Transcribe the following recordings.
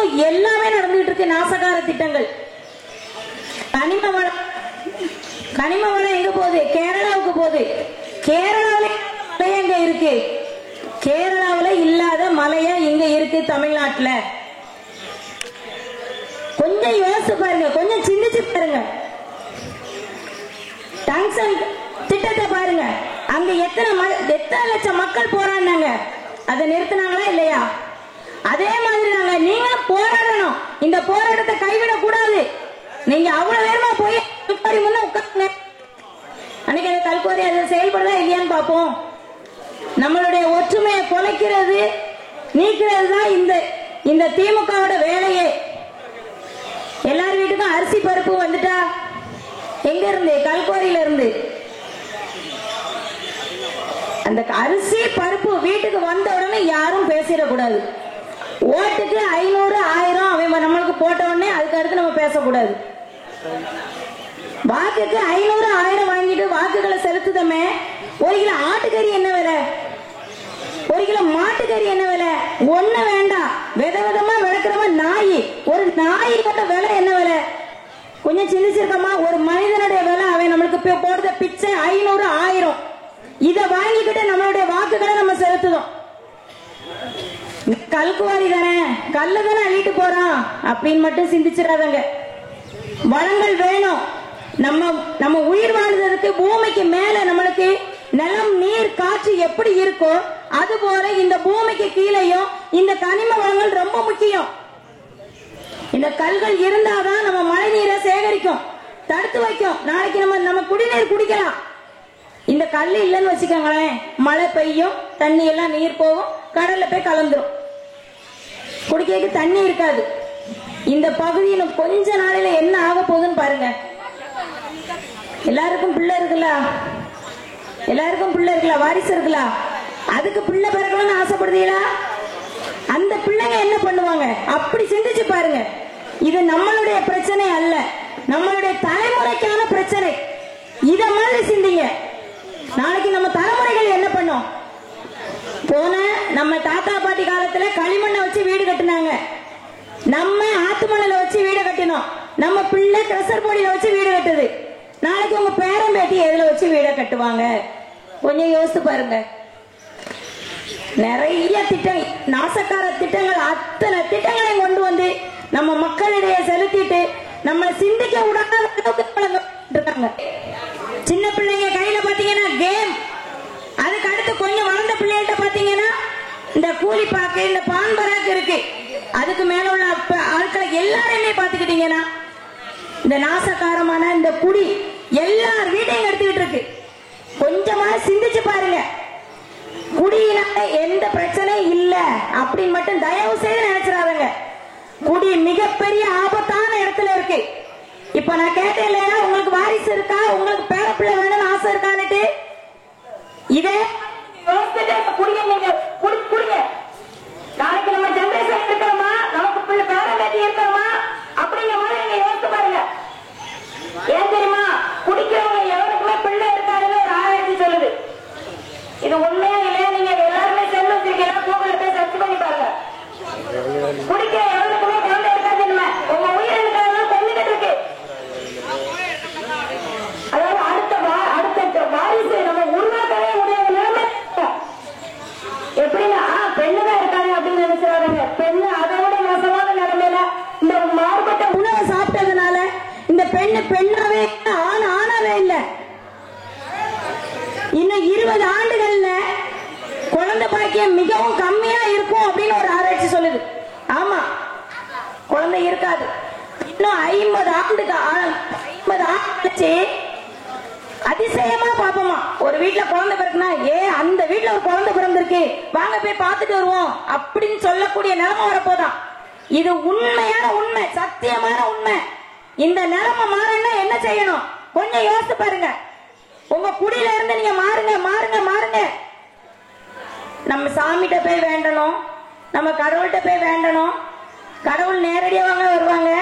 எங்கும் எல்லாமே நடந்துட்டு இருக்கு. நாசகார திட்டங்கள். கனிம வளம் எங்க போகுது? கேரளாவுக்கு போகுது. கேரளாவில மலை எங்க இருக்கு? கேரளாவில இல்லாத மலையா இங்க இருக்கு தமிழ்நாட்டுல. கொஞ்சம் யோசிச்சு பாருங்க, கொஞ்சம் சிந்திச்சு பாருங்க. டங்ஸ்டன் திட்டத்தை பாருங்க. அங்க எத்தனை லட்சம் மக்கள் போராடினாங்க, அதை நிறுத்தினாங்களா இல்லையா? அதே மாதிரி நாங்க நீங்களும் போராடணும். இந்த போராட்டத்தை கைவிட கூடாது. நீங்க அவ்வளவு நேரமா போய் கல்குவாரி முன்ன உட்காருங்க. அன்னைக்கு அந்த கல்குவாரி அதை செயல்படுதா இல்லையான்னு பார்ப்போம். நம்மளுடைய ஒற்றுமையை குலைக்கிறது, நீக்கிறது தான் இந்த திமுகவோட வேலையே. எல்லார் வீட்டுக்கும் அரிசி பருப்பு வந்துட்டா எங்க இருந்து? கல்குவாரியில இருந்து. அந்த அரிசி பருப்பு வீட்டுக்கு வந்த உடனே யாரும் பேசிடக்கூடாது. ஓட்டுக்கு 500 1000 அவன் நம்மளுக்கு போட்ட உடனே அதுக்கு அடுத்து நம்ம பேசக்கூடாது. வாக்குக்கு 500 1000 வாங்கிட்டு வாக்குகளை செலுத்துதமே. 1 கிலோ ஆட்டுக்கறி என்ன விலை? 1 கிலோ மாட்டுக்கறி என்ன விலை? ஒண்ணு வேண்டாம். விதவிதமா விளக்குறவ நாய். ஒரு நாயோட விலை என்ன விலை? கொஞ்சம் சிந்திச்சிருக்கமா? ஒரு மனிதனுடைய விலை அவன் நம்மளுக்கு போடுற பிச்சை 500 1000. இத வாங்கிக்கிட்டு நம்மளுடைய வாக்குகளை நம்ம செலுத்துதோம். கல்குவாரி தானே, கல்லு தானே அள்ளிட்டு போறான் அப்படின்னு மட்டும் சிந்திச்சிடாதங்க. வளங்கள் வேணும். நம்ம உயிர் வாழ்வதற்கு பூமிக்கு மேல நம்மளுக்கு நிலம் நீர் காற்று எப்படி இருக்கோ அது போல இந்த பூமிக்கு கீழையும் இந்த கனிம வளங்கள் ரொம்ப முக்கியம். இந்த கல்கள் இருந்தாதான் நம்ம மழை நீரை சேகரிக்கும், தடுத்து வைக்கும். நாளைக்கு நம்ம குடிநீர் குடிக்கலாம். இந்த கல் இல்லைன்னு வச்சுக்கோங்களேன், மழை பெய்யும், தண்ணி எல்லாம் நீர் போகும், கடல்ல போய் கலந்துரும், குடிக்க தண்ணி இருக்காது. இந்த பகுதியில் கொஞ்ச நாளையில என்ன ஆக போகுதுன்னு பாருங்க. எல்லாருக்கும் பிள்ளை இருக்குல்ல, வாரிசு இருக்குல்ல, அதுக்கு பிள்ளை பிறக்கணும்னு ஆசைப்படுதீங்களா? அந்த பிள்ளைங்க என்ன பண்ணுவாங்க? அப்படி சிந்திச்சு பாருங்க. இது நம்மளுடைய பிரச்சனை அல்ல, நம்மளுடைய தலைமுறைக்கான பிரச்சனை. இத மாதிரி சிந்திங்க. நாளைக்கு நம்ம தலைமுறைகள் என்ன பண்ணும்? போன நம்ம தாத்தா பாட்டி காலத்துல களிமண்ணை வச்சு வீடு கட்டினாங்க, நம்ம ஆத்து மணல வச்சு வீடு கட்டினோம், நம்ம பிள்ளை கிரசர் பொடியில வச்சு வீடு கட்டுது. நாளைக்கு உங்க பேரன் பேட்டி எதுல வச்சு வீட கட்டுவாங்க? கொஞ்சம் யோசித்து பாருங்க. நிறைய திட்டம், நாசக்கார திட்டங்கள், அத்தனை திட்டங்களையும் கொண்டு வந்து நம்ம மக்களிடையே செலுத்திட்டு நம்ம சிந்திக்க விடாத இருக்காங்க. சின்ன பிள்ளைங்க கையில பாத்தீங்கன்னா கேம், அதுக்கு அடுத்து கொஞ்சம் வளர்ந்த பிள்ளைகிட்ட பாத்தீங்கன்னா இந்த கூலி பாக்கு, இந்த பான் பராக்கு இருக்கு. அதுக்கு மேல உள்ள ஆட்களை எல்லாருமே பாத்துக்கிட்டீங்கன்னா இந்த நாசகாரமான இந்த குடி எல்லார் வீட்டையும் எடுத்துக்கிட்டு இருக்கு. கொஞ்சமா சிந்திச்சு பாருங்க. குடியினால எந்த பிரச்சனையும் இல்ல அப்படின்னு மட்டும் தயவு செய்து நினைச்சிடாதங்க. குடி மிகப்பெரிய ஆபத்தான இடத்துல இருக்கு. இப்ப நான் கேட்டேன் இல்லையா, உங்களுக்கு வாரிசு இருக்கா, உங்களுக்கு பேர பிள்ளை வேணும்னு ஆசை இருக்கான்னுட்டு, இதே குடிங்க, நீங்க குடிங்க. நாளைக்கு நம்ம ஜெனரேஷன் இருக்கிறோமா, நமக்கு பிள்ளை பேர பேட்டி இருக்கிறோமா அப்படிங்கிற மாதிரி நீங்க யோசித்து பாருங்க. ஏன் தெரியுமா? குடிக்கிறவங்க எவருக்குமே பிள்ளை இருக்காதுன்னு ஒரு ஆராய்ச்சி சொல்லுது. இது உண்மையா இல்லையா? நீங்க எல்லாருமே செல் வச்சிருக்கீங்க, கூகுள்ல போய் சர்ச் பண்ணி பாருங்க. குடிக்கிற எவருக்குமே குழந்தை இருக்காது. உங்க உயிரினுக்காக கொண்டுகிட்டு இருக்கு. அதாவது அடுத்த வாரிசு நம்ம உருவாக்கவே முடியாத நிலைமை. எப்படின்னா பெண்ணுதான் இருக்காங்க அப்படின்னு நினைச்சுறாங்க. பெண்ணு அதோட மோசமான நிலைமையில இந்த மாறுபட்ட உணவை சாப்பிட்டதுனால இந்த பெண்ணு பெண்ணாவே ஆணாவே இல்ல. இன்னும் 20 ஆண்டுகள்ல குழந்தை பாக்கியம் மிகவும் கம்மியா இருக்கும் அப்படின்னு ஒரு ஆராய்ச்சி சொல்லுது. ஆமா, குழந்தை இருக்காது. இன்னும் 50 ஆண்டு கழிச்சு அதிசயமா பாப்போமா, ஒரு வீட்டுல குழந்தை பிறக்குனா, அந்த வீட்டுல ஒரு குழந்தை பிறந்திருக்கு, வாங்க போய் பார்த்துட்டு வருவோம் அப்படின்னு சொல்லக்கூடிய நிலைமை வரப்போதான். இது உண்மையான உண்மை, சத்தியமான உண்மை. இந்த நிலைமை மாறணும்னா என்ன செய்யணும்? கொஞ்சம் யோசித்து பாருங்க. உங்க குடியில இருந்து நீங்க மாறுங்க, மாறுங்க, மாறுங்க. நம்ம சாமிகிட்ட போய் வேண்டணும், நம்ம கடவுள்கிட்ட போய் வேண்டணும். கடவுள் நேரடியா வாங்க வருவாங்க.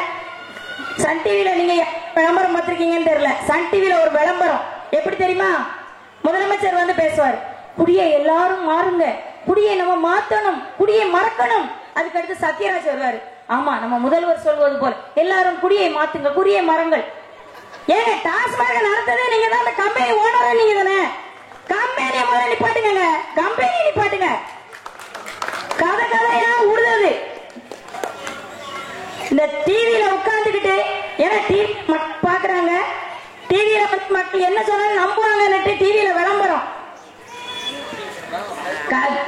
சன் டிவில நீங்க விளம்பரம் பார்த்திருக்கீங்கன்னு தெரியல, சன் டிவில ஒரு விளம்பரம் எப்படி தெரியுமா? முதலமைச்சர் வந்து பேசுவார், குடியை எல்லாரும் மாறுங்க, குடியை நம்ம மாத்தணும், குடியை மறக்கணும். அதுக்கு அடுத்து சத்யராஜ் வருவாரு, ஆமா, நம்ம முதல்வர் சொல்வது போல எல்லாரும் குடியை மாத்துங்க, குடியை மரங்கள். ஏங்க டாஸ்மாக நடத்ததே நீங்க தான், அந்த கம்பெனி ஓனரே நீங்க தானே. கம்பெனியை முதல்ல நிப்பாட்டுங்க, கம்பெனி நிப்பாட்டுங்க. கதை கதையா உடுது இந்த டிவியில உட்கார்ந்துக்கிட்டு. ஏன்னா டிவி பாக்குறாங்க, டிவியில மக்கள் என்ன சொன்னாலும் நம்புவாங்க. டிவியில விளம்பரம்.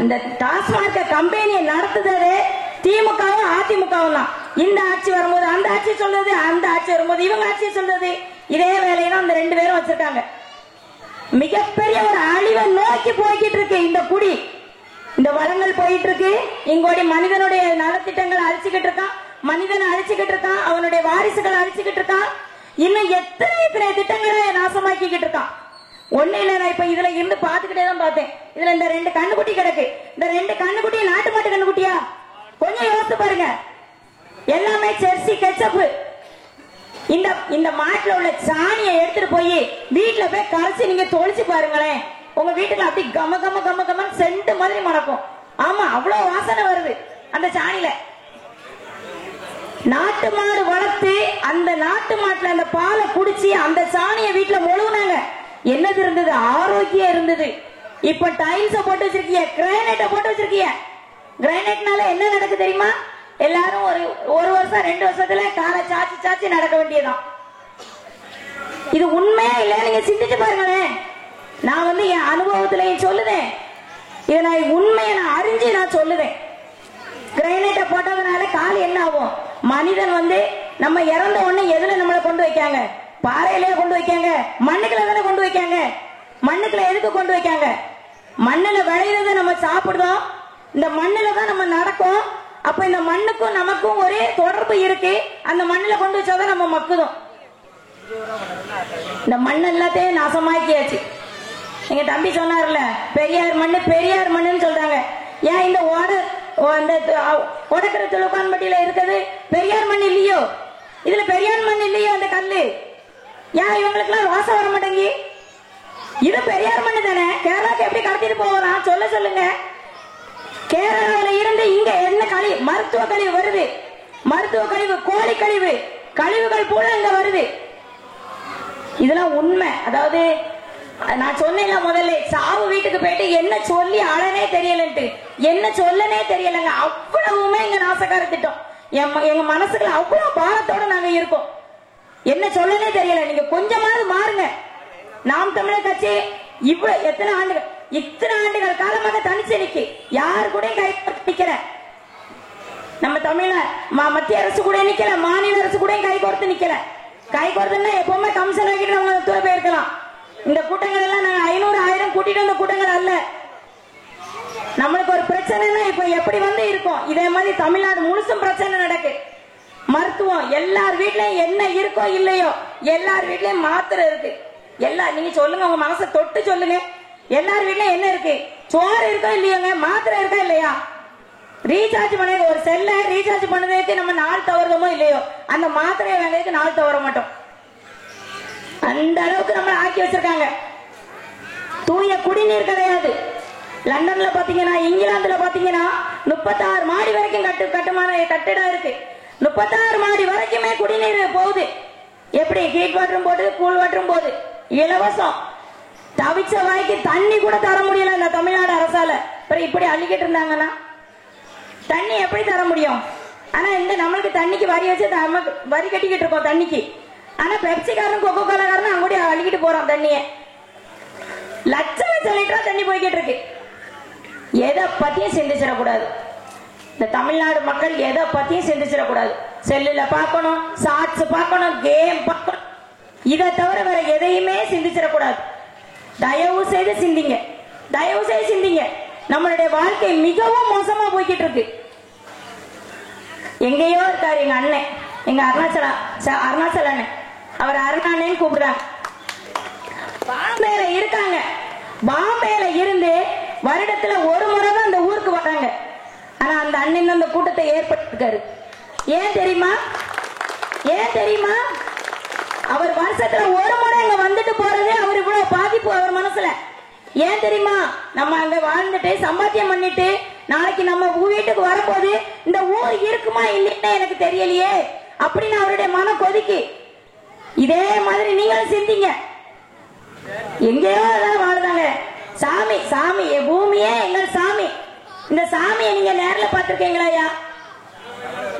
இந்த டாஸ்மாக் கம்பெனியை நடத்துதே திமுகவும் அதிமுகவும் தான். இந்த ஆட்சி வரும்போது அந்த ஆட்சி சொல்றது, அந்த ஆட்சி வரும்போது இவங்க ஆட்சி சொல்றது. இதே வேலையை தான் அந்த ரெண்டு பேரும் வச்சிருக்காங்க. மிகப்பெரிய ஒரு அழிவை நோக்கி போய்கிட்டு இருக்கு இந்த குடி. இந்த வளங்கள் போயிட்டு இருக்கு. இங்கோடி மனிதனுடைய நலத்திட்டங்களை அழிச்சுக்கிட்டு இருக்கான், மனிதனை அழிச்சுக்கிட்டு இருக்கான், அவனுடைய வாரிசுகளை அழிச்சுக்கிட்டு இருக்கான். இன்னும் எத்தனை திட்டங்களை நாசமாக்கிக்கிட்டு இருக்கான். ஒண்ணு இல்ல, நான் இப்ப இதுல இருந்து பாத்துக்கிட்டே தான் பார்த்தேன். இதுல இந்த 2 கண்ணுக்குட்டி கிடக்கு. இந்த 2 கண்ணுக்குட்டி நாட்டு மாட்டு கண்ணுக்குட்டியா? கொஞ்சம் யோசித்து பாருங்க. எல்லாமே ஜெர்சி கெச்சப்பு. இந்த மாட்டுல உள்ள சாணியை எடுத்துட்டு போய் வீட்டுல போய் கரைச்சி நீங்க தொளிச்சு பாருங்களேன். உங்க வீட்டுல அப்படி கம கம கம கம செண்டு மாதிரி மணக்கும். ஆமா, அவ்வளவு வாசனை வருது அந்த சாணியில. நாட்டு மாடு வளர்த்து அந்த நாட்டு மாட்டுல அந்த பாலை குடிச்சு அந்த சாணியை வீட்டுல மொழுகுனாங்க. என்னது இருந்தது? ஆரோக்கியம் இருந்தது. இப்ப டைல்ஸ போட்டு வச்சிருக்கீங்க, கிரானைட்ட போட்டு வச்சிருக்கீங்க. கிரானைட்னால என்ன நடக்கு தெரியுமா? எல்லாரும் ஒரு வருஷம் 2 வருஷத்துல காலை சாச்சி சாச்சி நடக்க வேண்டியதான். இது உண்மையா இல்ல? நீங்க சிந்திச்சு பாருங்களேன். நான் என் அனுபவத்திலையும் சொல்லுதேன். இதை நான் உண்மையை நான் அறிஞ்சு நான் சொல்லுவேன். கிரானைட்ட போட்டதுனால கால் என்ன ஆகும்? மனிதன் நம்ம இறந்த உடனே எதுல நம்மளை கொண்டு வைக்காங்க? பாறையிலேயே கொண்டு வைக்காங்க, மண்ணுக்குள்ள தானே கொண்டு வைக்காங்க. மண்ணுக்குள்ள எதுக்கு கொண்டு வைக்காங்க? மண்ணுல விளையிறத நம்ம சாப்பிடுறோம், இந்த மண்ணுல தான் நம்ம நடக்கும். அப்ப இந்த மண்ணுக்கும் நமக்கும் ஒரே தொடர்பு இருக்கு. அந்த மண்ணுல கொண்டு வச்சாதான் நம்ம மக்குதோம். இந்த மண் எல்லாத்தையும் நாசமாக்கியாச்சு. எங்க தம்பி சொன்னார்ல, பெரியார் மண்ணு பெரியார் மண்ணுன்னு சொல்றாங்க. ஏன் இந்த ஒடக்கிற துளுக்கான்பட்டியில இருக்குது பெரியார் மண் இல்லையோ? இதுல பெரியார் மண் இல்லையோ? அந்த கல்லு ஏன் இவங்களுக்கு எல்லாம் வாசம் வர மாட்டேங்கி? இது பெரியார் மண்ணு தானே. கேரளாக்கு எப்படி கடத்திட்டு போகலாம் சொல்லுங்க. கேரளாவில இருந்து இங்க என்ன கழிவு? மருத்துவ கழிவு வருது. மருத்துவ கழிவு, கோழி கழிவு, கழிவுகள் போல இங்க வருது. இதெல்லாம் உண்மை. அதாவது நான் சொன்னேன்ல முதல்ல, சாவு வீட்டுக்கு போயிட்டு என்ன சொல்லி அழனே தெரியலன்ட்டு, என்ன சொல்லனே தெரியலங்க. அவ்வளவுமே இங்க நாசக்கார திட்டம். எங்க மனசுக்குள்ள அவ்வளவு பாரத்தோட நாங்க இருக்கோம். என்ன சொல்லனே தெரியல. நீங்க கொஞ்சமாவது மாறுங்க. நாம் தமிழர் கட்சி இவ்வளவு இத்தனை ஆண்டுகள் காலமாக தனிச்சு நிக்கு, யாரு கூட கை நிக்கல. நம்ம தமிழ மத்திய அரசு கூட நிக்கல, மாநில அரசு கூட கை கோர்த்து நிக்கல. கை கோர்த்துன்னா எப்பவுமே கமிஷன் ஆகிட்டு நம்ம தூர போயிருக்கலாம். இந்த கூட்டங்கள் எல்லாம் நாங்க 500-1000 கூட்டிட்டு வந்த கூட்டங்கள் அல்ல. நம்மளுக்கு ஒரு பிரச்சனைனா இப்ப எப்படி இருக்கும், இதே மாதிரி தமிழ்நாடு முழுசும் பிரச்சனை நடக்கு. மருத்துவம் எல்லார் வீட்லயும் என்ன இருக்கோ இல்லையோ, எல்லார் வீட்லயும் மாத்திரை இருக்கு. நீங்க சொல்லுங்க, உங்க மனசை தொட்டு சொல்லுங்க. எல்லார் வீட்லயும் என்ன இருக்கு? சோறு இருக்கோ இல்லையோங்க, மாத்திரை இருக்கா இல்லையா? ரீசார்ஜ் பண்ண ஒரு செல்ல ரீசார்ஜ் பண்ணதுக்கு நம்ம நாள் தவறுதமோ இல்லையோ, அந்த மாத்திரையை வாங்குறதுக்கு நாள் தவற மாட்டோம். அந்த அளவுக்கு நம்ம ஆக்கி வச்சிருக்காங்க. தூய குடிநீர் கிடையாது. லண்டன்ல பாத்தீங்கன்னா, இங்கிலாந்துல பாத்தீங்கன்னா 36 மாடி வரைக்கும் கட்டிடம் இருக்கு. 36 மாடி வரைக்குமே குடிநீர் போகுது. எப்படி? ஹீட் வாட்டரும் போது, கூல் வாட்டரும் போது, இலவசம். தவிச்ச வாய்க்கு தண்ணி கூட தர முடியல இந்த தமிழ்நாடு அரசால. இப்படி அள்ளிக்கிட்டு இருந்தாங்கன்னா தண்ணி எப்படி தர முடியும்? ஆனா இந்த நம்மளுக்கு தண்ணிக்கு வரி வச்சு வரி கட்டிக்கிட்டு இருக்கோம் தண்ணிக்கு. ஆனா பெப்சிக்காரனும் கொக்கோ கோலாக்காரனும் அங்கூட அள்ளிக்கிட்டு போறோம் தண்ணிய. லட்சம் லிட்டரா தண்ணி போய்கிட்டு இருக்கு. எதை பத்தியும் சிந்திச்சிடக்கூடாது. இந்த தமிழ்நாடு மக்கள் எதை பத்தியும் சிந்திச்சிடக்கூடாது. செல்லுல பார்க்கணும், ஷார்ட்ஸ் பார்க்கணும், கேம் பார்க்கணும். இதை தவிர வேற எதையுமே சிந்திச்சிடக்கூடாது. தயவு செய்து சிந்திங்க, தயவு செய்து சிந்திங்க. நம்மளுடைய வாழ்க்கை மிகவும் மோசமா போய்கிட்டு இருக்கு. எங்கேயோ இருக்காரு எங்க அண்ணன், எங்க அருணாச்சல அண்ணன். அவர் அருணாண்ணேன்னு கூப்பிடுறாங்க. பாம்பேல இருக்காங்க. பாம்பேல இருந்து வருடத்துல ஒரு முறை தான் அந்த ஊருக்கு வராங்க. ஆனா அந்த அண்ணன் அந்த கூட்டத்தை ஏற்பட்டிருக்காரு. ஏன் தெரியுமா? ஏன் தெரியுமா? அவர் வருஷத்துல ஒரு முறை அங்க வந்துட்டு போறதே அவர் இவ்வளவு பாதிப்பு அவர் மனசுல. ஏன் தெரியுமா? நம்ம அங்க வாழ்ந்துட்டு சம்பாத்தியம் பண்ணிட்டு நாளைக்கு நம்ம வீட்டுக்கு வரும்போது இந்த ஊர் இருக்குமா இல்லைன்னா எனக்கு தெரியலையே அப்படின்னு அவருடைய மன கொதிக்கு. இதே மாதிரி நீங்களும் சிந்திங்க. எங்கேயோ வாழ்ந்தாங்க. சாமி சாமி பூமியே எங்கள் சாமி. இந்த சாமியை நீங்க நேரில் பார்த்திருக்கீங்களா ஐயா?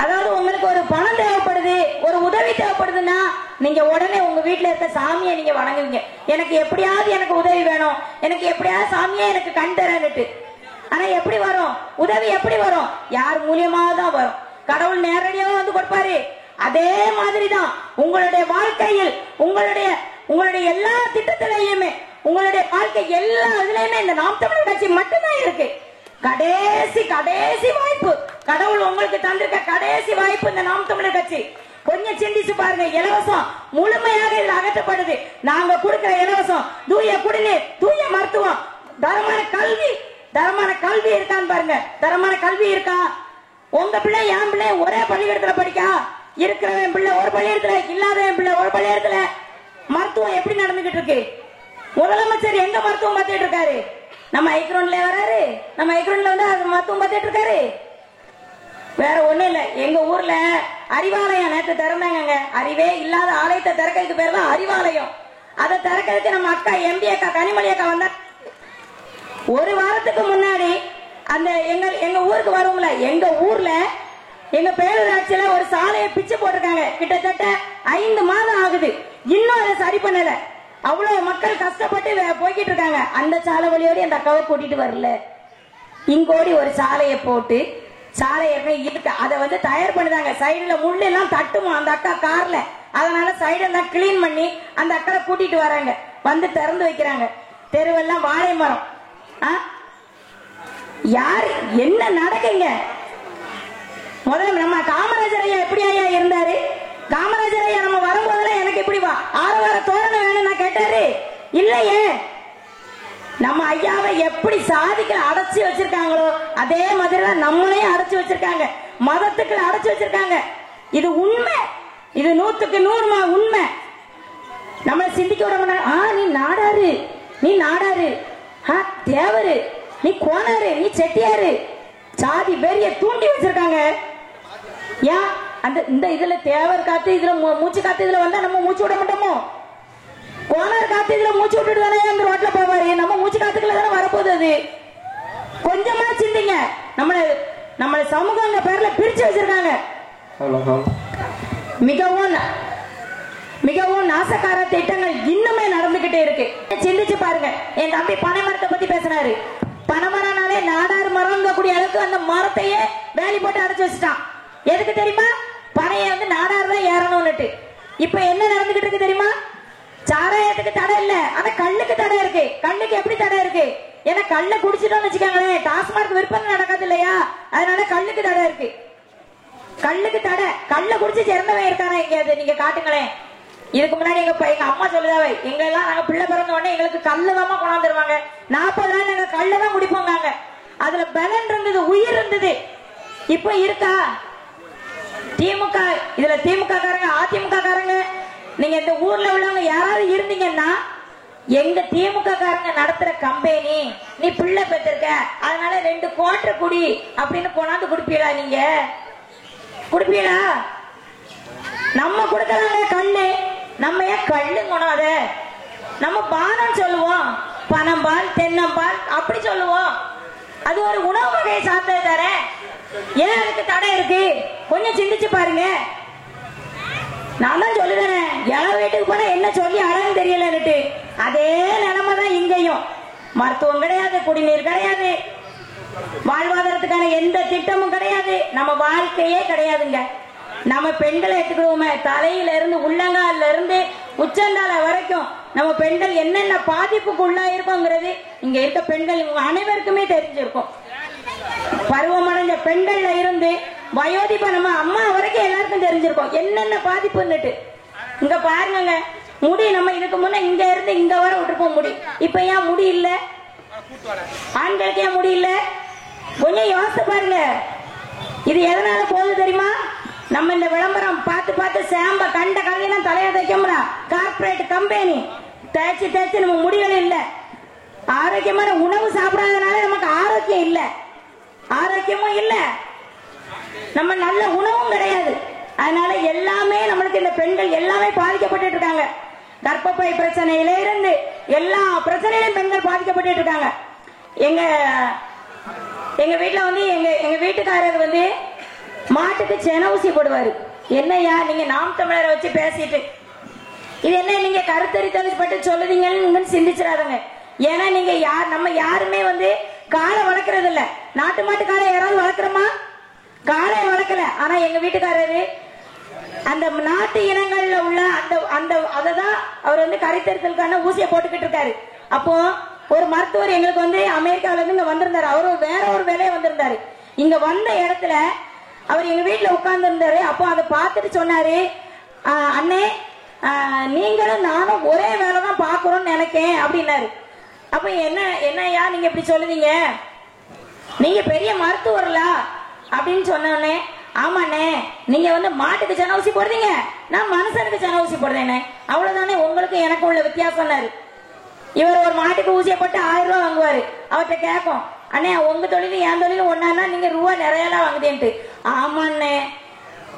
அதாவது உங்களுக்கு ஒரு பணம் தேவைப்படுது, ஒரு உதவி தேவைப்படுதுன்னா நீங்க உடனே உங்க வீட்டுல இருக்க சாமியை நீங்க வணங்குவீங்க. எனக்கு எப்படியாவது எனக்கு உதவி வேணும், எனக்கு எப்படியாவது சாமியே எனக்கு கண் தரன்னுட்டு. ஆனா எப்படி வரும் உதவி? எப்படி வரும்? யார் மூலியமா தான் வரும். கடவுள் நேரடியாக வந்து கொடுப்பாரு. அதே மாதிரிதான் உங்களுடைய வாழ்க்கையில் உங்களுடைய எல்லா திட்டத்திலையுமே உங்களுடைய வாழ்க்கை எல்லா இதுலயுமே இந்த நாம் தமிழர் கட்சி மட்டும்தான் இருக்கு. கடைசி வாய்ப்பு கடவுள் உங்களுக்கு தந்திருக்க கடைசி வாய்ப்பு இந்த நாம் தமிழர் கட்சி. கொஞ்சம் சிந்திச்சு பாருங்க. இலவசம் முழுமையாக இதுல அகற்றப்படுது. நாங்க கொடுக்கிற இலவசம், தூய குடிநீர், தூய மருத்துவம், தரமான கல்வி இருக்கான்னு பாருங்க. தரமான கல்வி இருக்கா? உங்க பிள்ளை என் பிள்ளை ஒரே பள்ளிக்கூடத்துல படிக்கா? இருக்கிறவன் பிள்ளை ஒரு பள்ளிக்கூடத்துல, இல்லாதவன் பிள்ளை ஒரு பள்ளிக்கூடத்துல. மருத்துவம் எப்படி நடந்துகிட்டு இருக்கு? முதலமைச்சர் எங்க மருத்துவம் பார்த்துட்டு இருக்காரு? நம்ம ஐக்ரோன்ல வராரு. நம்ம ஐக்ரோன்ல வந்து மருத்துவம் பார்த்துட்டு இருக்காரு. வேற ஒண்ணு இல்ல. எங்க ஊர்ல அறிவாலயம் நேற்று திறந்தாங்க. அறிவே இல்லாத ஆலயத்தை திறக்கிறதுக்கு பேர் தான் அறிவாலயம். அதை திறக்கிறதுக்கு நம்ம அக்கா எம்பி அக்கா கனிமொழி அக்கா வந்தா ஒரு வாரத்துக்கு முன்னாடி அந்த எங்க ஊருக்கு வருவோம்ல, எங்க ஊர்ல எங்க பேரூராட்சியில ஒரு சாலையை பிச்சு போட்டிருக்காங்க. கிட்டத்தட்ட 5 மாதம் ஆகுது. இன்னும் அதை சரி பண்ணல. அவ்வளவு மக்கள் கஷ்டப்பட்டு போய்கிட்டு இருக்காங்க. அந்த சாலை வழியோடு அந்த அக்காவை கூட்டிட்டு வரல. இங்கோடி ஒரு சாலையை போட்டு சாலை இருக்கு, அதை வந்து தயார் பண்ணுதாங்க. சைடுல முள்ளு எல்லாம் தட்டுமா அந்த அக்கா கார்ல. அதனால சைடெல்லாம் கிளீன் பண்ணி அந்த அக்காவை கூட்டிட்டு வராங்க. வந்து திறந்து வைக்கிறாங்க. தெருவெல்லாம் வாழை மரம். யாரு என்ன நடக்குங்க? முதல்ல நம்ம காமராஜர் ஐயா எப்படி ஐயா இருந்தாரு? காமராஜர் ஐயா நம்ம வரும்போதெல்லாம் எனக்கு எப்படி ஆரவார தோரணம் வேணும் நான் கேட்டாரு இல்லையே. நம்ம ஐயாவை எப்படி சாதிக்க அடைச்சி வச்சிருக்காங்களோ அதே மாதிரிதான் நம்மளையும் அடைச்சி வச்சிருக்காங்க. மதத்துக்கு அடைச்சி வச்சிருக்காங்க. இது உண்மை. இது 100க்கு 100 உண்மை. நம்மளை சிந்திக்க விட. நீ நாடாரு, தேவரு, நீ கோனாரு, நீ செட்டியாரு, சாதி வெறிய தூண்டி வச்சிருக்காங்க. ஏன் இந்த இதுல தேவர் காத்து, இதுல மூச்சு காத்து, இதுல வந்தா நம்ம மூச்சு விட மாட்டோமோ? கோனார் காத்து இதுல மூச்சு விட்டுட்டு தானே அந்த ரோட்ல போவாரு. நம்ம மூச்சு காத்துக்குள்ள தானே வரப்போகுது. அது கொஞ்சமா சிந்திங்க. நம்மள சமூக பேர்ல பிரிச்சு வச்சிருக்காங்க. மிகவும் நாசக்கார திட்டங்கள் இன்னுமே நடந்துகிட்டே இருக்கு. சிந்திச்சு பாருங்க. என் தம்பி பனைமரத்தை பத்தி பேசினாரு. பனைமரம்னாலே நாடார் மரம் கூடிய அளவுக்கு அந்த மரத்தையே வேலி போட்டு அடைச்சு வச்சுட்டான். எதுக்கு தெரியுமா? பனையை வந்து நாடார் தான் ஏறணும்னுட்டு. இப்ப என்ன நடந்துகிட்டு இருக்கு தெரியுமா? சாராயத்துக்கு தடை இல்ல, ஆனா கல்லுக்கு தடை இருக்கு. கல்லுக்கு எப்படி தடை இருக்கு? ஏன்னா கல்ல குடிச்சிட்டோம்னு வச்சுக்காங்களேன், டாஸ்மார்க் விற்பனை நடக்காது இல்லையா? அதனால கல்லுக்கு தடை இருக்கு. கல்லுக்கு தடை. கல்ல குடிச்சு சிறந்தவன் இருக்கானா எங்கேயாவது? நீங்க காட்டுங்களேன். இதுக்கு முன்னாடி எங்க அம்மா சொல்லுதாவே, எங்க எல்லாம் நாங்க பிள்ளை பிறந்த உடனே எங்களுக்கு கல்லுதாமா கொண்டாந்துருவாங்க. 40 நாள் நாங்க கல்லுதான் குடிப்போங்க. அதுல பலன் இருந்தது, உயிர் இருந்தது. இப்ப இருக்கா? திமுக இதுல திமுக காரங்க, அதிமுக காரங்க, நீங்க இந்த ஊர்ல உள்ளவங்க யாராவது இருந்தீங்கன்னா, எங்க திமுக காரங்க நடத்துற கம்பெனி, நீ பிள்ளை பெற்றிருக்க அதனால 2 குவார்டர் குடி அப்படின்னு கொண்டாந்து குடிப்பீங்களா? நீங்க குடிப்பீங்களா? நம்ம கொடுக்கறாங்க கண்ணு. நம்ம ஏன் கண்ணு கொண்டாத? நம்ம பானம் சொல்லுவோம், பனம்பால், தென்னம்பால் அப்படி சொல்லுவோம். அது ஒரு உணவு வகையை சார்ந்தது தானே. ஏன் அதுக்கு தடை இருக்கு? கொஞ்சம் சிந்திச்சு பாருங்க. நான் தான் சொல்லுறேன், என் வீட்டுக்கு போனா என்ன சொல்லி அழகு தெரியலன்னுட்டு. அதே நிலைமை தான் இங்கேயும். மருத்துவம் கிடையாது, குடிநீர் கிடையாது, வாழ்வாதாரத்துக்கான எந்த திட்டமும் கிடையாது, நம்ம வாழ்க்கையே கிடையாதுங்க. நம்ம பெண்களை எடுத்துக்கிடுவோமே, தலையில இருந்து உள்ளங்கால இருந்து உச்சந்தால வரைக்கும் நம்ம பெண்கள் என்னென்ன பாதிப்புக்கு உள்ளாயிருக்கோங்கிறது இங்க இருக்க பெண்கள் அனைவருக்குமே தெரிஞ்சிருக்கும். பருவமடைஞ்ச பெண்கள்ல இருந்து வயோதிப நம்ம அம்மா வரைக்கும் எல்லாருக்கும் தெரிஞ்சிருக்கும் என்னென்ன பாதிப்புன்னுட்டு. இங்க பாருங்க, முடி நம்ம இதுக்கு முன்ன இங்க இருந்து இங்க வர விட்டுருப்போம் முடி. இப்ப ஏன் முடி இல்ல? ஆண்களுக்கு ஏன் முடி இல்ல? கொஞ்சம் யோசிச்சு பாருங்க. இது எதனால போகுது தெரியுமா? நம்ம இந்த விளம்பரம் பார்த்து பார்த்து சேம்ப கண்ட கதையெல்லாம் தலைய தைக்கோம்னா கார்பரேட் கம்பெனி தேய்ச்சி தேய்ச்சி நம்ம முடிகள் இல்ல. ஆரோக்கியமான உணவு சாப்பிடாதனால நமக்கு ஆரோக்கியம் இல்ல, ஆரோக்கியமும் இல்ல. நம்ம நல்ல உணவும் கிடையாது. அதனால எல்லாமே நம்மளுக்கு இந்த பெண்கள் எல்லாமே பாதிக்கப்பட்டு இருக்காங்க. கர்ப்பப்பை பிரச்சனையில இருந்து எல்லா பிரச்சனையிலும் பெண்கள் பாதிக்கப்பட்டு இருக்காங்க. எங்க வீட்டுல வந்து எங்க வீட்டுக்காரர் வந்து மாட்டுக்கு சென ஊசி போடுவாரு. என்னையா நீங்க நாம் தமிழரை வச்சு பேசிட்டு இது என்ன நீங்க கருத்தரித்தல் பட்டு சொல்லுதீங்கன்னு சிந்திச்சிடாதங்க. ஏன்னா நீங்க நம்ம யாருமே வந்து காளை வளர்க்கறது இல்ல. நாட்டு மாட்டு காளை யாராவது வளர்க்கிறோமா? காளை வளர்க்கல. ஆனா எங்க வீட்டுக்காரரு அந்த நாட்டு இனங்கள்ல உள்ள அந்த அததான் அவர் வந்து கருத்தரித்தலுக்கான ஊசியை போட்டுக்கிட்டு இருக்காரு. அப்போ ஒரு மருத்துவர் எங்களுக்கு வந்து அமெரிக்காவில இருந்து இங்க வந்திருந்தாரு. அவரு வேற ஒரு வேலையை வந்திருந்தாரு. இங்க வந்த இடத்துல அவர் எங்க வீட்டுல உட்கார்ந்து இருந்தாரு. அப்போ அதை பார்த்துட்டு சொன்னாரு, அண்ணே நீங்களும் நானும் ஒரே வேலைதான் பாக்குறோம்னு நினைக்கேன் அப்படின்னாரு. அப்ப என்னையா நீங்க இப்படி சொல்லுவீங்க, நீங்க பெரிய மருத்துவர்லா அப்படின்னு சொன்னோடனே, ஆமாண்ணே நீங்க வந்து மாட்டுக்கு சென ஊசி போடுறீங்க, நான் மனுஷனுக்கு சென ஊசி போடுறேனே, அவ்வளவுதானே உங்களுக்கு எனக்கு உள்ள வித்தியாசம்னாரு. இவர் ஒரு மாட்டுக்கு ஊசியை போட்டு 1000 ரூபாய் வாங்குவாரு. அவர்கிட்ட கேட்கும், அண்ணே உங்க தொழிலும் என் தொழிலும் ஒன்னா நீங்க ரூபா நிறையலாம் வாங்குதேன்ட்டு. ஆமாண்ணே,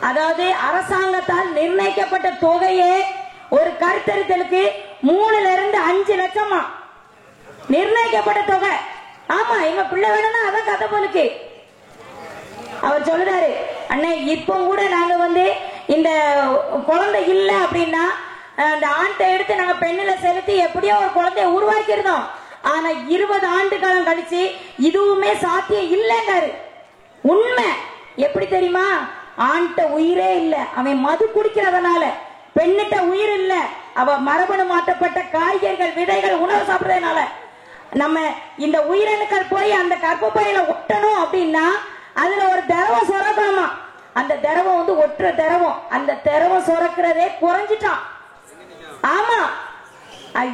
அதாவது அரசாங்கத்தால் நிர்ணயிக்கப்பட்ட தொகையே ஒரு கருத்தரித்தலுக்கு 3 to 5 லட்சமா நிர்ணயிக்கப்பட்ட தொகை. ஆமா எங்க பிள்ளை வேணும்னா அதான் கதை போலுக்கு. அவர் சொல்றாரு, அண்ணே இப்ப கூட நாங்க வந்து இந்த குழந்தை இல்ல அப்படின்னா அந்த ஆண்டை எடுத்து நாங்க பெண்ணில செலுத்தி எப்படியோ ஒரு குழந்தைய உருவாக்கிருந்தோம். ஆனா 20 ஆண்டு காலம் கழிச்சு இதுவுமே சாத்தியம் இல்லைங்காரு. உண்மை எப்படி தெரியுமா? ஆண்ட உயிரே இல்ல, அவன் மது குடிக்கிறதுனால. பெண்ணிட்ட உயிர் இல்ல, அவ மரபணு மாற்றப்பட்ட காய்கறிகள் விதைகள் உணவு சாப்பிடுறதுனால. நம்ம இந்த உயிரணுக்கள் போய் அந்த கர்ப்பப்பையில ஒட்டணும் அப்படின்னா அதுல ஒரு திரவம் சுரக்கணுமா. அந்த திரவம் வந்து ஒட்டுற திரவம், அந்த திரவம் சுரக்கிறதே குறைஞ்சிட்டான். ஆமா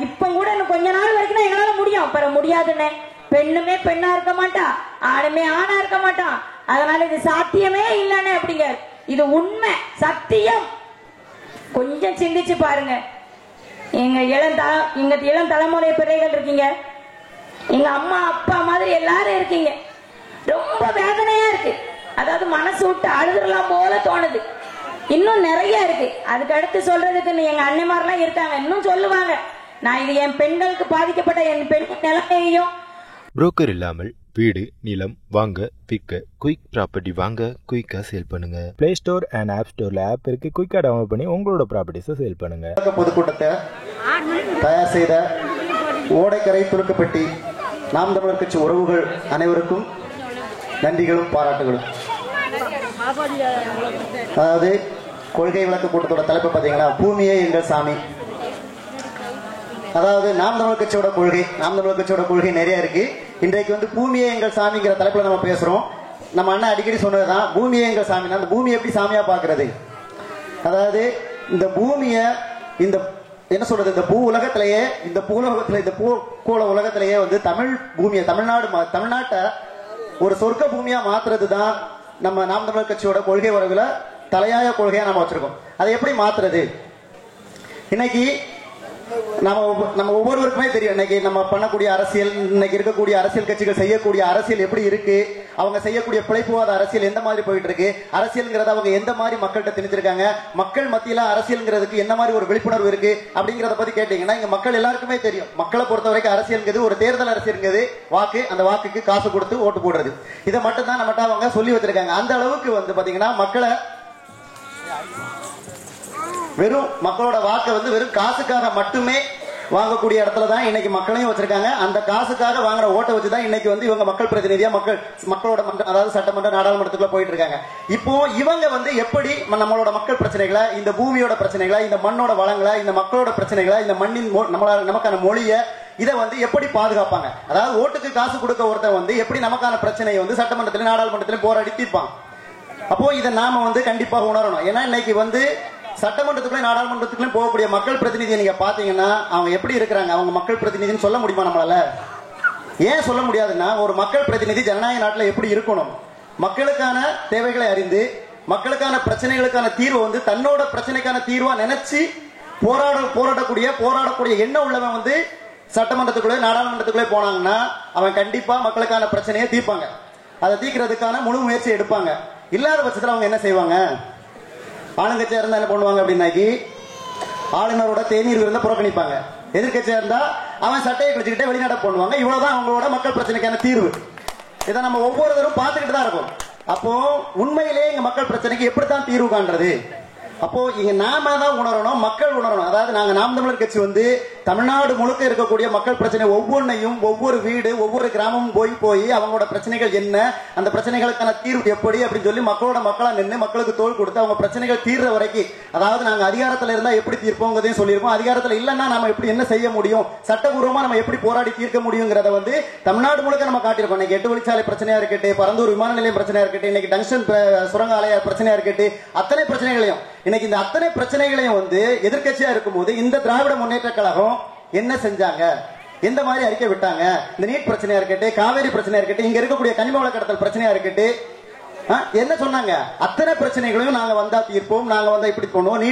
இப்ப கூட இன்னும் கொஞ்ச நாள் வரைக்கும் எங்களால முடியும், அப்புறம் முடியாதுன்னு. பெண்ணுமே பெண்ணா இருக்க மாட்டா, ஆணுமே ஆணா இருக்க மாட்டான். அதனால இது சாத்தியமே இல்லன்னு அப்படிங்க. இது உண்மை சத்தியம். கொஞ்சம் சிந்திச்சு பாருங்க. எங்க இளம் தலைமுறை பிள்ளைகள் இருக்கீங்க, எங்க அம்மா அப்பா மாதிரி எல்லாரும் இருக்கீங்க. ரொம்ப வேதனையா இருக்கு. அதாவது மனசு விட்டு அழுதுறலாம் போல தோணுது. இன்னும் நிறைய இருக்கு. அதுக்கு அடுத்து சொல்றதுக்கு எங்க அண்ணன்மாரெல்லாம் இருக்காங்க, இன்னும் சொல்லுவாங்க. நான் இது என் பெண்களுக்கு பாதிக்கப்பட்ட என் பெண் நிலைமையையும். புரோக்கர் இல்லாமல் வீடு நிலம் வாங்க விற்க குயிக் ப்ராப்பர்ட்டி வாங்க குயிக்கா சேல் பண்ணுங்க. பிளே ஸ்டோர் அண்ட் ஆப் ஸ்டோர்ல ஆப் இருக்கு. குயிக்கா டவுன்லோட் பண்ணி உங்களோட ப்ராப்பர்ட்டிஸை சேல் பண்ணுங்க. பொதுக்கூட்டத்தை தயார் செய்த ஓடைக்கரை துலுக்கப்பட்டி நாம் தமிழர் கட்சி உறவுகள் அனைவருக்கும் நன்றிகளும் பாராட்டுகளும். அதாவது கொள்கை விளக்க கூட்டத்தோட தலைப்பு பார்த்தீங்கன்னா, பூமியே எங்கள் சாமி. அதாவது நாம் தமிழர் கட்சியோட கொள்கை நிறைய இருக்கு. இன்றைக்கு வந்து பூமியே எங்கள் சாமிங்கிற தலைப்புல நம்ம பேசுறோம். நம்ம அண்ணா அடிக்கடி சொன்னதுதான், பூமியே எங்கள் சாமி. அந்த பூமியை எப்படி சாமியா பாக்குறது? அதாவது இந்த பூமியை இந்த என்ன சொல்றது, இந்த பூ உலகத்திலேயே இந்த பூகோள உலகத்திலேயே வந்து தமிழ் பூமியை தமிழ்நாட்டை ஒரு சொர்க்க பூமியா மாத்துறது தான் நம்ம நாம் தமிழர் கட்சியோட கொள்கை வரவுல தலையாய கொள்கையா நம்ம வச்சிருக்கோம். அதை எப்படி மாத்துறது? இன்னைக்கு நம்ம ஒவ்வொருவருக்குமே தெரியும், இன்னைக்கு நம்ம பண்ணக்கூடிய அரசியல், இன்னைக்கு இருக்கக்கூடிய அரசியல் கட்சிகள் செய்யக்கூடிய அரசியல் எப்படி இருக்கு, அவங்க செய்யக்கூடிய பிழைப்புவாத அரசியல் எந்த மாதிரி போயிட்டு இருக்கு, அரசியல்ங்கிறத அவங்க எந்த மாதிரி மக்கள்கிட்ட திணிச்சிருக்காங்க, மக்கள் மத்தியில அரசியல்ங்கிறதுக்கு என்ன மாதிரி ஒரு விழிப்புணர்வு இருக்கு அப்படிங்கறத பத்தி கேட்டீங்கன்னா இங்க மக்கள் எல்லாருக்குமே தெரியும். மக்களை பொறுத்த வரைக்கும் அரசியல்ங்கிறது ஒரு தேர்தல் அரசியல்ங்கிறது வாக்கு, அந்த வாக்குக்கு காசு கொடுத்து ஓட்டு போடுறது. இதை மட்டும் தான் நம்மகிட்ட அவங்க சொல்லி வச்சிருக்காங்க. அந்த அளவுக்கு வந்து பாத்தீங்கன்னா மக்களை வெறும் மக்களோட வாக்கை வந்து வெறும் காசுக்காக மட்டுமே வாங்கக்கூடிய இடத்துல தான் இன்னைக்கு மக்களையும் வச்சிருக்காங்க. அந்த காசுக்காக வாங்குற ஓட்டை வச்சுதான் இன்னைக்கு வந்து இவங்க மக்கள் பிரதிநிதியா மக்களோட அதாவது சட்டமன்ற நாடாளுமன்றத்துக்குள்ள போயிட்டு இருக்காங்க. இப்போ இவங்க வந்து எப்படி நம்மளோட மக்கள் பிரச்சனைகளை, இந்த பூமியோட பிரச்சனைகளை, இந்த மண்ணோட வளங்களை, இந்த மக்களோட பிரச்சனைகளை, இந்த மண்ணின் நமக்கான மொழியை, இதை வந்து எப்படி பாதுகாப்பாங்க? அதாவது ஓட்டுக்கு காசு கொடுக்க ஒருத்தன் வந்து எப்படி நமக்கான பிரச்சனையை வந்து சட்டமன்றத்திலும் நாடாளுமன்றத்திலும் போராடி தீர்ப்பான். அப்போ இதை நாம வந்து கண்டிப்பாக உணரணும். ஏன்னா இன்னைக்கு வந்து சட்டமன்றத்துக்குள்ள நாடாளுமன்றத்துக்குள்ள போகக்கூடிய மக்கள் பிரதிநிதியை நீங்க பாத்தீங்கன்னா அவங்க எப்படி இருக்கிறாங்க? அவங்க மக்கள் பிரதிநிதின்னு சொல்ல முடியுமா நம்மளால? ஏன் சொல்ல முடியாதுன்னா, ஒரு மக்கள் பிரதிநிதி ஜனநாயக நாட்டில் எப்படி இருக்கணும்? மக்களுக்கான தேவைகளை அறிந்து மக்களுக்கான பிரச்சனைகளுக்கான தீர்வு வந்து தன்னோட பிரச்சனைக்கான தீர்வா நினைச்சு போராடக்கூடிய எண்ணம் உள்ளவன் வந்து சட்டமன்றத்துக்குள்ள நாடாளுமன்றத்துக்குள்ளே போனாங்கன்னா அவன் கண்டிப்பா மக்களுக்கான பிரச்சனையை தீர்ப்பாங்க. அதை தீர்க்கிறதுக்கான முழு முயற்சி எடுப்பாங்க. இல்லாத பட்சத்தில் அவங்க என்ன செய்வாங்க? ஆளுங்கட்சியா இருந்தா என்ன பண்ணுவாங்க அப்படின்னாக்கி ஆளுநரோட தேநீர் விருந்த புறக்கணிப்பாங்க. எதிர்கட்சியா இருந்தா அவன் சட்டையை கழிச்சுக்கிட்டே வெளிநடை பண்ணுவாங்க. இவ்வளவுதான் அவங்களோட மக்கள் பிரச்சனைக்கான தீர்வு. இதை நம்ம ஒவ்வொருத்தரும் பார்த்துக்கிட்டு தான் இருக்கும். அப்போ உண்மையிலேயே எங்க மக்கள் பிரச்சனைக்கு எப்படித்தான் தீர்வு காண்றது? அப்போ இங்க நாம தான் உணரணும், மக்கள் உணரணும். அதாவது நாங்க நாம் தமிழர் கட்சி வந்து தமிழ்நாடு முழுக்க இருக்கக்கூடிய மக்கள் பிரச்சனை ஒவ்வொன்றையும் ஒவ்வொரு வீடு ஒவ்வொரு கிராமமும் போய் அவங்களோட பிரச்சனைகள் என்ன, அந்த பிரச்சனைகளுக்கான தீர்வு எப்படி அப்படின்னு சொல்லி மக்களோட மக்களா நின்று மக்களுக்கு தோள் கொடுத்து அவங்க பிரச்சனைகள் தீர்ற வரைக்கும், அதாவது நாங்க அதிகாரத்துல இருந்தா எப்படி தீர்ப்போங்கிறதையும் சொல்லியிருக்கோம். அதிகாரத்துல இல்லைன்னா நம்ம எப்படி என்ன செய்ய முடியும், சட்டபூர்வமா நம்ம எப்படி போராடி தீர்க்க முடியுங்கிறத வந்து தமிழ்நாடு முழுக்க நம்ம காட்டியிருக்கோம். இன்னைக்கு 8 வழிச்சாலை பிரச்சனையா இருக்கட்டும், பரந்தூர் விமான நிலையம் பிரச்சனையா இருக்கட்டும், இன்னைக்கு டங்ஸ்டன் சுரங்க ஆலைய பிரச்சனையா இருக்கட்டும், அத்தனை பிரச்சனைகளையும் இன்னைக்கு இந்த அத்தனை பிரச்சனைகளையும் வந்து எதிர்க்கட்சியா இருக்கும்போது இந்த திராவிட முன்னேற்ற கழகம் என்ன செஞ்சாங்க, எந்த மாதிரி அறிக்கை விட்டாங்க? இந்த நீட் பிரச்சனையா இருக்கட்டும், காவேரி பிரச்சனையா இருக்கட்டும், இங்க இருக்கக்கூடிய கனிம வள கடத்தல் பிரச்சனையா இருக்கட்டும், என்ன சொன்னாங்க? அத்தனை பிரச்சனைகளையும் நாங்க வந்தா தீர்ப்போம், நாங்க வந்தா இப்படி பண்ணுவோம்,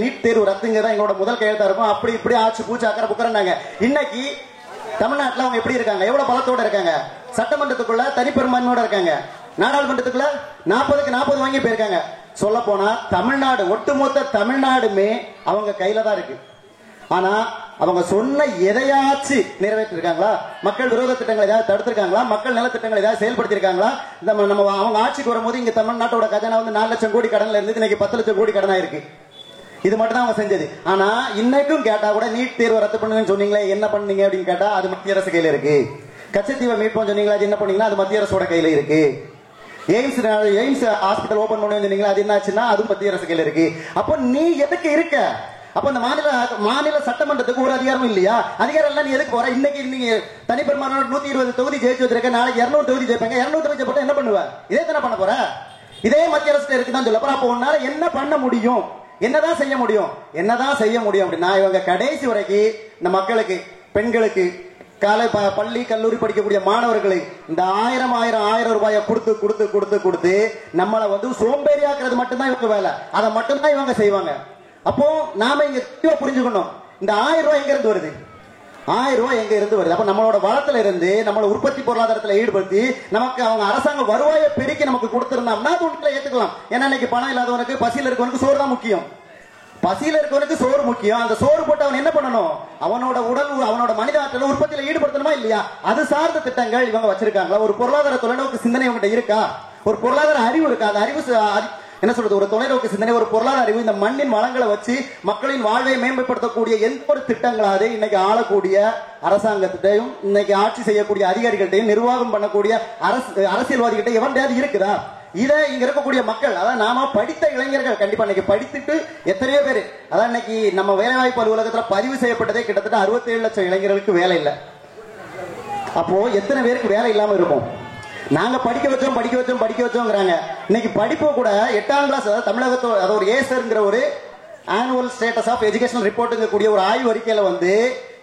நீட் தேர்வு ரத்துங்கிறதா எங்களோட முதல் கையெழுத்தா இருக்கும், அப்படி இப்படி ஆச்சு பூச்சி அக்கறை புக்கறாங்க. இன்னைக்கு தமிழ்நாட்டில் அவங்க எப்படி இருக்காங்க? எவ்வளவு பலத்தோட இருக்காங்க? சட்டமன்றத்துக்குள்ள தனிப்பெரும்பான்மையோட இருக்காங்க. நாடாளுமன்றத்துக்குள்ள 40க்கு 40 வாங்கி போயிருக்காங்க. சொல்ல போனா தமிழ்நாடு ஒட்டுமொத்த தமிழ்நாடுமே அவங்க கையில தான் இருக்கு. ஆனா அவங்க சொன்ன எதையாச்சு நிறைவேற்றிருக்காங்களா? மக்கள் விரோத திட்டங்களை ஏதாவது தடுத்திருக்காங்களா? மக்கள் நல திட்டங்களை ஏதாவது செயல்படுத்திருக்காங்களா? நம்ம அவங்க ஆட்சிக்கு வரும்போது இங்க தமிழ்நாட்டோட கஜானா வந்து 4 லட்சம் கோடி கடன்ல இருந்து இன்னைக்கு 10 லட்சம் கோடி கடனா இருக்கு. இது மட்டும் தான் அவங்க செஞ்சது. ஆனா இன்னைக்கும் கேட்டா கூட நீட் தேர்வு ரத்து பண்ணுங்கன்னு சொன்னீங்களே, என்ன பண்ணீங்க அப்படின்னு கேட்டா அது மத்திய அரசு கையில இருக்கு. கச்சத்தீவை மீட்போம் சொன்னீங்களா, அது என்ன பண்ணீங்கன்னா அது மத்திய அரசோட கையில இருக்கு. எய்ம்ஸ் ஹாஸ்பிட்டல் ஓபன் பண்ணுவேன்னு சொன்னீங்களா, அது என்னாச்சுன்னா அது மத்திய அரசு கையில இருக்கு. அப்போ நீ எதுக்கு இருக்க? அப்ப இந்த மாநில சட்டமன்றத்துக்கு ஒரு அதிகாரமும் இல்லையா? அதிகாரம் எல்லாம் நீ எதுக்கு போற? இன்னைக்கு நீங்க தனிப்பெரும்பான்மை 120 தொகுதி ஜெயிச்சு வச்சிருக்க, நாளைக்கு 200 தொகுதி ஜெயிப்பாங்க. 200 தொகுதி போட்டு என்ன பண்ணுவ? இதே தானே பண்ண போற? இதே மத்திய அரசு இருக்குதான் சொல்ல போற. அப்போ உன்னால என்ன பண்ண முடியும்? என்னதான் செய்ய முடியும்? என்னதான் செய்ய முடியும் அப்படின்னா இவங்க கடைசி வரைக்கும் இந்த மக்களுக்கு, பெண்களுக்கு, காலை பள்ளி கல்லூரி படிக்கக்கூடிய மாணவர்களை இந்த 1000 ரூபாயை கொடுத்து கொடுத்து கொடுத்து கொடுத்து நம்மளை வந்து சோம்பேறியாக்குறது மட்டும்தான் இவங்க வேலை. அதை மட்டும்தான் இவங்க செய்வாங்க. அப்போ நாம இங்க புரிஞ்சுக்கணும், இந்த 1000 ரூபாய் எங்க இருந்து வருது? 1000 ரூபாய் எங்க இருந்து வருது? அப்ப நம்மளோட வளத்துல இருந்து நம்மளோட உற்பத்தி பொருளாதாரத்துல ஈடுபடுத்தி நமக்கு அவங்க அரசாங்க வருவாயை பெருக்கி நமக்கு கொடுத்திருந்தோம்னா அது ஒன்றுல ஏத்துக்கலாம். ஏன்னா இன்னைக்கு பணம் இல்லாதவனுக்கு, பசியில் இருக்கவனுக்கு சோறு தான் முக்கியம். பசியில இருக்கவனுக்கு சோறு முக்கியம். அந்த சோறு போட்டு அவன் என்ன பண்ணணும்? அவனோட உடல், அவனோட மனித ஆற்றல உற்பத்தியில ஈடுபடுத்தணுமா இல்லையா? அது சார்ந்த திட்டங்கள் இவங்க வச்சிருக்காங்களா? ஒரு பொருளாதார தொலைநோக்கு சிந்தனை இவங்க இருக்கா? ஒரு பொருளாதார அறிவு இருக்கா? அந்த அறிவு என்ன சொல்றது? ஒரு தொலைநோக்கு சிந்தனை, ஒரு பொருளாதார அறிவு, இந்த மண்ணின் வளங்களை வச்சு மக்களின் வாழ்வை மேம்படுத்தக்கூடிய எந்த ஒரு திட்டங்களாவது இன்னைக்கு ஆளக்கூடிய அரசாங்கத்தையும் இன்னைக்கு ஆட்சி செய்யக்கூடிய அதிகாரிகள்டையும் நிர்வாகம் பண்ணக்கூடிய அரசியல்வாதிகிட்ட எவன்டையாவது இருக்குதா? இதை இங்க இருக்கக்கூடிய மக்கள், அதாவது நாம படித்த இளைஞர்கள் கண்டிப்பா இன்னைக்கு படித்துட்டு எத்தனையோ பேர், அதான் இன்னைக்கு நம்ம வேலைவாய்ப்பு அலுவலகத்துல பதிவு செய்யப்பட்டதே கிட்டத்தட்ட 67 லட்சம் இளைஞர்களுக்கு வேலை இல்லை. அப்போ எத்தனை பேருக்கு வேலை இல்லாம இருக்கும்? நாங்க படிக்க வச்சோங்கிறாங்க. இன்னைக்கு படிப்பு கூட 8ஆம் கிளாஸ், அதாவது தமிழகத்தோட, அதாவது ஒரு ஏசர்ங்கிற ஒரு ஆனுவல் ஸ்டேட்டஸ் ஆஃப் எஜுகேஷனல் ரிப்போர்ட்டுங்க கூடிய ஒரு ஆய்வு அறிக்கையில வந்து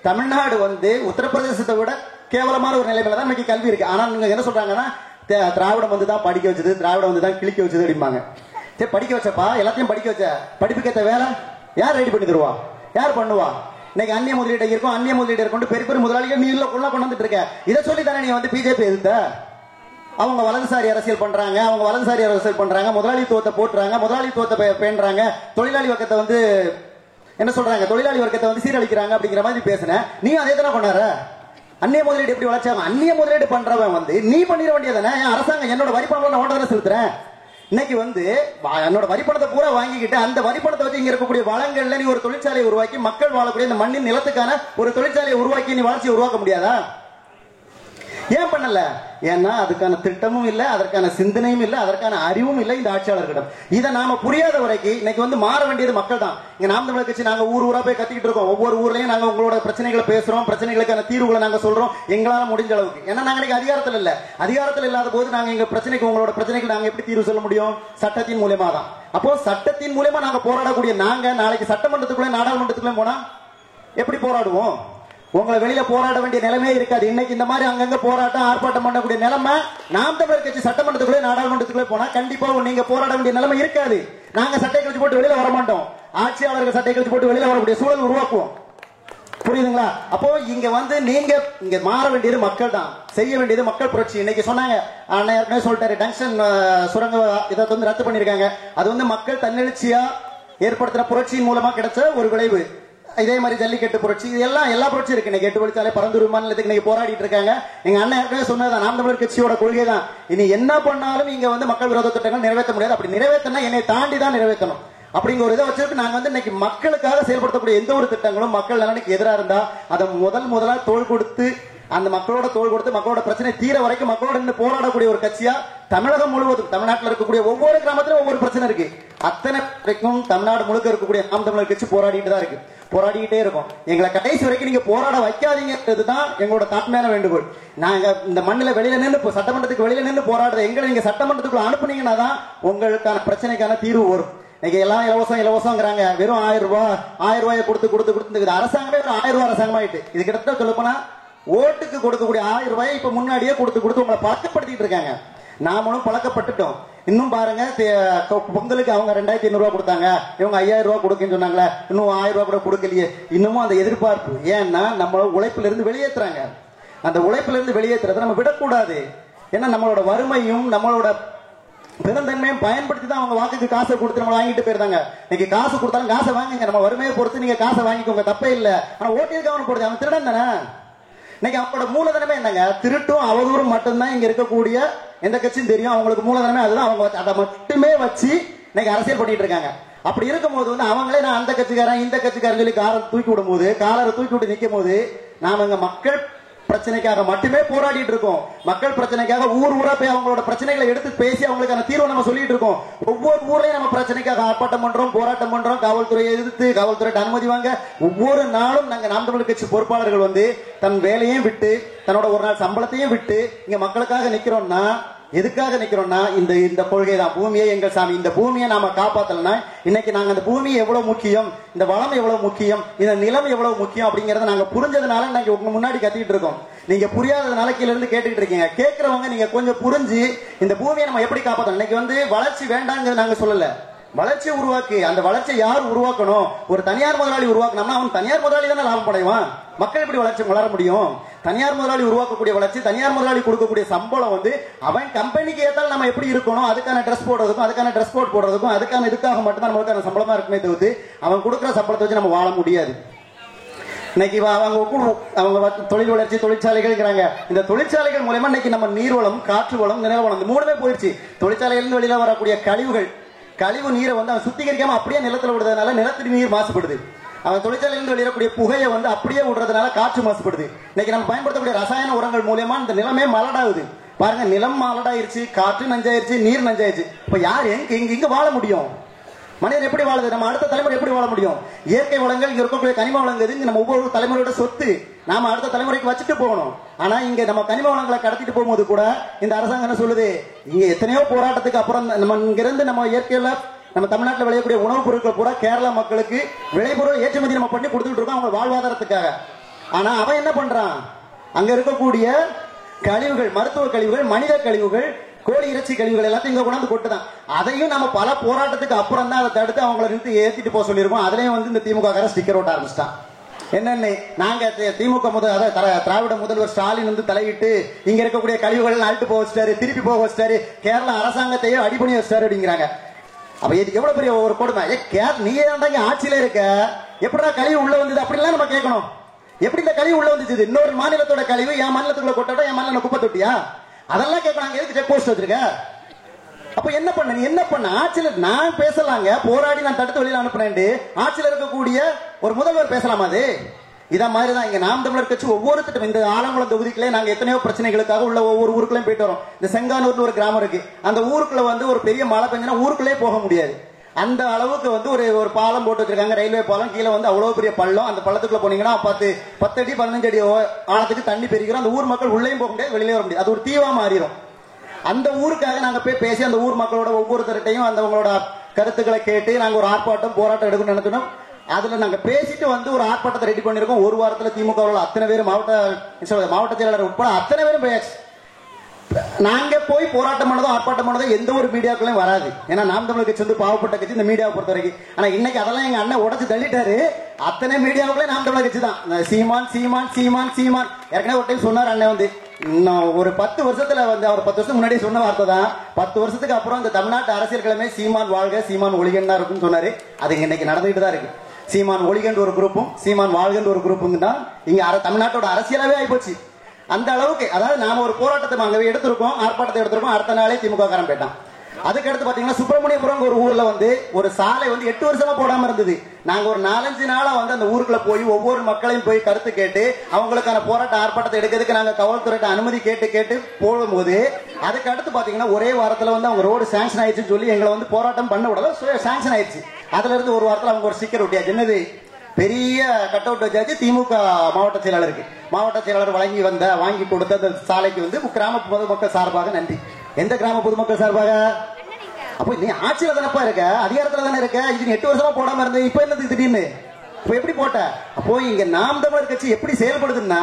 தமிழ்நாடு வந்து உத்தரப்பிரதேசத்தை விட கேவலமான ஒரு நிலைமையில தான் இன்னைக்கு கல்வி இருக்கு. ஆனா நீங்க என்ன சொல்றாங்கன்னா திராவிடம் வந்து தான் படிக்க வச்சது, திராவிடம் வந்து தான் கிழிக்க வச்சது அப்படிம்பாங்க. சரி, படிக்க வச்சப்பா, எல்லாத்தையும் படிக்க வச்ச, படிப்புக்கேற்ற வேலை யார் ரெடி பண்ணி தருவா? யார் பண்ணுவா? இன்னைக்கு அந்நிய முதலீடு இருக்கும், அந்நிய முதலீடு இருக்கும், பெரிய பெரிய முதலாளிகள் நீ உள்ள கொண்டு வந்துட்டு இருக்க. இதை சொல்லி தானே நீ வந்து பிஜேபி எதிர்த்த? அவங்க வலதுசாரி அரசியல் பண்றாங்க, முதலாளித்துவத்தை போட்டுறாங்க, முதலாளித்துவத்தை பேணுறாங்க, தொழிலாளி வர்க்கத்தை வந்து என்ன சொல்றாங்க, தொழிலாளி வர்க்கத்தை வந்து சீரழிக்கிறாங்க அப்படிங்கிற மாதிரி பேசுன. நீ அதே தானே கொண்டாடுற? அந்நிய முதலீடு எப்படி வளர்ச்சாங்க? அந்நிய முதலீடு பண்றவன் வந்து நீ பண்ணிட வேண்டியதானே? அரசாங்கம் என்னோட வரிப்பணம் நான் ஓட்டதானே செலுத்துறேன். இன்னைக்கு வந்து என்னோட வரிப்பணத்தை பூரா வாங்கிக்கிட்டு அந்த வரிப்பணத்தை வச்சு இங்க இருக்கக்கூடிய வளங்கள்ல நீ ஒரு தொழிற்சாலையை உருவாக்கி மக்கள் வாழக்கூடிய இந்த மண்ணின் நிலத்துக்கான ஒரு தொழிற்சாலையை உருவாக்கி நீ வளர்ச்சியை உருவாக்க முடியாதா? ஏன் பண்ணல? ஏன்னா அதுக்கான திட்டமும் இல்ல, அதற்கான சிந்தனையும் இல்ல, அதற்கான அறிவும் இல்ல இந்த ஆட்சியாளர்களிடம். இதை நாம புரியாத வரைக்கும் இன்னைக்கு வந்து மாற வேண்டியது மக்கள் தான். இங்க நாம் தமிழர் கட்சி நாங்க ஊரா போய் கத்திக்கிட்டு இருக்கோம். ஒவ்வொரு ஊர்லயும் நாங்க உங்களோட பிரச்சனைகளை பேசுறோம், பிரச்சனைகளுக்கான தீர்வுகளை நாங்க சொல்றோம் எங்களால முடிஞ்ச அளவுக்கு. ஏன்னா நாங்க இன்னைக்கு அதிகாரத்தில் இல்ல. அதிகாரத்தில் இல்லாத போது நாங்க எங்க பிரச்சனைக்கு, உங்களோட பிரச்சனைக்கு நாங்க எப்படி தீர்வு சொல்ல முடியும்? சட்டத்தின் மூலமா தான். அப்போ சட்டத்தின் மூலமா நாங்க போராடக்கூடிய நாங்க நாளைக்கு சட்டமன்றத்துக்குள்ள, நாடாளுமன்றத்துக்குள்ள போனா எப்படி போராடுவோம்? உங்களை வெளியில போராட வேண்டிய நிலைமையே இருக்காது. இன்னைக்கு இந்த மாதிரி அங்கங்க போராட்டம், ஆர்ப்பாட்டம் பண்ணக்கூடிய நிலைமை நாம் தமிழர் கட்சி சட்டமன்றத்துக்குள்ளே, நாடாளுமன்றத்துக்குள்ளே போனா கண்டிப்பா நீங்க போராட வேண்டிய நிலைமை இருக்காது. நாங்க சட்டை கழிச்சு போட்டு வெளியில வர மாட்டோம். ஆட்சியாளர்கள் சட்டை கழிச்சு போட்டு வெளியில வரக்கூடிய சூழல் உருவாக்குவோம். புரியுதுங்களா? அப்போ இங்க வந்து நீங்க இங்க மாற வேண்டியது மக்கள் தான், செய்ய வேண்டியது மக்கள் புரட்சி. இன்னைக்கு சொன்னாங்க அண்ணா ஏற்கனவே சொல்லிட்டாரு, டங்ஸ்டன் சுரங்க இதை வந்து ரத்து பண்ணிருக்காங்க. அது வந்து மக்கள் தன்னெழுச்சியா ஏற்படுத்துற புரட்சியின் மூலமா கிடைச்ச ஒரு விளைவு. இதே மாதிரி ஜல்லிக்கட்டு புரட்சி, இதெல்லாம் எல்லா புரட்சி இருக்கு. இன்னைக்கு 8 வழிச்சாலை பரந்தூர் மாநிலத்துக்கு இன்னைக்கு போராடிட்டு இருக்காங்க. எங்க அண்ணன் ஏற்கனவே சொன்னதான், நாம் தமிழர் கட்சியோட கொள்கை தான், இனி என்ன பண்ணாலும் இங்க வந்து மக்கள் விரோத திட்டங்கள் நிறைவேற்ற முடியாது. அப்படி நிறைவேற்றினா என்னை தாண்டி தான் நிறைவேற்றணும் அப்படிங்கிற ஒரு இதை வச்சிருக்கு. நாங்க வந்து இன்னைக்கு மக்களுக்காக செயல்படுத்தக்கூடிய எந்த ஒரு திட்டங்களும் மக்கள் நலனுக்கு எதிராக இருந்தா அதை முதலா தோள் கொடுத்து அந்த மக்களோட தோள் கொடுத்து மக்களோட பிரச்சனை தீர வரைக்கும் மக்களோட நின்று போராடக்கூடிய ஒரு கட்சியா தமிழகம் முழுவதும், தமிழ்நாட்டில் இருக்கக்கூடிய ஒவ்வொரு கிராமத்திலும் ஒவ்வொரு பிரச்சனை இருக்கு. அத்தனை வரைக்கும் தமிழ்நாடு முழுக்க இருக்கக்கூடிய நாம் தமிழர் கட்சி போராடிட்டு தான் இருக்கு, போராடிக்கிட்டே இருக்கும். எங்களை கடைசி வரைக்கும் நீங்க போராட வைக்காதீங்கிறதுதான் எங்களோட தாழ்மையான வேண்டுகோள். நாங்க இந்த மண்ணில வெளியில நின்று சட்டமன்றத்துக்கு வெளியில நின்று போராடுற எங்களை நீங்க சட்டமன்றத்துக்குள்ள அனுப்புனீங்கன்னா தான் உங்களுக்கான பிரச்சனைக்கான தீர்வு வரும். இன்னைக்கு எல்லாம் இலவசம்ங்கிறாங்க. வெறும் 1000 ரூபாயை கொடுத்து அரசாங்கமே ஒரு 1000 ரூபாய் அரசாங்கம் ஆயிட்டு. இது கிட்டத்தட்ட சொல்ல போனா ஓட்டுக்கு கொடுக்கக்கூடிய 1000 ரூபாயை இப்ப முன்னாடியே கொடுத்து உங்களை பழக்கப்படுத்திட்டு இருக்காங்க. நாமளும் பழக்கப்பட்டுட்டோம். இன்னும் பாருங்க, பொங்கலுக்கு அவங்க 2500 ரூபாய் கொடுத்தாங்க, இவங்க 5000 ரூபாய் கொடுக்கன்னு சொன்னாங்களே, இன்னும் 1000 ரூபாய் கூட கொடுக்கலையே. இன்னமும் அந்த எதிர்பார்ப்பு. ஏன்னா நம்ம உழைப்புல இருந்து வெளியேற்றுறாங்க. அந்த உழைப்புல இருந்து வெளியேற்றுறதை நம்ம விடக்கூடாது. ஏன்னா நம்மளோட வறுமையும் நம்மளோட பெருந்தன்மையும் பயன்படுத்தி தான் அவங்க வாக்குக்கு காசை கொடுத்து நம்ம வாங்கிட்டு போயிருந்தாங்க. இன்னைக்கு காசு கொடுத்தாலும் காசை வாங்குங்க, நம்ம வறுமையை பொறுத்து நீங்க காசை வாங்கிக்கோங்க, தப்பே இல்ல. ஆனா ஓட்டியிருக்க அவனை போடுது, அவன் திருடன் தானே. இன்னைக்கு அவங்களோட மூலதனமே என்னங்க? திருட்டும் அவதூறும் மட்டும்தான் இங்க இருக்கக்கூடிய எந்த கட்சியும் தெரியும். அவங்களுக்கு மூலதனமே அதுதான். அவங்க அதை மட்டுமே வச்சு இன்னைக்கு அரசியல் பண்ணிட்டு இருக்காங்க. அப்படி இருக்கும்போது வந்து அவங்களே நான் அந்த கட்சிக்காரன் இந்த கட்சிக்காரன் சொல்லி காலரை தூக்கி விட்டு நிற்கும் போது நாம இங்க மக்கள் பிரச்சனைக்காக மட்டுமே போராடிட்டு இருக்கோம். மக்கள் பிரச்சனைக்காக ஊர் ஊரா போய் அவங்களோட பிரச்சனைகளை எடுத்து பேசி அவங்களுக்கான தீர்வை நம்ம சொல்லிட்டு இருக்கோம். ஒவ்வொரு ஊர்லயும் நம்ம பிரச்சனைக்காக ஆர்ப்பாட்டம் பண்றோம், போராட்டம் பண்றோம், காவல்துறையை எதிர்த்து காவல்துறையிட்ட அனுமதி வாங்க. ஒவ்வொரு நாளும் நாங்க நாம் தமிழர் கட்சி பொறுப்பாளர்கள் வந்து தன் வேலையும் விட்டு தன்னோட ஒரு நாள் சம்பளத்தையும் விட்டு இங்க மக்களுக்காக நிக்கிறோம்னா எதுக்காக நிக்கிறோம்னா இந்த கொள்கை தான், பூமியே எங்கள் சாமி. இந்த பூமியை நாம காப்பாத்தலனா இன்னைக்கு நாங்க அந்த பூமி எவ்வளவு முக்கியம், இந்த வளம் எவ்வளவு முக்கியம், இந்த நிலம் எவ்வளவு முக்கியம் அப்படிங்கறத நாங்க புரிஞ்சதுனால நாங்க உங்க முன்னாடி கத்திட்டு இருக்கோம். நீங்க புரியாததுனால கீழ இருந்து கேட்டுக்கிட்டு இருக்கீங்க. கேட்கறவங்க நீங்க கொஞ்சம் புரிஞ்சு இந்த பூமியை நம்ம எப்படி காப்பாத்தணும். இன்னைக்கு வந்து வளர்ச்சி வேண்டாங்கிறது நாங்க சொல்லல, வளர்ச்சியை உருவாக்கி அந்த வளர்ச்சியை யார் உருவாக்கணும்? ஒரு தனியார் முதலாளி உருவாக்கணும்னா அவன் தனியார் முதலாளி தானே லாபம் அடைவான். மக்கள் எப்படி வளர்ச்சி வளர முடியும்? தனியார் முதலாளி உருவாக்கக்கூடிய வளர்ச்சி, தனியார் முதலாளி கொடுக்கக்கூடிய சம்பளம் வந்து அவன் கம்பெனிக்கு ஏத்தாலும் நம்ம எப்படி இருக்கணும், அதுக்கான ட்ரெஸ் போடுறதுக்கும் அதுக்கான ட்ரெஸ் கோட் போடுறதுக்கும் அதுக்கான இதுக்காக மட்டும்தான் நம்மளுக்கான சம்பளமா இருக்குமே தவிர்த்து அவன் கொடுக்குற சம்பளத்தை வச்சு நம்ம வாழ முடியாது. இன்னைக்கு அவங்க தொழில் வளர்ச்சி தொழிற்சாலைகள், இந்த தொழிற்சாலைகள் மூலமா இன்னைக்கு நம்ம நீர்வளம், காற்று வளம், நில வளம் இந்த மூணுமே போயிடுச்சு. தொழிற்சாலையிலிருந்து வெளியில வரக்கூடிய கழிவு நீரை வந்து அவன் சுத்திகரிக்காம அப்படியே நிலத்துல விடுறதுனால நிலத்தடி நீர் மாசுபடுது. அவன் தொழிற்சாலையிலிருந்து வெளியிடக்கூடிய புகையை வந்து அப்படியே விடுறதுனால காற்று மாசுபடுது. இன்னைக்கு நம்ம பயன்படுத்தக்கூடிய ரசாயன உரங்கள் மூலமா இந்த நிலமே மலடாகுது. பாருங்க, நிலம் மலடாயிருச்சு, காற்று நஞ்சாயிருச்சு, நீர் நஞ்சாயிருச்சு. இப்ப யார் எங்க வாழ முடியும்? மனிதன் எப்படி வாழுது? நம்ம அடுத்த தலைமுறை எப்படி வாழ முடியும்? இயற்கை வளங்கள் இங்க இருக்கக்கூடிய கனிம வளங்கள் நம்ம ஒவ்வொரு தலைமுறையோட சொத்து, நாம அடுத்த தலைமுறைக்கு வச்சுட்டு போகணும். ஆனா இங்க நம்ம கனிம வளங்களை கடத்திட்டு போகும்போது கூட இந்த அரசாங்கம் என்ன சொல்லுது, இங்க எத்தனையோ போராட்டத்துக்கு அப்புறம் நம்ம இங்க இருந்து நம்ம இயற்கையில நம்ம தமிழ்நாட்டில் விளையக்கூடிய உணவுப் பொருட்கள் கூட கேரளா மக்களுக்கு விளைபொருள் ஏற்றுமதி நம்ம பண்ணி கொடுத்துட்டு இருக்கோம் அவங்க வாழ்வாதாரத்துக்காக. ஆனா அவன் என்ன பண்றான்? அங்க இருக்கக்கூடிய கழிவுகள், மருத்துவ கழிவுகள், மனித கழிவுகள், கோழி இறைச்சி கழிவுகள் எல்லாத்தையும் இங்க கொண்டாந்து கொட்டுதான். அதையும் நம்ம பல போராட்டத்துக்கு அப்புறம் தான் அதை தடுத்து அவங்களை நிறுத்தி ஏத்திட்டு போக சொல்லியிருக்கோம். அதுலயும் வந்து இந்த திமுக ஸ்டிக்கர் ஓட்ட ஆரம்பிச்சிட்டான். என்னன்னு நாங்க திமுக திராவிட முதல்வர் ஸ்டாலின் வந்து தலையிட்டு இங்க இருக்கக்கூடிய கழிவுகள் அழுட்டு போக வச்சிட்டாரு, திருப்பி போக வச்சிட்டாரு, கேரளா அரசாங்கத்தையே அடிபணி வச்சிட்டாரு அப்படிங்கிறாங்க. அப்ப இதுக்கு எவ்வளவு பெரிய ஒரு கொடுமை. நீங்க தான் ஆட்சியில இருக்க, எப்படிடா கழிவு உள்ள வந்தது அப்படிலாம் நம்ம கேட்கணும். எப்படி இந்த கழிவு உள்ள வந்துச்சு? இன்னொரு மாநிலத்தோட கழிவு என் மாநிலத்துக்குள்ள கொட்டா என் மாநில குப்பை தொட்டியா? அதெல்லாம் கேட்கணும். எதுக்கு செக் போஸ்ட் வச்சிருக்க? அப்ப என்ன பண்ண ஆட்சியில நான் பேசலாங்க, போராடி நான் தடுத்து வெளியில அனுப்புனேன். ஆட்சியில இருக்கக்கூடிய ஒரு முதல்வர் பேசலாமா? அது இத மாதிரிதான் இங்க நாம் தமிழர் கட்சி ஒவ்வொரு திட்டம், இந்த ஆலங்குளம் தொகுதிக்குள்ளே நாங்க எத்தனையோ பிரச்சனைகளுக்காக உள்ள ஒவ்வொரு ஊருக்குள்ளேயும் போயிட்டு வரோம். இந்த செங்கானூர்னு ஒரு கிராமம் இருக்கு, அந்த ஊருக்குள்ள வந்து ஒரு பெரிய மழை பெஞ்சுனா ஊருக்குள்ளே போக முடியாது. அந்த அளவுக்கு வந்து ஒரு பாலம் போட்டு வச்சிருக்காங்க, ரயில்வே பாலம். கீழே வந்து அவ்வளவு பெரிய பள்ளம். அந்த பள்ளத்துக்குள்ள போனீங்கன்னா 10 அடி 15 அடி ஆழத்துக்கு தண்ணி பெருகிறோம். அந்த ஊர் மக்கள் உள்ளேயும் போக முடியாது, வெளியே வர முடியாது. அது ஒரு தீவா மாறிடும். அந்த ஊருக்காக நாங்க போய் பேசி அந்த ஊர் மக்களோட ஒவ்வொருத்தருட்டையும் அந்த கருத்துக்களை கேட்டு நாங்க ஒரு ஆர்ப்பாட்டம் போராட்டம் எடுக்கணும்னு நினைச்சோம். அதுல நாங்க பேசிட்டு வந்து ஒரு ஆர்ப்பாட்டத்தை ரெடி பண்ணிருக்கோம். ஒரு வாரத்துல திமுக அத்தனை பேரும் மாவட்ட செயலாளர் உட்பட அத்தனை பேரும் போயாச்சு. நாங்க போய் போராட்டம் பண்ணதோ ஆர்ப்பாட்டம் பண்ணதோ எந்த ஒரு மீடியாக்குள்ளயும் வராது. ஏன்னா நாம் தமிழர் கட்சி வந்து பாவப்பட்ட கட்சி இந்த மீடியாவை பொறுத்த வரைக்கும். ஆனா இன்னைக்கு அதெல்லாம் எங்க அண்ணன் உடச்சு தள்ளிட்டாரு. அத்தனை மீடியாவுக்குள்ளே நாம் தமிழர் கட்சி தான். சீமான் சீமான் சீமான் சீமான் ஏற்கனவே ஒரு டைம் சொன்னார் அண்ணன் வந்து, இன்னும் ஒரு 10 வருஷத்துல வந்து அவர் 10 வருஷத்துக்கு முன்னாடி சொன்ன வார்த்தை தான், 10 வருஷத்துக்கு அப்புறம் இந்த தமிழ்நாட்டு அரசியல் கிழமை சீமான் வாழ்க சீமான் ஒழிகன் தான் இருக்குன்னு சொன்னாரு. அது இன்னைக்கு நடந்துகிட்டு தான் இருக்கு. சீமான் ஒழிகன் ஒரு குரூப்பும் சீமான் வாழ்கன் ஒரு குரூப்பும் தான் இங்க தமிழ்நாட்டோட அரசியலாவே ஆயிப்போச்சு. அந்த அளவுக்கு, அதாவது நாம ஒரு போராட்டத்தை அங்கே எடுத்திருக்கோம், ஆர்ப்பாட்டத்தை எடுத்திருக்கோம், அடுத்த நாளே திமுக காரன் போயிட்டான். அதுக்கடுத்து பாத்தீங்கன்னா சுப்பிரமணியபுரம் ஒரு ஊர்ல வந்து ஒரு சாலை வந்து 8 வருஷமா போடாம இருந்தது. நாங்க ஒரு 4-5 நாளா வந்து அந்த ஊருக்குள்ள போய் ஒவ்வொரு மக்களையும் போய் கருத்து கேட்டு அவங்களுக்கான போராட்ட ஆர்ப்பாட்டத்தை எடுக்கிறதுக்கு நாங்க காவல்துறையிட்ட அனுமதி கேட்டு போடும்போது, அதுக்கு அடுத்து பாத்தீங்கன்னா ஒரே வாரத்துல வந்து அவங்க ரோடு சாங்ஷன் ஆயிடுச்சுன்னு சொல்லி எங்களை வந்து போராட்டம் பண்ண விடல, சாங்ஷன் ஆயிடுச்சு. அதுல இருந்து ஒரு வாரத்துல அவங்க ஒரு ஸ்டிக்கர் ஒட்டியாச்சு. என்னது, பெரிய கட் அவுட் வச்சாச்சு, திமுக மாவட்ட செயலாளருக்கு. மாவட்ட செயலாளர் வாங்கி கொடுத்த அந்த சாலைக்கு வந்து கிராம பொதுமக்கள் சார்பாக நன்றி. எந்த கிராம பொதுமக்கள் சார்பாக? அப்போ நீ ஆட்சியில தானப்பா இருக்க, அதிகாரத்துல தானே இருக்க, இது 8 வருஷமா போடாம இருந்த, இப்ப என்னது திடீர்னு இப்ப எப்படி போட்ட? அப்போ இங்க நாம் தமிழர் கட்சி எப்படி செயல்படுதுன்னா,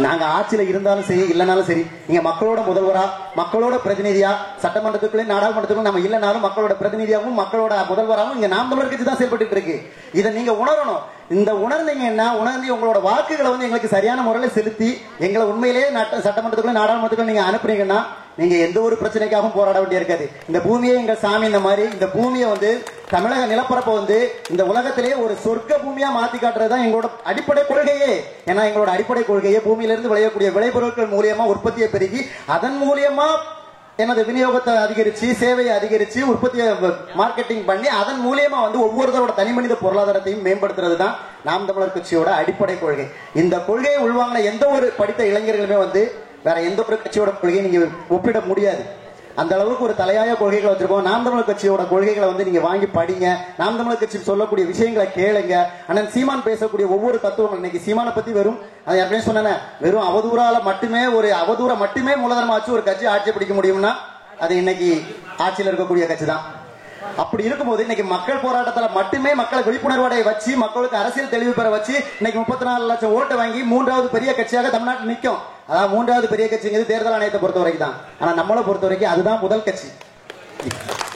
நாங்க ஆட்சியில இருந்தாலும் சரி இல்லனாலும் சரி, இங்க மக்களோட முதல்வரா மக்களோட பிரதிநிதியா சட்டமன்றத்துக்குள்ளே நாடாளுமன்றத்துக்குள்ள நம்ம இல்லனாலும் மக்களோட பிரதிநிதியாகவும் மக்களோட முதல்வராகவும் இங்க நாம் தமிழர் கட்சி தான் செயல்பட்டு இருக்கு. இதை நீங்க உணரணும். இந்த உணர்ந்தீங்கன்னா உணர்ந்து உங்களோட வாக்குகளை வந்து எங்களுக்கு சரியான முறையில் செலுத்தி எங்களை உண்மையிலேயே சட்டமன்றத்துக்குள்ள நாடாளுமன்றத்துக்குள்ள நீங்க அனுப்புறீங்கன்னா நீங்க எந்த ஒரு பிரச்சனைக்காகவும் போராட வேண்டிய இருக்காது. இந்த பூமியை எங்கள் சாமி, இந்த மாதிரி இந்த பூமியை வந்து தமிழக நிலப்பரப்பை வந்து இந்த உலகத்திலேயே ஒரு சொர்க்க பூமியா மாத்தி காட்டுறதுதான் எங்களோட அடிப்படை கொள்கையே. ஏன்னா எங்களோட அடிப்படை கொள்கையே பூமியிலிருந்து விளையக்கூடிய விளைபொருட்கள் மூலியமா உற்பத்தியை பெருகி அதன் மூலியமா எனது விநியோகத்தை அதிகரிச்சு சேவையை அதிகரிச்சு உற்பத்தியை மார்க்கெட்டிங் பண்ணி அதன் மூலியமா வந்து ஒவ்வொருத்தரோட தனி மனித பொருளாதாரத்தையும் மேம்படுத்துறது தான் நாம் தமிழர் கட்சியோட அடிப்படை கொள்கை. இந்த கொள்கையை உள்வாங்கின எந்த ஒரு படித்த இளைஞர்களுமே வந்து வேற எந்த ஒரு கட்சியோட கொள்கையை நீங்க ஒப்பிட முடியாது. அந்த அளவுக்கு ஒரு தலையாய கொள்கைகளை வச்சிருக்கோம். நாம் தமிழர் கட்சியோட கொள்கைகளை வந்து நீங்க வாங்கி படிங்க. நாம் தமிழர் கட்சி சொல்லக்கூடிய விஷயங்களை கேளுங்க. அண்ணன் சீமான் பேசக்கூடிய ஒவ்வொரு தத்துவங்கள், இன்னைக்கு சீமானை பத்தி வெறும் அதை சொன்ன வெறும் அவதூற மட்டுமே மூலதனமாச்சு ஒரு கட்சி ஆட்சி பிடிக்க முடியும்னா அது இன்னைக்கு ஆட்சியில் இருக்கக்கூடிய கட்சி தான். அப்படி இருக்கும்போது இன்னைக்கு மக்கள் போராட்டத்துல மட்டுமே மக்களை விழிப்புணர்வு வச்சு மக்களுக்கு அரசியல் தெளிவு பெற வச்சு இன்னைக்கு 34 லட்சம் ஓட்டு வாங்கி 3வது பெரிய கட்சியாக தமிழ்நாட்டில் நிற்கும். அதாவது 3வது பெரிய கட்சிங்கிறது தேர்தல் ஆணையத்தை பொறுத்த வரைக்கும் தான். ஆனா நம்மளை பொறுத்த வரைக்கும் அதுதான் முதல் கட்சி.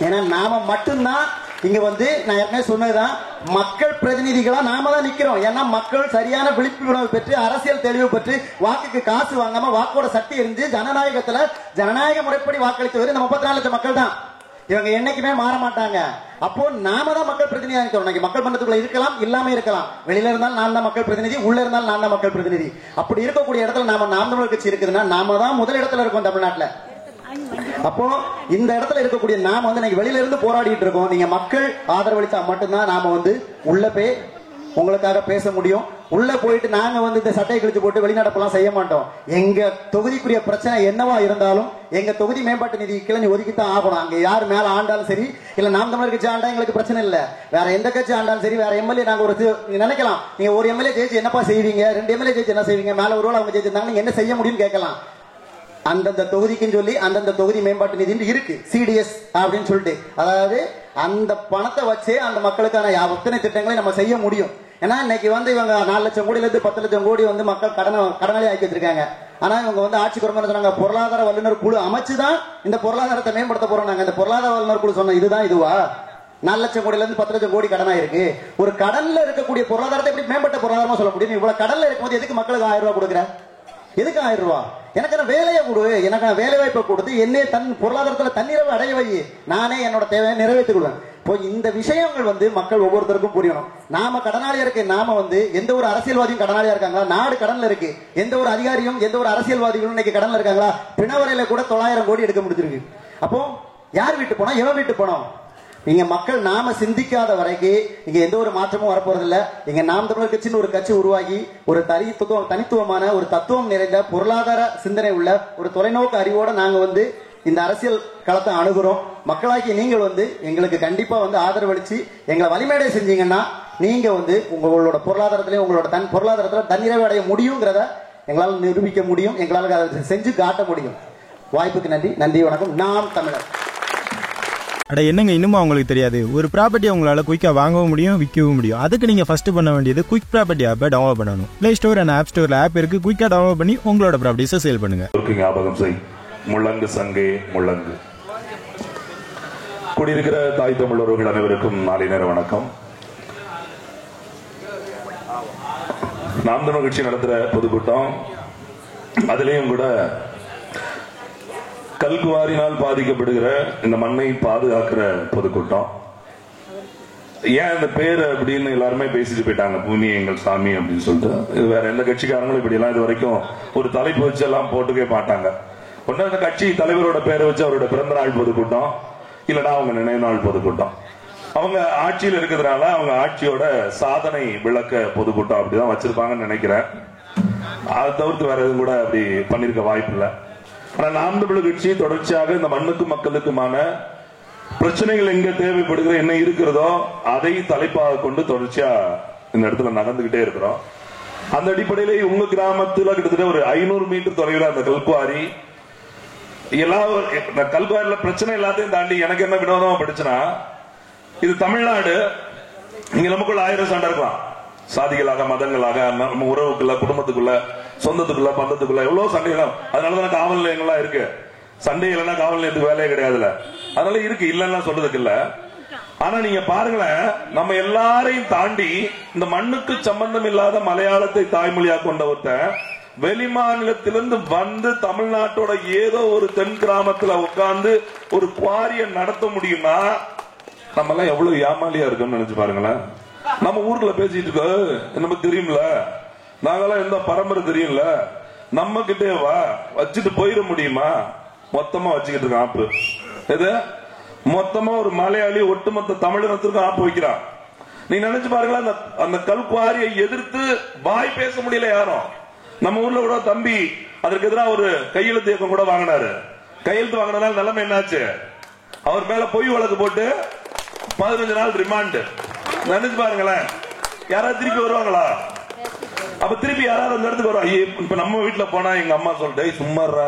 ஏன்னா நாம மட்டும்தான் இங்க வந்து நான் ஏற்கனவே சொன்னதுதான் மக்கள் பிரதிநிதிகளா நாம தான் நிக்கிறோம். ஏன்னா மக்கள் சரியான விழிப்புணர்வு பெற்று அரசியல் தெளிவு பெற்று வாக்குக்கு காசு வாங்காம வாக்கோட சக்தி இருந்து ஜனநாயக முறைப்படி வாக்களித்தவர் நம்ம 34 லட்சம் மக்கள் தான். இவங்க என்னைக்குமே மாற மாட்டாங்க. அப்போ நாம தான் மக்கள் பிரதிநிதியா இருக்கிறோம். மக்கள் மன்றத்துக்குள்ள இருக்கலாம், இல்லாம இருக்கலாம். வெளியில இருந்தாலும் நான் தான் மக்கள் பிரதிநிதி, உள்ள இருந்தாலும் நான் தான் மக்கள் பிரதிநிதி. அப்படி இருக்கக்கூடிய இடத்துல நாம் தமிழர் கட்சி இருக்குதுன்னா நாம தான் முதல் இடத்துல இருக்கோம் தமிழ்நாட்டுல. அப்போ இந்த இடத்துல இருக்கக்கூடிய நாம வந்து இன்னைக்கு வெளியில இருந்து போராடிட்டு இருக்கோம். நீங்க மக்கள் ஆதரவளித்தா மட்டும்தான் நாம வந்து உள்ள போய் உங்களுக்காக பேச முடியும். உள்ள போயிட்டு நாங்க வந்து இந்த சட்டையை கிழிச்சு போட்டு வெளிநடப்பெல்லாம் செய்ய மாட்டோம். எங்க தொகுதிக்குரிய பிரச்சனை என்னவா இருந்தாலும் எங்க தொகுதி மேம்பாட்டு நிதி கிளம்பி ஒதுக்கித்தான் ஆகணும். அங்க யார் மேல ஆண்டாலும் சரி, இல்ல நாம் தமிழர் கட்சி ஆண்டா எங்களுக்கு பிரச்சனை இல்ல, வேற எந்த கட்சி ஆண்டாலும் சரி, வேற எம்எல்ஏ நாங்க ஒரு நினைக்கலாம், நீங்க ஒரு எம்எல்ஏ ஜெயிச்சு என்னப்பா செய்வீங்க, 2 எம்எல்ஏ ஜெயிச்சு என்ன செய்வீங்க, மேல ஒரு அவங்க ஜெயிச்சிருந்தாங்க நீங்க என்ன செய்ய முடியும்னு கேட்கலாம். அந்தந்த தொகுதிக்குன்னு சொல்லி அந்தந்த தொகுதி மேம்பாட்டு நிதி இருக்கு, சிடிஎஸ் அப்படின்னு சொல்லிட்டு. அதாவது அந்த பணத்தை வச்சே அந்த மக்களுக்கான அத்தனை திட்டங்களை நம்ம செய்ய முடியும். ஏன்னா இன்னைக்கு வந்து இவங்க 4 லட்சம் கோடியில இருந்து 10 லட்சம் கோடி வந்து மக்கள் கடனாளி ஆக்கி வச்சிருக்காங்க. ஆனா இவங்க வந்து ஆட்சிக்கு வரும்போது சொன்னாங்க பொருளாதார வல்லுநர் குழு அமைச்சுதான் இந்த பொருளாதாரத்தை மேம்படுத்த போறோம். நாங்க இந்த பொருளாதார வல்லுநர் குழு சொன்ன இதுவா 4 லட்சம் கோடியில இருந்து 10 லட்சம் கோடி கடனா இருக்கு. ஒரு கடல்ல இருக்கக்கூடிய பொருளாதாரத்தை எப்படி மேம்பட்ட பொருளாதாரமா சொல்ல முடியும்? இவ்வளவு கடல்ல இருக்கும்போது எதுக்கு மக்களுக்கு 1000 ரூபாய் கொடுக்குற? எதுக்கு 1000 ரூபாய்? எனக்கு வேலையை கொடு, எனக்கு வேலை வாய்ப்பை கொடுத்து என்னை தன் பொருளாதாரத்துல தன்னிறைவு அடைய வை, நானே என்னோட தேவையை நிறைவேற்றிக் கொள்வேன். இப்போ இந்த விஷயங்கள் வந்து மக்கள் ஒவ்வொருத்தருக்கும் புரியணும். நாம கடனாளியா இருக்கு, நாம வந்து எந்த ஒரு அரசியல்வாதியும் கடனாளியா இருக்காங்களா? நாடு கடன்ல இருக்கு. எந்த ஒரு அதிகாரியும் எந்த ஒரு அரசியல்வாதிகளும் இன்னைக்கு கடன்ல இருக்காங்களா? பிணவரையில கூட 900 கோடி எடுக்க முடிஞ்சிருக்கு. அப்போ யார் வீட்டு போனோம், எவன் வீட்டு போனோம்? நீங்க மக்கள் நாம சிந்திக்காத வரைக்கும் இங்க எந்த ஒரு மாற்றமும் வரப்போறது இல்ல. இங்க நாம் தமிழர் கட்சின்னு ஒரு கட்சி உருவாகி ஒரு தனித்துவமான ஒரு தத்துவம் நிறைந்த பொருளாதார சிந்தனை உள்ள ஒரு தொலைநோக்கு அறிவோட நாங்க வந்து இந்த அரசியல் களத்தை அணுகுறோம். மக்களாகிய நீங்கள் வந்து எங்களுக்கு கண்டிப்பா வந்து ஆதரவளிச்சு எங்களை வலிமையடை செஞ்சீங்கன்னா நீங்க வந்து உங்களோட பொருளாதாரத்திலே உங்களோட பொருளாதாரத்துல தன்னிறைவு அடைய முடியுங்கிறத எங்களால் நிரூபிக்க முடியும், எங்களால் அதை செஞ்சு காட்ட முடியும். வாய்ப்புக்கு நன்றி. நன்றி, வணக்கம். நாம் தமிழர். அட என்னங்க இன்னும் அவங்களுக்கு தெரியாது, ஒரு ப்ராப்பர்ட்டி உங்களால குயிக்கா வாங்கவும் முடியும், விற்கவும் முடியும். அதுக்கு நீங்க ஃபர்ஸ்ட் பண்ண வேண்டியது குயிக் ப்ராப்பர்ட்டி ஆப்பை டவுன்லோட் பண்ணணும். பிளே ஸ்டோர் அண்ட் ஆப் ஸ்டோர்ல ஆப் இருக்கு. குயிக்கா டவுன்லோட் பண்ணி உங்களோட ப்ராப்பர்ட்டிஸை சேல் பண்ணுங்க. ஞாபகம் செய், முள்ளங்கு சங்கே முள்ளங்கு. கூடியிருக்கிற தாய் தமிழர்கள் அனைவருக்கும் மாலை நேர வணக்கம். நாம் தமிழர் கட்சி நடத்துற பொதுக்கூட்டம், அதுலயும் கூட கல்குவாரினால் பாதிக்கப்படுகிற இந்த மண்ணை பாதுகாக்கிற பொதுக்கூட்டம். ஏன் இந்த பேர் அப்படின்னு எல்லாருமே பேசிட்டு போயிட்டாங்க, பூமி எங்கள் சாமி அப்படின்னு சொல்லிட்டு. இது வேற எந்த கட்சிக்காரங்களும் இப்படி எல்லாம் இது வரைக்கும் ஒரு தலைப்பு வச்சு எல்லாம் போட்டுக்கவே மாட்டாங்க. ஒன்னு அந்த கட்சி தலைவரோட பேரை வச்சு அவரோட பிறந்த நாள் பொதுக்கூட்டம், இல்லைன்னா அவங்க நினைவு நாள் பொதுக்கூட்டம். அவங்க ஆட்சியில் இருக்கிறதுனால அவங்க ஆட்சியோட சாதனை விளக்க பொதுக்கூட்டம் அப்படிதான் வச்சிருப்பாங்கன்னு நினைக்கிறேன். அதை தவிர்த்து வேற எதுவும் கூட அப்படி பண்ணிருக்க வாய்ப்பு இல்லை. ஆனா நாம் தமிழர் கட்சி தொடர்ச்சியாக இந்த மண்ணுக்கும் மக்களுக்குமான பிரச்சனைகள் எங்க தேவைப்படுகிற என்ன இருக்கிறதோ அதை தலைப்பாக கொண்டு தொடர்ச்சியா இந்த இடத்துல நகர்ந்துகிட்டே இருக்கிறோம். அந்த அடிப்படையில உங்க கிராமத்துல கிட்டத்தட்ட ஒரு 500 மீட்டர் தொலைவில் அந்த கல்குவாரி, கல்குவாரியில பிரச்சனை எல்லாத்தையும் தாண்டி எனக்கு என்ன வினோதமா படிச்சுனா, இது தமிழ்நாடு. இங்க நமக்குள்ள 1000 சண்டை இருக்கலாம், சாதிகளாக மதங்களாக நம்ம உறவுக்குள்ள குடும்பத்துக்குள்ள சொந்தத்துக்குள்ள பந்தத்துக்குள்ள எவ்வளவு சண்டைகள். அதனாலதான் காவல் நிலையங்கள்லாம் இருக்கு. சண்டை இல்லைன்னா காவல் நிலையத்துக்கு வேலையே கிடையாதுல, அதனால இருக்கு, இல்லைன்னா சொல்றதுக்கு இல்ல. ஆனா நீங்க பாருங்களேன், நம்ம எல்லாரையும் தாண்டி இந்த மண்ணுக்கு சம்பந்தம் இல்லாத மலையாளத்தை தாய்மொழியா கொண்ட ஒருத்தன் வெளி மாநிலத்திலிருந்து வந்து தமிழ்நாட்டோட ஏதோ ஒரு தென் கிராமத்துல உட்கார்ந்து ஒரு குவாரியை நடத்த முடியுமா? நம்ம எல்லாம் எவ்வளவு ஏமாலியா இருக்கோம்னு நினைச்சு பாருங்களேன். நம்ம ஊர்ல பேசிட்டு இருக்க நமக்கு தெரியும்ல, நாங்கெல்லாம் எந்த பரம்பரை தெரியும்ல, நம்ம கிட்டே வா வச்சுட்டு போயிட முடியுமா? மொத்தமா வச்சுக்கிட்டு இருக்க ஆப்பு எது, மொத்தமா ஒரு மலையாளி ஒட்டுமொத்த தமிழினத்திற்கும் ஆப்பு வைக்கிறான். நீ நினைச்சு பாருங்களேன், அந்த கல்குவாரியை எதிர்த்து வாய் பேச முடியல யாரும். நம்ம ஊர்ல கூட தம்பி அதற்கு எதிராக ஒரு கையெழுத்து இயக்கம் கூட வாங்கினாரு. கையெழுத்து வாங்கினால நிலைமை என்னாச்சு, அவர் மேல பொய் வழக்கு போட்டு 15 நாள் ரிமாண்ட். நினைச்சு பாருங்களேன், யாராவது திருப்பி வருவாங்களா? அப்ப திருப்பி யாராவது அந்த இடத்துக்கு வருவா? இப்ப நம்ம வீட்டுல போனா எங்க அம்மா சொல்லிட்டு சும்மாறா,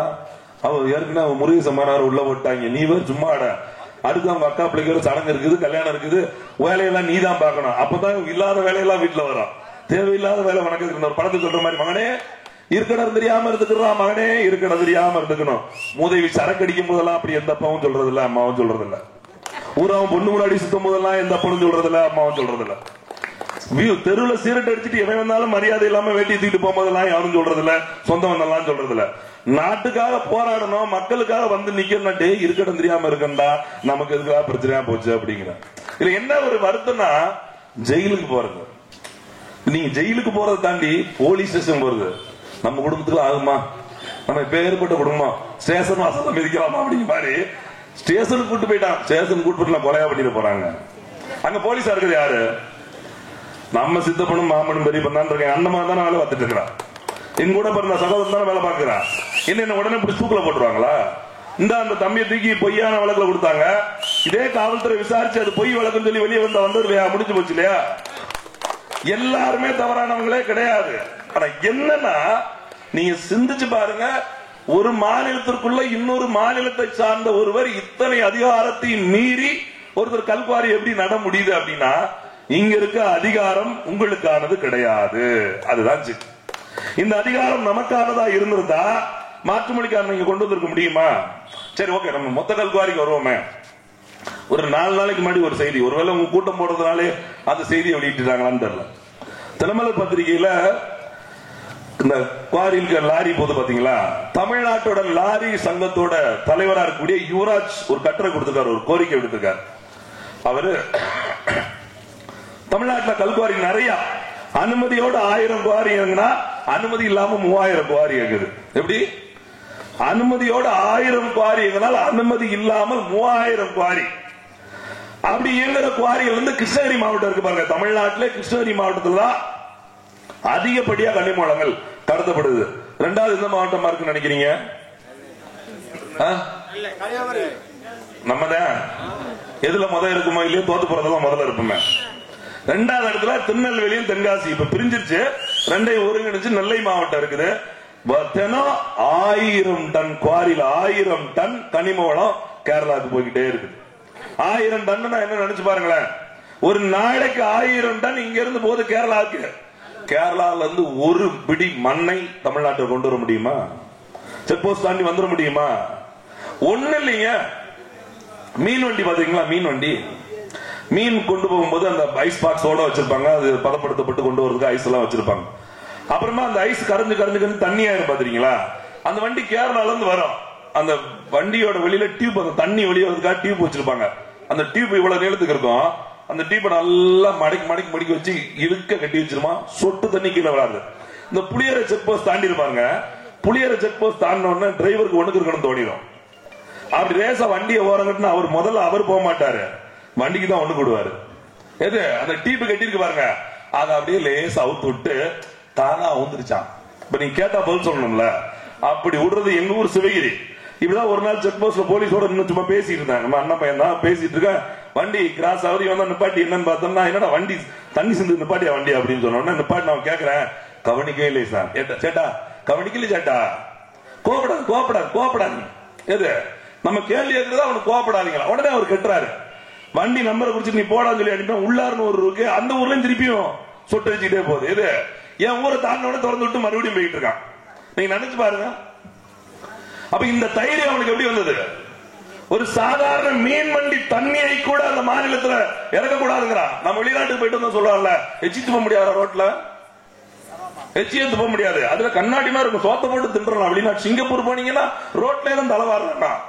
அவ ஏற்கனவே முருகேச மாணவர் உள்ள போட்டாங்க, நீ வேறு சும்மாட, அடுத்து அவங்க அக்கா பிள்ளைக்கு சடங்கு இருக்குது, கல்யாணம் இருக்குது, வேலையெல்லாம் நீ தான் பார்க்கணும். அப்பதான் இல்லாத வேலையெல்லாம் வீட்டுல வரும். தேவையில்லாத வேலை உனக்கு இருந்த ஒரு படத்துக்கு சொல்ற மாதிரி, மகனே இருக்கடம் தெரியாம இருந்துக்கிறான், மகனே இருக்கடம் தெரியாம இருந்துக்கணும். மூதேவி சரக்கு அடிக்கும் போதெல்லாம் அப்படி எந்த அப்பாவும் சொல்றது இல்ல, அம்மாவும் சொல்றது இல்ல. ஊராவும் பொண்ணு முன்னாடி சுத்தும் போதெல்லாம் எந்த அப்பனும் சொல்றது இல்ல, அம்மாவும் சொல்றது இல்ல. தெருவுல சீரட் அடிச்சுட்டு எவன் வந்தாலும் மரியாதை இல்லாம வேட்டி தூக்கிட்டு போகும்போதெல்லாம் யாரும் சொல்றது இல்ல, சொந்தம் வந்தெல்லாம் சொல்றது இல்ல. நாட்டுக்காக போராடணும், மக்களுக்காக வந்து நிக்கணும்ட்டு இருக்கடம் தெரியாம இருக்கண்டா, நமக்கு எதுக்காக பிரச்சனையா போச்சு அப்படிங்கிற. இதுல என்ன ஒரு வருத்தம்னா, ஜெயிலுக்கு போறது, நீங்க ஜெயிலுக்கு போறதை தாண்டி போலீஸ் ஸ்டேஷன் போறது நம்ம குடும்பத்துக்கு ஆகுமா? நம்ம இப்ப ஏற்பட்ட குடும்பம் ஸ்டேஷன் வாசல் மிதிக்கலாமா அப்படிங்கிற மாதிரி ஸ்டேஷனுக்கு கூட்டு போயிட்டான். ஸ்டேஷன் கூட்டு போயிட்டு கொலையா பண்ணிட்டு போறாங்க. அங்க போலீஸா இருக்குது யாரு? நம்ம சித்தப்பனும் மாமனும் பெரிய பண்ணான் இருக்கேன். அந்த மாதிரி தானே வேலை பார்த்துட்டு இருக்கிறான். என் கூட பிறந்த சகோதரன் தானே வேலை பார்க்கிறான். என்ன உடனே இப்படி தூக்கில போட்டுருவாங்களா? இந்த அந்த தம்பியை தூக்கி பொய்யான வழக்குல கொடுத்தாங்க. இதே காவல்துறை விசாரிச்சு அது பொய் வழக்குன்னு சொல்லி வெளியே வந்து முடிஞ்சு போச்சு இல்லையா? எல்லாருமே தவறானவங்களே கிடையாது. ஆனா என்னன்னா, நீங்க சிந்திச்சு பாருங்க, ஒரு மாநிலத்திற்குள்ள இன்னொரு மாநிலத்தை சார்ந்த ஒருவர் இத்தனை அதிகாரத்தை மீறி ஒருத்தர் கல்குவாரி எப்படி நட முடியுது அப்படின்னா, இங்க இருக்க அதிகாரம் உங்களுக்கானது கிடையாது. அதுதான் இந்த அதிகாரம் நமக்கானதா இருந்திருந்தா மாற்றுமொழிக்காரன் நீங்க கொண்டு வந்திருக்க முடியுமா? சரி, ஓகே, நம்ம மொத்த கல்குவாரிக்கு வருவோமே. ஒரு 4 நாளைக்கு முன்னாடி ஒரு செய்தி, ஒருவேளை உங்க கூட்டம் போடுறதுனாலே அந்த செய்தியை வெளியிட்டாங்களான்னு தெரியல. தினமலர் பத்திரிகையில இந்த குவாரிக்கு லாரி போது பாத்தீங்களா, தமிழ்நாட்டோட லாரி சங்கத்தோட தலைவரா இருக்கக்கூடிய யுவராஜ் ஒரு கட்டுரை கொடுத்திருக்காரு, ஒரு கோரிக்கை விடுத்திருக்காரு. அவரு தமிழ்நாட்டில் கல்குவாரி நிறைய அனுமதியோட 1000 குவாரி இறங்குனா, அனுமதி இல்லாம 3000 குவாரி இறங்குது. எப்படி? அனுமதியோட 1000 குவாரி இறங்கினால் அனுமதி இல்லாமல் 3000 குவாரி. அப்படி இயங்குற குவாரிகள் வந்து கிருஷ்ணகிரி மாவட்டம் இருக்கு பாருங்க. தமிழ்நாட்டிலே கிருஷ்ணகிரி மாவட்டத்தில் தான் அதிகப்படியா கனிம வளங்கள் கடத்தப்படுது. 2வது எந்த மாவட்டமா இருக்குன்னு நினைக்கிறீங்க? நம்மதான் எதுல இருக்குமோ இல்லையோ, தோத்து போறதெல்லாம் முதல்ல இருப்போமே. 2வது இடத்துல திருநெல்வேலியும் தென்காசி இப்ப பிரிஞ்சிருச்சு, 2ஐயும் ஒருங்கிணைச்சு நெல்லை மாவட்டம் இருக்குது. 1000 டன் குவாரியில 1000 டன் கனிம வளம் கேரளாவுக்கு போய்கிட்டே இருக்குது. 1000 டன் என்ன நினைச்சு பாருங்களேன். ஒரு நாளைக்கு 1000 டன் இங்க இருந்து போது கேரளாவுக்கு. கேரளால இருந்து ஒரு பிடி மண்ணை தமிழ்நாட்டை கொண்டு வர முடியுமா? செக் போஸ்ட் தாண்டி வந்துட முடியுமா? ஒண்ணு இல்லைங்க. மீன் வண்டி பாத்தீங்களா? மீன் வண்டி, மீன் கொண்டு போகும்போது அந்த ஐஸ் பாக்ஸோட வச்சிருப்பாங்க. அது பதப்படுத்தப்பட்டு கொண்டு வரதுக்கு ஐஸ் எல்லாம் வச்சிருப்பாங்க. அப்புறமா அந்த ஐஸ் கரைஞ்சு கரைஞ்சு கரைஞ்சு தண்ணியாயிரும் பாத்துறீங்களா. அந்த வண்டி கேரளால இருந்து வரும். அந்த வண்டியோட வெளியில டியூப், அந்த தண்ணி வெளியே டியூப் வச்சிருப்பாங்க. அந்த டியூப் இவ்வளவு நீளத்துக்கு இருக்கும். அந்த டியூப்பை நல்லா மடக்கி மடக்கி மடிக்க வச்சு இழுக்க கட்டி வச்சிருமா, சொட்டு தண்ணி கீழே வராது. இந்த புளியரை செக் போஸ்ட் தாண்டி இருப்பாங்க. புளியரை செக் போஸ்ட் தாண்டின உடனே டிரைவருக்கு ஒண்ணுக்கு இருக்கணும் தோணிடும். அப்படி ரேசா வண்டியை ஓரங்கட்டுனா அவர் முதல்ல அவர் போக மாட்டாரு, வண்டிக்கு தான் ஒண்ணு கொடுவாரு. எது அந்த டியூப் கட்டி இருக்கு பாருங்க, அதை அப்படியே லேசா அவுத்து விட்டு தானா வந்துருச்சான். இப்ப நீங்க கேட்டா பதில் சொல்லணும்ல. அப்படி விடுறது எங்க ஊர் சிவகிரி. இப்படிதான் ஒரு நாள் செக் போஸ்ட்ல போலீஸோட இன்னும் சும்மா பேசிட்டு இருந்தேன். நம்ம அண்ணன் பையன் தான் பேசிட்டு இருக்கேன். வண்டி கிராஸ் ஆகுது, வந்தா நிப்பாட்டி என்னன்னு பார்த்தோம்னா, என்னடா வண்டி தண்ணி சிந்து நிப்பாட்டியா வண்டி அப்படின்னு சொன்னோம்னா, நிப்பாட்டி நான் கேட்கிறேன், கவனிக்கவே இல்லை சார். சேட்டா கவனிக்கல சேட்டா, கோபப்படாது கோபப்படாது கோபப்படாது. எது நம்ம கேள்வி கேட்கறதா அவனுக்கு கோபப்படாதீங்களா. உடனே அவர் கட்டுறாரு. வண்டி நம்பரை குறிச்சு நீ போடான்னு சொல்லி அனுப்பி உள்ளாருன்னு ஒரு இருக்கு, அந்த ஊர்லயும் திருப்பியும் சொட்டு வச்சுக்கிட்டே போகுது. எது என் ஊரை தாண்டினோட திறந்து விட்டு மறுபடியும் போயிட்டு இருக்கான். நீங்க நினைச்சு பாருங்க. அப்ப இந்த தைரியம் அவனுக்கு எப்படி வந்தது? ஒரு சாதாரண மீன் வண்டி தண்ணியை கூட அந்த மாநிலத்துல இறக்க கூடாதுங்கிறான். நம்ம வெளிநாட்டுக்கு போயிட்டு வந்து சொல்றாங்கல்ல, எச்சிட்டு போக முடியாது ரோட்ல, எச்சி எடுத்து போக முடியாது. அதுல கண்ணாடி மாதிரி இருக்கும், சோத்த போட்டு தின்றலாம். வெளிநாட்டு சிங்கப்பூர் போனீங்கன்னா ரோட்ல தான் தலைவாடுறான்.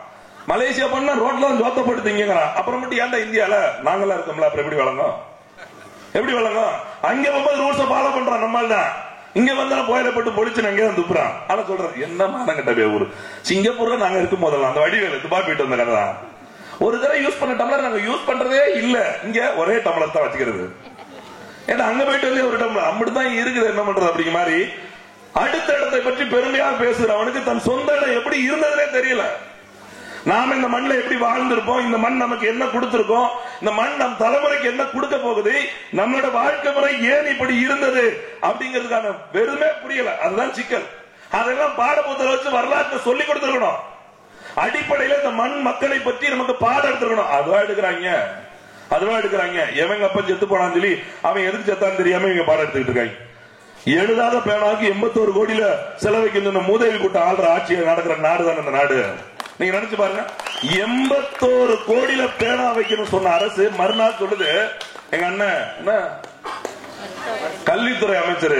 மலேசியா போனா ரோட்ல தான் சோத்த போட்டு திங்கிறான். அப்புறம் மட்டும் ஏன்டா இந்தியால நாங்கெல்லாம் இருக்கோம்ல, அப்புறம் எப்படி வழங்கும்? எப்படி வழங்கும்? அங்க போகும்போது ரூல்ஸ் ஃபாலோ பண்றான். நம்மால் தான் இங்க வந்தா போயிடப்பட்டு பொழிச்சு அங்கே துப்புறான். ஆனா சொல்றது என்ன மானங்கட்ட ஊரு. சிங்கப்பூர்ல நாங்க இருக்கும் போதெல்லாம் அந்த வடிவேலு துபா போயிட்டு வந்த கதை தான். ஒரு தடவை யூஸ் பண்ண டம்ளர் நாங்க யூஸ் பண்றதே இல்ல. இங்க ஒரே டம்ளர் தான் வச்சுக்கிறது. ஏன்னா அங்க போயிட்டு வந்து ஒரு டம்ளர் அப்படிதான் இருக்குது. என்ன பண்றது? அப்படிங்கிற மாதிரி அடுத்த இடத்தை பற்றி பெருமையா பேசுற அவனுக்கு தன் சொந்த இடம் எப்படி இருந்ததுனே தெரியல. நாம இந்த மண்ணில் எப்படி வாழ்ந்திருப்போம், இந்த மண் நமக்கு என்ன கொடுத்திருக்கோம், இந்த மண் நம் தலைமுறைக்கு என்ன கொடுக்க போகுது, நம்மளோட வாழ்க்கை முறை ஏன் இப்படி இருந்தது அப்படிங்கிறதுக்கான வெறுமே புரியல. அதுதான் சிக்கல். அதெல்லாம் பாடப்புத்தகம் வச்சு வரலாற்றை சொல்லி கொடுத்திருக்கணும். அடிப்படையில் இந்த மண் மக்களை பற்றி நமக்கு பாடம் எடுத்துருக்கணும். அதுவா எடுக்கிறாங்க. எவங்க அப்ப செத்து போனான்னு சொல்லி அவன் எதுக்கு செத்தான்னு தெரியாம இவங்க பாடம் எடுத்துக்கிட்டு இருக்காங்க. எழுதாத பேனாவுக்கு 81 கோடியில செலவைக்கு மூதேவி கூட்டம் ஆள்ற ஆட்சியை நடக்கிற நாடு தான் இந்த நாடு. நீங்க நினைச்சு பாருங்க, 81 கோடியில பேனா வைக்கணும் சொன்ன அரசு மறுநாள் சொல்லுது, எங்க அண்ணன் என்ன கல்வித்துறை அமைச்சர்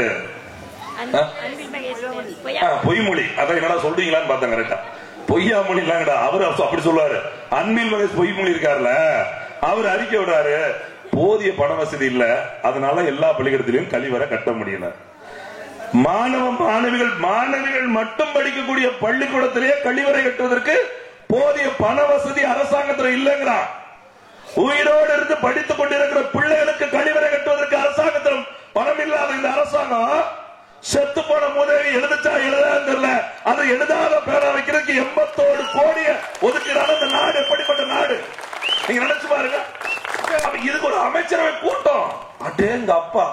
பொய்மொழி, அதான் என்னடா சொல்றீங்களான்னு பார்த்தேன். கரெக்டா பொய்யா மொழி இல்லாங்கடா. அவரு அப்படி சொல்லுவாரு. அன்பில் மகேஷ் பொய்மொழி இருக்காருல, அவர் அறிக்கை விடுறாரு, போதிய பண வசதி இல்ல, அதனால எல்லா பள்ளிக்கூடத்திலையும் கழிவறை கட்ட முடியல. மாணவிகள் மட்டும் படிக்கக்கூடிய பள்ளிக்கூடத்திலேயே கழிவறை கட்டுவதற்கு போதிய பண வசதி அரசாங்கத்தில் இல்லைங்கிறான். உயிரோடு இருந்து படித்துக் கொண்டிருக்கிற பிள்ளைகளுக்கு கழிவறை கட்டுவதற்கு அரசாங்கத்தில் பணம் இல்லாத இந்த அரசாங்கம் செத்து போன முதலி எழுதுச்சா எழுதான்னு தெரியல, அதை எழுதாத பேரா வைக்கிறதுக்கு 81 கோடியை ஒதுக்கிறான இந்த நாடு எப்படிப்பட்ட நாடு நீங்க நினைச்சு பாருங்க. இதுக்கு ஒரு அமைச்சரவை கூட்டம், அடேங்க அப்பா,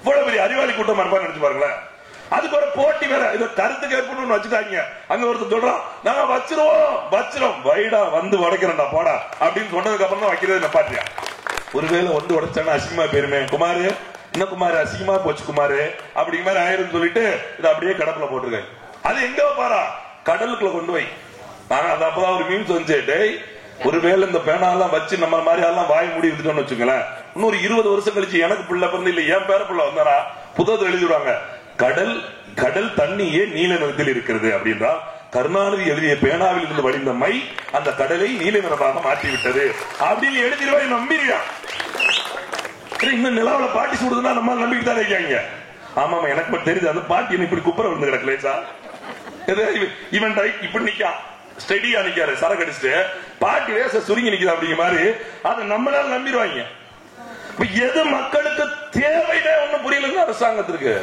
இவ்வளவு பெரிய அறிவாளி கூட்டம் இருப்பான்னு நினைச்சு பாருங்களேன். அதுக்கு ஒரு போட்டி வேற, இதை கருத்து கேட்கணும்னு வச்சுட்டாங்க. அங்க ஒருத்தர் சொல்றான், நாங்க வச்சிரும் வைடா வந்து உடைக்கிறேன்டா போடா அப்படின்னு சொன்னதுக்கு அப்புறம் தான் வைக்கிறது நிப்பாட்டியா. ஒருவேளை வந்து உடைச்சானா அசிங்கமா பேருமே, குமாரு என்ன குமாரு அசிங்கமா போச்சு குமாரு அப்படிங்கிற மாதிரி ஆயிரம் சொல்லிட்டு இதை அப்படியே கடப்புல போட்டிருக்காங்க. அது எங்க பாரா கடலுக்குள்ள கொண்டு போய் நாங்க அது அப்பதான் ஒரு மீம்ஸ் வந்து, டேய் ஒருவேளை இந்த பேனாலாம் வச்சு நம்ம மாதிரி எல்லாம் வாய் மூடி விட்டுட்டோம்னு வச்சுங்களேன், இன்னொரு 20 வருஷம் கழிச்சு எனக்கு பிள்ளை பிறந்து இல்ல என் பேர பிள்ளை வந்தாரா புத்தகத்தை எழுதிடுவாங்க, கடல் தண்ணியே நீல நிறத்தில் இருக்கிறது அப்படின்றா கருணாநிதி எழுதிய பேனாவில் இருந்து வடிந்த மை அந்த கடலை நீல நிறமாக மாற்றிவிட்டது அப்படின்னு எழுதிடுவாய். நம்பிடுறான். இன்னும் நிலாவில பாட்டி சுடுதுன்னா நம்ம நம்பிக்கிட்டு தான் இருக்காங்க. ஆமா எனக்கு மட்டும் தெரியுது, அந்த பாட்டி என்ன இப்படி குப்பரை விழுந்து கிடக்கலேசா, இவன் இப்படி நிக்கான், ஸ்டெடியா நிக்காரு, சரக்கு அடிச்சுட்டு பாட்டி வேச சுருங்கி நிக்குது அப்படிங்கிற மாதிரி அதை நம்மளால நம்பிடுவாங்க. எது மக்களுக்கு தேவையே ஒன்னும் புரியல அரசாங்கத்திற்கு.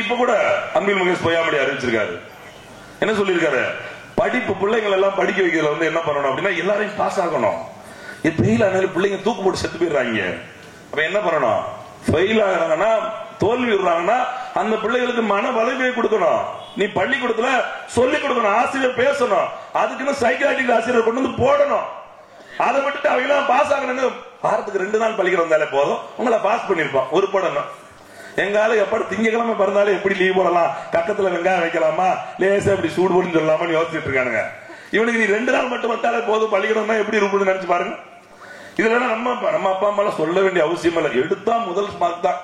இப்ப கூட அன்பில் மகேஷ் பொய்யாமொழி அறிவிச்சிருக்காரு. என்ன சொல்லிருக்காரு, படிப்பு பிள்ளைங்களை எல்லாம் படிக்க வைக்கிறதுல வந்து என்ன பண்ணணும் அப்படின்னா எல்லாரையும் பாஸ் ஆகணும். ஃபெயில் ஆனாலும் பிள்ளைங்க தூக்கு போட்டு செத்து போயிடுறாங்க. அப்ப என்ன பண்ணணும், ஃபெயில் ஆகிறாங்கன்னா தோல்வி விடுறாங்கன்னா அந்த பிள்ளைகளுக்கு மன வலிமையை கொடுக்கணும். நீ பள்ளிக்கூடத்துல சொல்லி கொடுக்கணும், ஆசிரியர் பேசணும், அதுக்குன்னு சைக்காட்ரிக் ஆசிரியர் கொண்டு வந்து போடணும். அதை விட்டுட்டு அவங்க எல்லாம் பாஸ் ஆகணுங்க. வாரத்துக்கு 2 நாள் பள்ளிக்கூடம் வந்தாலே போதும், உங்களை பாஸ் பண்ணிருப்பான் ஒரு போடணும். எங்கால எப்படி திங்கக்கிழமை பிறந்தாலும் எப்படி லீவ் போடலாம், பக்கத்துல வெங்காயம் வைக்கலாமா, லேசா எப்படி சூடு போட்டு சொல்லலாமான்னு யோசிச்சுட்டு இருக்கானுங்க. இவனுக்கு நீ 2 நாள் மட்டும் வந்தாலே போதும், பள்ளிக்கூடம் எப்படி இருக்குன்னு நினைச்சு பாருங்க. இதுல நம்ம அப்பா அம்மா சொல்ல வேண்டிய அவசியம் இல்லை. எடுத்தா முதல் மார்க் தான்,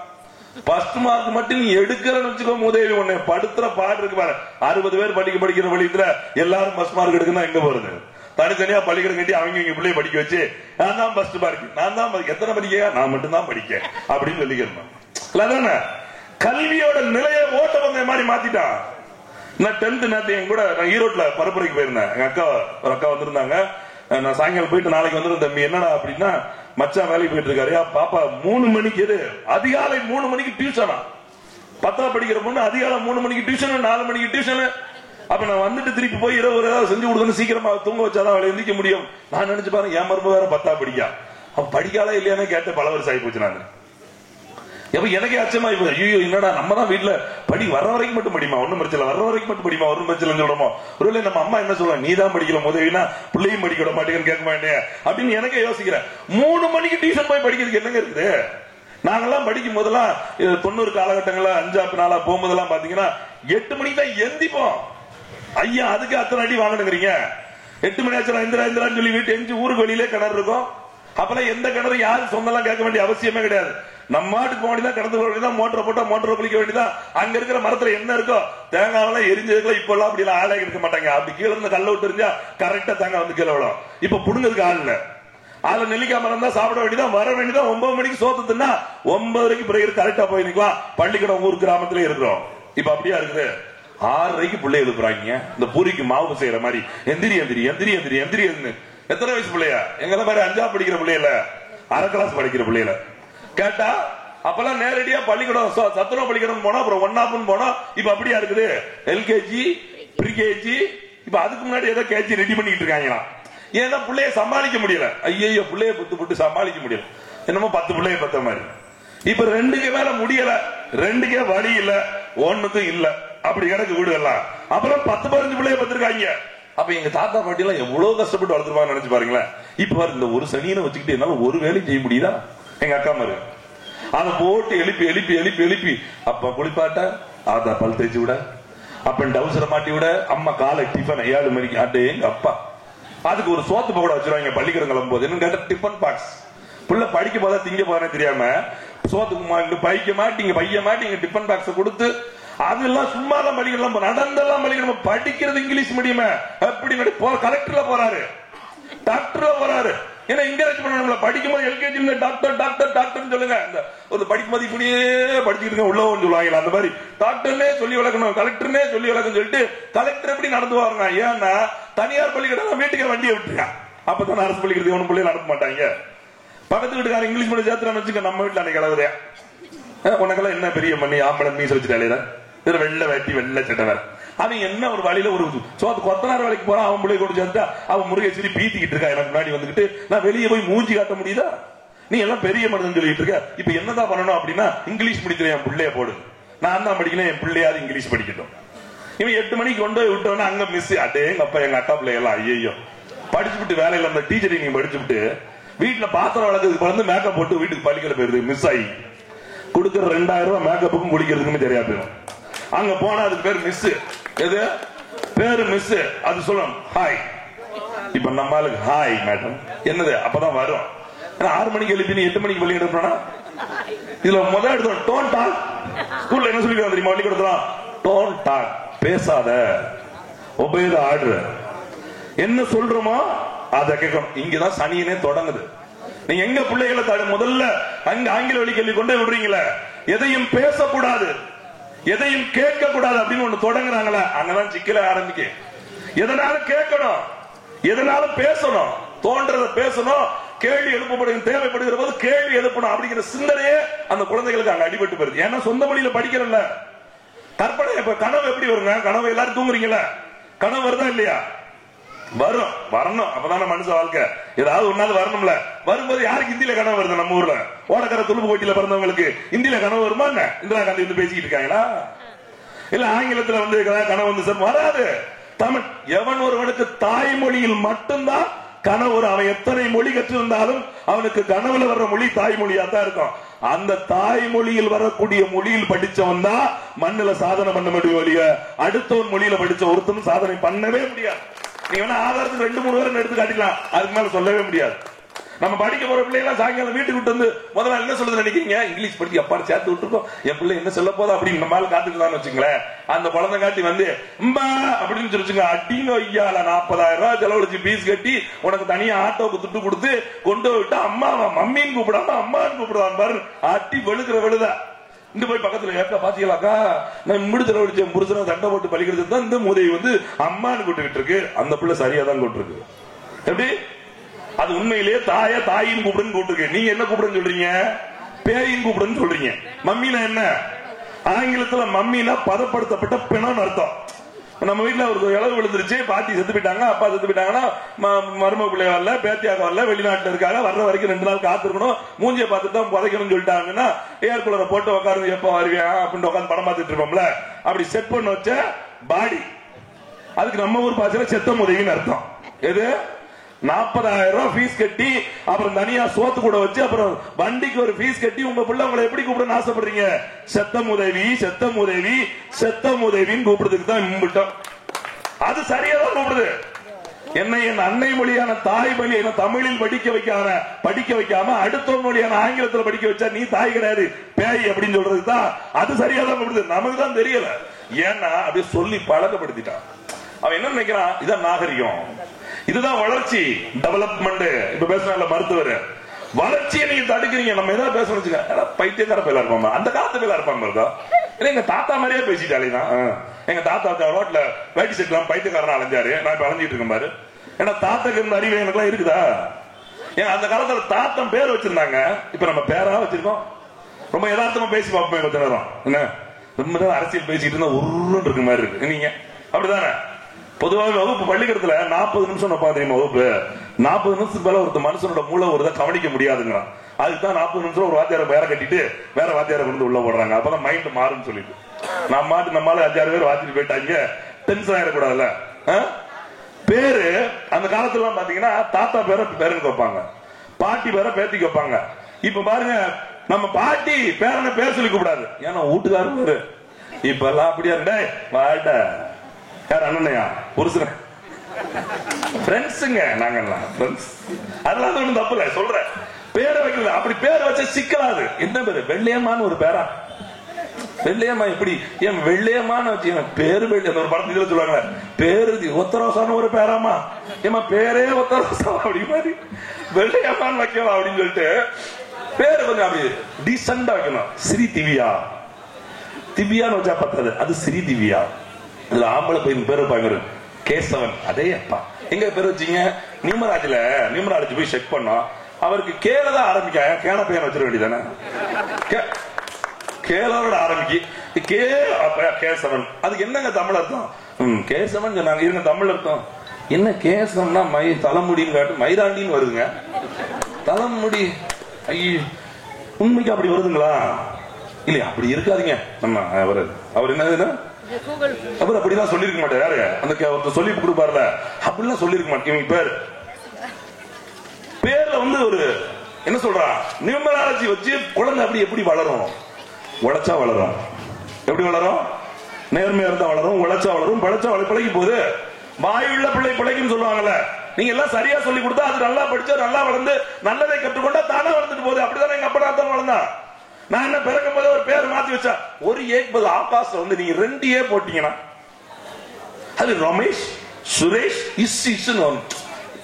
ஃபர்ஸ்ட் மார்க் மட்டும் நீ எடுக்கிறன்னு வச்சுக்கோ மூதேவி, உன்னை படுத்துற பாடு இருக்கு பாரு. 60 பேர் படிக்கிற வழியத்துல எல்லாரும் ஃபர்ஸ்ட் மார்க் எடுக்குன்னா எங்க போறது? தனித்தனியா பள்ளிக்கூடம் கட்டி அவங்க பிள்ளைய படிக்க வச்சு நான் தான் ஃபர்ஸ்ட் மார்க், நான் தான் எத்தனை படிக்க, நான் மட்டும் தான் படிக்க அப்படின்னு சொல்லிக்கிறேன். கல்வியோட நிலையை ஓட்ட வந்த மாதிரி மாத்திட்டான். நான் 10th நேரத்தை என் கூட நான் ஈரோட்ல பரப்புரைக்கு போயிருந்தேன். எங்க ஒரு அக்கா வந்திருந்தாங்க. நான் சாயங்காலம் போயிட்டு நாளைக்கு வந்துடும் தம்பி, என்னடா அப்படின்னா மச்சான் வேலைக்கு போயிட்டு இருக்காரு. பாப்பா 3 மணிக்கு அதிகாலை 3 மணிக்கு டியூஷனா, 10th படிக்கிற பொண்ணு அதிகாலை 3 மணிக்கு டியூஷன், 4 மணிக்கு டியூஷன். அப்ப நான் வந்துட்டு திருப்பி போய் இரவு ஏதாவது செஞ்சு கொடுக்கணும், சீக்கிரமா தூங்க வச்சாதான் அவளை எந்திக்க முடியும். நான் நினைச்சு பாருங்க, என் மருமக வேற 10th படிக்கா, அவ படிக்கால இல்லையானே கேட்ட பல வருஷம் ஆகி போச்சு. நான் எப்ப எனக்கே அச்சமா இப்போ, ஐயோ என்னடா நம்ம தான் வீட்டுல படி வர்ற வரைக்கும் மட்டும் படிமா, ஒன்னும் பிரச்சனை, வர்ற வரைக்கும் மட்டும் படிமா, ஒன்னும் பிரச்சனை சொல்றோமோ. ஒருவேளை நம்ம அம்மா என்ன சொல்லுவாங்க, நீ தான் படிக்கிற முதவினா பிள்ளையும் படிக்க விட மாட்டேங்கன்னு கேட்க மாட்டேன் அப்படின்னு எனக்கே யோசிக்கிறேன். 3 மணிக்கு டியூஷன் போய் படிக்கிறதுக்கு என்னங்க இருக்குது? நாங்கெல்லாம் படிக்கும் போதெல்லாம் 90 காலகட்டங்கள்ல 5 நாளா போகும்போதெல்லாம் பாத்தீங்கன்னா 8 மணிக்கு தான் எந்திப்போம். ஐயா அதுக்கு அத்தனை அடி வாங்கணுங்கிறீங்க. 8 மணி ஆச்சு இந்திரான்னு சொல்லி வீட்டு எஞ்சி ஊருக்கு வெளியிலே கிணறு இருக்கும். அப்பெல்லாம் எந்த கிணறு யாரும் சொந்தெல்லாம் கேட்க வேண்டிய அவசியமே கிடையாது. நம்ம மாட்டுக்கு போக வேண்டியதான், கிடந்து போக வேண்டியதான், மோட்டரை போட்டா மோட்டரை குளிக்க வேண்டியதான். அங்க இருக்கிற மரத்துல என்ன இருக்கோ தேங்காய் எரிஞ்சதுக்குள்ள இப்ப எல்லாம் அப்படி எல்லாம் ஆளாக இருக்க மாட்டாங்க. அப்படி கீழே இருந்து கல்ல விட்டு இருந்தா கரெக்டா தேங்காய் வந்து கீழே விடும். இப்ப புடுங்கிறதுக்கு ஆள் இல்ல. அதுல நெல்லிக்காய் மரம் தான் சாப்பிட வேண்டியதான், வர வேண்டியதான். 9 மணிக்கு சோத்து தின்னா 9:30 பிறகு கரெக்டா போய் நிக்கலாம். பள்ளிக்கூடம் ஊர் கிராமத்துல இருக்கிறோம். இப்ப அப்படியா இருக்குது. 6:30 பிள்ளை எழுப்புறாங்க. இந்த பூரிக்கு மாவு செய்யற மாதிரி எந்திரி எந்திரி எந்திரி எந்திரி எந்திரி. எத்தனை வயசு பிள்ளையா? எங்களை மாதிரி 5ஆம் படிக்கிற பிள்ளையில, அரை கிளாஸ் படிக்கிற பிள்ளையில கேட்டா அப்பெல்லாம் நேரடியா பள்ளிக்கூடம் சத்துணவு பள்ளிக்கூடம் போனா, அப்புறம் 1 போனா. இப்ப அப்படியா இருக்குது. எல்கேஜி ப்ரீகேஜி, இப்ப அதுக்கு முன்னாடி ஏதோ கேஜி ரெடி பண்ணிட்டு இருக்காங்களா. ஏன்னா பிள்ளைய சமாளிக்க முடியல. ஐயோ பிள்ளைய புட்டு சமாளிக்க முடியல. என்னமோ 10 பிள்ளைய பத்த மாதிரி. இப்ப 2க்கு மேல முடியல, 2க்கே வழி இல்ல, 1க்கும் இல்ல, அப்படி கிடக்கு வீடு எல்லாம். அப்புறம் 10-15 பிள்ளைய பத்திருக்காங்க. அப்ப எங்க தாத்தா பாட்டி எல்லாம் எவ்வளவு கஷ்டப்பட்டு வளர்த்துருப்பாங்க நினைச்சு பாருங்களேன். இப்ப இந்த ஒரு சனியனை வச்சுக்கிட்டு என்னால ஒரு வேலையும் செய்ய முடியுதா? எங்க அக்கா மாதிரி அதை போட்டு எழுப்பி எழுப்பி எழுப்பி எழுப்பி அப்பா குளிப்பாட்ட, ஆதா பல் தேய்ச்சி விட, அப்பன் டவுசரை மாட்டி விட, அம்மா காலை டிஃபன் 7 மணிக்கு ஆட்டே எங்க அப்பா. அதுக்கு ஒரு சோத்து பக்கோடா வச்சிருவாங்க பள்ளிக்கூடம் கிளம்பும் போது. என்ன கேட்ட டிஃபன் பாக்ஸ். புள்ள படிக்க போதா திங்க போதே தெரியாம சோத்துக்கு பைக்க மாட்டிங்க பைய மாட்டிங்க டிஃபன் பாக்ஸ் கொடுத்து, அதெல்லாம் சும்மா தான் படிக்கலாம், நடந்தெல்லாம் படிக்கணும். படிக்கிறது இங்கிலீஷ் மீடியம். எப்படி கலெக்டர்ல போறாரு, டாக்டர்ல போறாரு. ஏன்னா என்கரேஜ் பண்ணணும். படிக்கும்போது எல்கேஜி டாக்டர் டாக்டர் டாக்டர் சொல்லுங்க. ஒரு படிக்கும்போது இப்படியே படிச்சுட்டு உள்ள சொல்லுவாங்க. அந்த மாதிரி டாக்டர்னே சொல்லி வளர்க்கணும், கலெக்டர்னே சொல்லி வளர்க்கணும் சொல்லிட்டு கலெக்டர் எப்படி நடந்து வாங்க. ஏன்னா தனியார் பள்ளிக்கூடம் வீட்டுக்கு வண்டியை விட்டுருக்கான். அப்பதான் அரசு பள்ளிக்கூடத்துக்கு ஒன்னும் பிள்ளைகள் அனுப்ப மாட்டாங்க. பக்கத்து வீட்டுக்காரன் இங்கிலீஷ் மீடியம் சேர்த்துறான்னு வச்சுக்க, நம்ம வீட்டுல அன்னைக்கு அளவுதே உனக்கெல்லாம் என்ன பெரிய மண்ணி ஆம்பளை மீச வச்சுட்டாலே வெள்ளை வேட்டி வெள்ளை சட்டை வேற. அவன் என்ன ஒரு வழியில ஒரு கொத்தனார் வேலைக்கு போறான். அவன் பிள்ளை கொண்டு சேர்த்தா அவன் முருகேசரி பீத்திக்கிட்டு இருக்கா. எனக்கு முன்னாடி வந்துகிட்டு நான் வெளியே போய் மூஞ்சி காட்ட முடியுதா? நீ எல்லாம் பெரிய மனிதன் சொல்லிட்டு இருக்க. இப்ப என்னதான் பண்ணணும் அப்படின்னா, இங்கிலீஷ் படிக்கிற என் பிள்ளைய போடு, நான் தான் படிக்கணும், என் பிள்ளையாவது இங்கிலீஷ் படிக்கட்டும். இவன் 8 மணிக்கு கொண்டு போய் விட்டோன்னா அங்க மிஸ் அட்டே எங்க அப்பா எங்க அக்கா பிள்ளையெல்லாம் ஐயோ படிச்சுட்டு வேலையில அந்த டீச்சரை நீங்க படிச்சுட்டு வீட்டுல பாத்திரம் வளர்க்கறதுக்கு வந்து மேக்கப் போட்டு வீட்டுக்கு பள்ளிக்கூட போயிருது. மிஸ் ஆகி கொடுக்கற 2000 ரூபாய் மேக்கப்புக்கும் குளிக்கிறதுக்குமே தெரியா போயிடும். அங்க போனா அதுக்கு பேர் மிஸ். எது பேரு மிஸ்? அது சொல்லணும் ஹாய். இப்ப நம்மளுக்கு ஹாய் மேடம் என்னது அப்பதான் வரும். 6 மணிக்கு எழுப்பி 8 மணிக்கு பள்ளி எடுப்பா. இதுல முதல் எடுத்தோம் டோன் டாக். ஸ்கூல்ல என்ன சொல்லி தெரியுமா பள்ளிக்கூடத்துல? டோன் டாக், பேசாத, ஒபே தி ஆர்டர். என்ன சொல்றோமோ அதை கேட்கணும். இங்கதான் சனியனே தொடங்குது. நீங்க எங்க பிள்ளைகளை முதல்ல அங்க ஆங்கில வழி கல்வி கொண்டு விடுறீங்களே, எதையும் பேசக்கூடாது, எதையும் கேட்க கூடாது அப்படின்னு ஒண்ணு தொடங்குறாங்களா, அங்கதான் சிக்கல ஆரம்பிக்க. எதனாலும் கேட்கணும், எதனாலும் பேசணும், தோன்றத பேசணும், கேள்வி எழுப்பப்படுகிற தேவைப்படுகிற போது கேள்வி எழுப்பணும் அப்படிங்கிற சிந்தனையே அந்த குழந்தைகளுக்கு அங்க அடிபட்டு போயிருது. ஏன்னா சொந்த மொழியில படிக்கிறல்ல. கற்பனை இப்ப கனவு எப்படி வருங்க? கனவு எல்லாரும் தூங்குறீங்களா? கனவு வருதா இல்லையா? வரும், வரணும். அப்பதான மனுஷ வாழ்க்கை. ஏதாவது ஒன்னாவது வரணும்ல. வரும்போது யாருக்கு இந்தியில கனவு வருது? நம்ம ஊர்ல ஓடக்கரை துளுப்பு கோட்டியில பிறந்தவங்களுக்கு இந்தியில கனவு வருமா? இந்திரா காந்தி வந்து பேசிக்கிட்டு இருக்காங்களா? இல்ல ஆங்கிலத்துல வந்து கனவு வந்து சார் வராது. தமிழ் எவன் ஒருவனுக்கு தாய்மொழியில் மட்டும்தான் கனவு. அவன் எத்தனை மொழி கற்றிருந்தாலும் அவனுக்கு கனவுல வர்ற மொழி தாய்மொழியா தான் இருக்கும். அந்த தாய்மொழியில் வரக்கூடிய மொழியில் படிச்சவன் தான் மண்ணுல சாதனை பண்ண முடியும். அடுத்தவன் மொழியில படிச்ச ஒருத்தனும் சாதனை பண்ணவே முடியாது. நீங்க வேணா ஆதாரத்துக்கு 2-3 பேரை எடுத்து காட்டிக்கலாம், அதுக்கு மேல சொல்லவே முடியாது. நம்ம படிக்க போற பிள்ளைங்க சாயங்காலம் வீட்டுக்கு விட்டு வந்து முதல்ல என்ன சொல்லுது நினைக்கிறீங்க? இங்கிலீஷ் படிச்சு அப்பா சேர்த்து விட்டுருக்கோம், என் பிள்ளை என்ன சொல்ல போதா அப்படின்னு நம்மளால காத்துட்டு தான் வச்சுங்களேன். அந்த குழந்தை காட்டி வந்து அப்படின்னு சொல்லிச்சுங்க, அடிங்க ஐயால 40,000 ரூபாய் செலவழிச்சு பீஸ் கட்டி உனக்கு தனியா ஆட்டோவுக்கு துட்டு கொடுத்து கொண்டு விட்டா அம்மா மம்மின்னு கூப்பிடாம அம்மான்னு கூப்பிடுவான் பாரு, அட்டி வெளுக்கிற வெளுதா. இந்த போய் பக்கத்துல ஏக்கா பாத்தீங்களாக்கா, நான் முடிச்சல வடிச்சேன் புருஷனை சண்டை போட்டு பழிக்கிறது தான் இந்த மூதையை வந்து அம்மான்னு கூப்பிட்டு இருக்கு. அந்த பிள்ளை சரியா தான் கூப்பிட்டு இருக்கு. எப்படி அது உண்மையிலேயே தாய தாயின் கூப்பிடுன்னு கூப்பிட்டு, நீங்க என்ன கூப்பிடுன்னு சொல்றீங்க? பேயின் கூப்பிடுன்னு சொல்றீங்க. மம்மினா என்ன? ஆங்கிலத்துல மம்மினா பதப்படுத்தப்பட்ட பிணம்னு அர்த்தம். நம்ம வீட்டுல ஒரு இளவு விழுந்துருச்சு, பாட்டி செத்து போயிட்டாங்க, அப்பா செத்து போயிட்டாங்கன்னா மரும பிள்ளை வரல, பேத்தியாக வரல, வெளிநாட்டுல இருக்காங்க, வர்ற வரைக்கும் 2 நாள் காத்திருக்கணும், மூஞ்சியை பார்த்துட்டு தான் புதைக்கணும்னு சொல்லிட்டாங்கன்னா ஏர் கூலரை போட்டு உட்காரு, எப்ப வருவியா அப்படின்னு உட்காந்து படம் பார்த்துட்டு இருப்போம்ல. அப்படி செட் பண்ண வச்ச பாடி, அதுக்கு நம்ம ஊர் பாசையில செத்த உதவின்னு அர்த்தம். எது? 40,000 ரூபாய் ஃபீஸ் கட்டி அப்புறம் தனியா சோத்து கூட வச்சு அப்புறம் வண்டிக்கு ஒரு ஃபீஸ் கட்டி உங்க பிள்ளை உங்களை எப்படி கூப்பிடுன்னு ஆசைப்படுறீங்க? செத்த உதவி செத்த உதவி செத்த உதவின்னு கூப்பிடுறதுக்கு தான் இம்பிட்டோம். அது சரியா தான் கூப்பிடுது. என்னை என் அன்னை மொழியான தாய் மொழி என்ன தமிழில் படிக்க வைக்காம அடுத்த மொழியான ஆங்கிலத்தில் படிக்க வச்சா நீ தாய் கிடையாது பேய் அப்படின்னு சொல்றது தான் அது சரியா தான் கூப்பிடுது. நமக்கு தான் தெரியல, ஏன்னா அப்படியே சொல்லி பழக்கப்படுத்திட்டான். அவன் என்ன நினைக்கிறான்? இதான் நாகரிகம், இதுதான் வளர்ச்சி, டெவலப்மெண்ட். இப்ப பேசுறாங்க மருத்துவர், வளர்ச்சியை நீங்க தடுக்கிறீங்க. நம்ம ஏதாவது பேச வச்சுக்க, பைத்தியக்கார பேலா இருப்பாங்க, அந்த காலத்து பேலா இருப்பாங்க. எங்க தாத்தா மாதிரியே பேசிட்டாலேதான். எங்க தாத்தா ரோட்ல வேட்டி செட்டுலாம் பைத்தியக்காரன் அலைஞ்சாரு, நான் இப்ப அலைஞ்சிட்டு இருக்கேன் பாரு. ஏன்னா தாத்தாக்கு இருந்த அறிவு எனக்குலாம் இருக்குதா? ஏன் அந்த காலத்துல தாத்தன் பேர் வச்சிருந்தாங்க, இப்ப நம்ம பேரா வச்சிருக்கோம். ரொம்ப யதார்த்தமா பேசி பார்ப்போம் கொஞ்ச நேரம். என்ன ரொம்ப நேரம் அரசியல் பேசிட்டு இருந்தா உருன்னு இருக்க மாதிரி இருக்கு. நீங்க அப்படிதானே? பொதுவாக வகுப்பு பள்ளிக்கூடத்துல 40 நிமிஷம் தெரியுமா வகுப்பு? 40 நிமிஷத்துக்கு மேல ஒரு மனுஷனோட மூளை ஒரு கவனிக்க முடியாதுங்கிறான். அதுக்குதான் 40 நிமிஷம் ஒரு வாத்தியார பேரை கட்டிட்டு வேற வாத்தியாரை கொண்டு உள்ள போடுறாங்க. அப்பதான் மைண்ட் மாறுன்னு சொல்லிட்டு நம்மளால 5-6 பேர் வாத்திட்டு போயிட்டாங்க, டென்ஷன் ஆயிடக்கூடாதுல்ல. பேரு அந்த காலத்துல பாத்தீங்கன்னா தாத்தா பேரை பேரனுக்கு வைப்பாங்க, பாட்டி பேரை பேத்திக்கு வைப்பாங்க. இப்ப பாருங்க, நம்ம பாட்டி பேரனை பேர் சொல்லி கூடாது, ஏன்னா வீட்டுக்காரர் பேரு. இப்ப எல்லாம் அப்படியா இருந்தே வாட யார் அண்ணனையா புருஷன் ஃப்ரெண்ட்ஸுங்க, நாங்கெல்லாம் ஃப்ரெண்ட்ஸ். அதெல்லாம் ஒன்றும் தப்பு இல்லை, சொல்றேன். பேரை வைக்கல, அப்படி பேரை வச்ச சிக்கலாது. என்ன பேரு? வெள்ளையம்மான்னு ஒரு பேரா? வெள்ளையம்மா எப்படி? ஏன் வெள்ளையம்மான்னு வச்சு பேரு வெள்ளை? ஒரு படத்துல இதுல சொல்லுவாங்க, பேரு ஒத்தரோசான்னு ஒரு பேராமா, ஏமா பேரே ஒத்தரோசா அப்படி மாதிரி வெள்ளையம்மான்னு வைக்கலாம் அப்படின்னு சொல்லிட்டு பேரு கொஞ்சம் அப்படி டீசெண்டா வைக்கணும். ஸ்ரீ திவ்யா, திவ்யான்னு வச்சா பத்தாது, அது ஸ்ரீ திவ்யா. இதுல ஆம்பளை பையன் பேர் வைப்பாங்க கேசவன். அதே அப்பா எங்க பேர் வச்சீங்க? நியூமராலஜி போய் செக் பண்ணோம், அவருக்கு கேல தான் ஆரம்பிக்க, கேன பையன் வச்சிட வேண்டியதானே? கேலோட ஆரம்பிக்கு கேசவன். அதுக்கு என்னங்க தமிழ் அர்த்தம்? கேசவன் சொன்னாங்க. இருங்க தமிழ் அர்த்தம் என்ன? கேசவன்னா தலைமுடின்னு காட்டு, மயிராண்டின்னு வருதுங்க. தலைமுடி உண்மைக்கு அப்படி வருதுங்களா? இல்லையா? அப்படி இருக்காதீங்க. நம்ம அவர் என்னதுன்னா அவர் அப்படிலாம் சொல்லிருக்க மாட்டார். யாரு அந்த ஒருத்தர் சொல்லி கொடுப்பார்ல, அப்படிலாம் சொல்லிருக்க மாட்டேன். பேர்ல வந்து ஒரு என்ன சொல்றா, நியூமராலஜி வச்சு குழந்தை அப்படி எப்படி வளரும்? உழைச்சா வளரும். எப்படி வளரும்? நேர்மையா இருந்தா வளரும், உழைச்சா வளரும், பழைச்சா பிழைக்கும் போது வாயுள்ள பிள்ளை பிழைக்கும் சொல்லுவாங்கல்ல. நீங்க எல்லாம் சரியா சொல்லி கொடுத்தா அது நல்லா படிச்சா நல்லா வளர்ந்து நல்லதை கற்றுக்கொண்டா தானே வளர்ந்துட்டு போகுது. அப்படிதான் எங்க அப்பா தான் வளர்ந்தான். நான் என்ன பிறக்கும் போது ஒரு பேர் மாத்தி வச்சா, ஒரு ஏக்கு பதில் ஆகாஷ் வந்து நீங்க 2 ஏ போட்டீங்கன்னா அது ரமேஷ் சுரேஷ் இஸ்ன்னு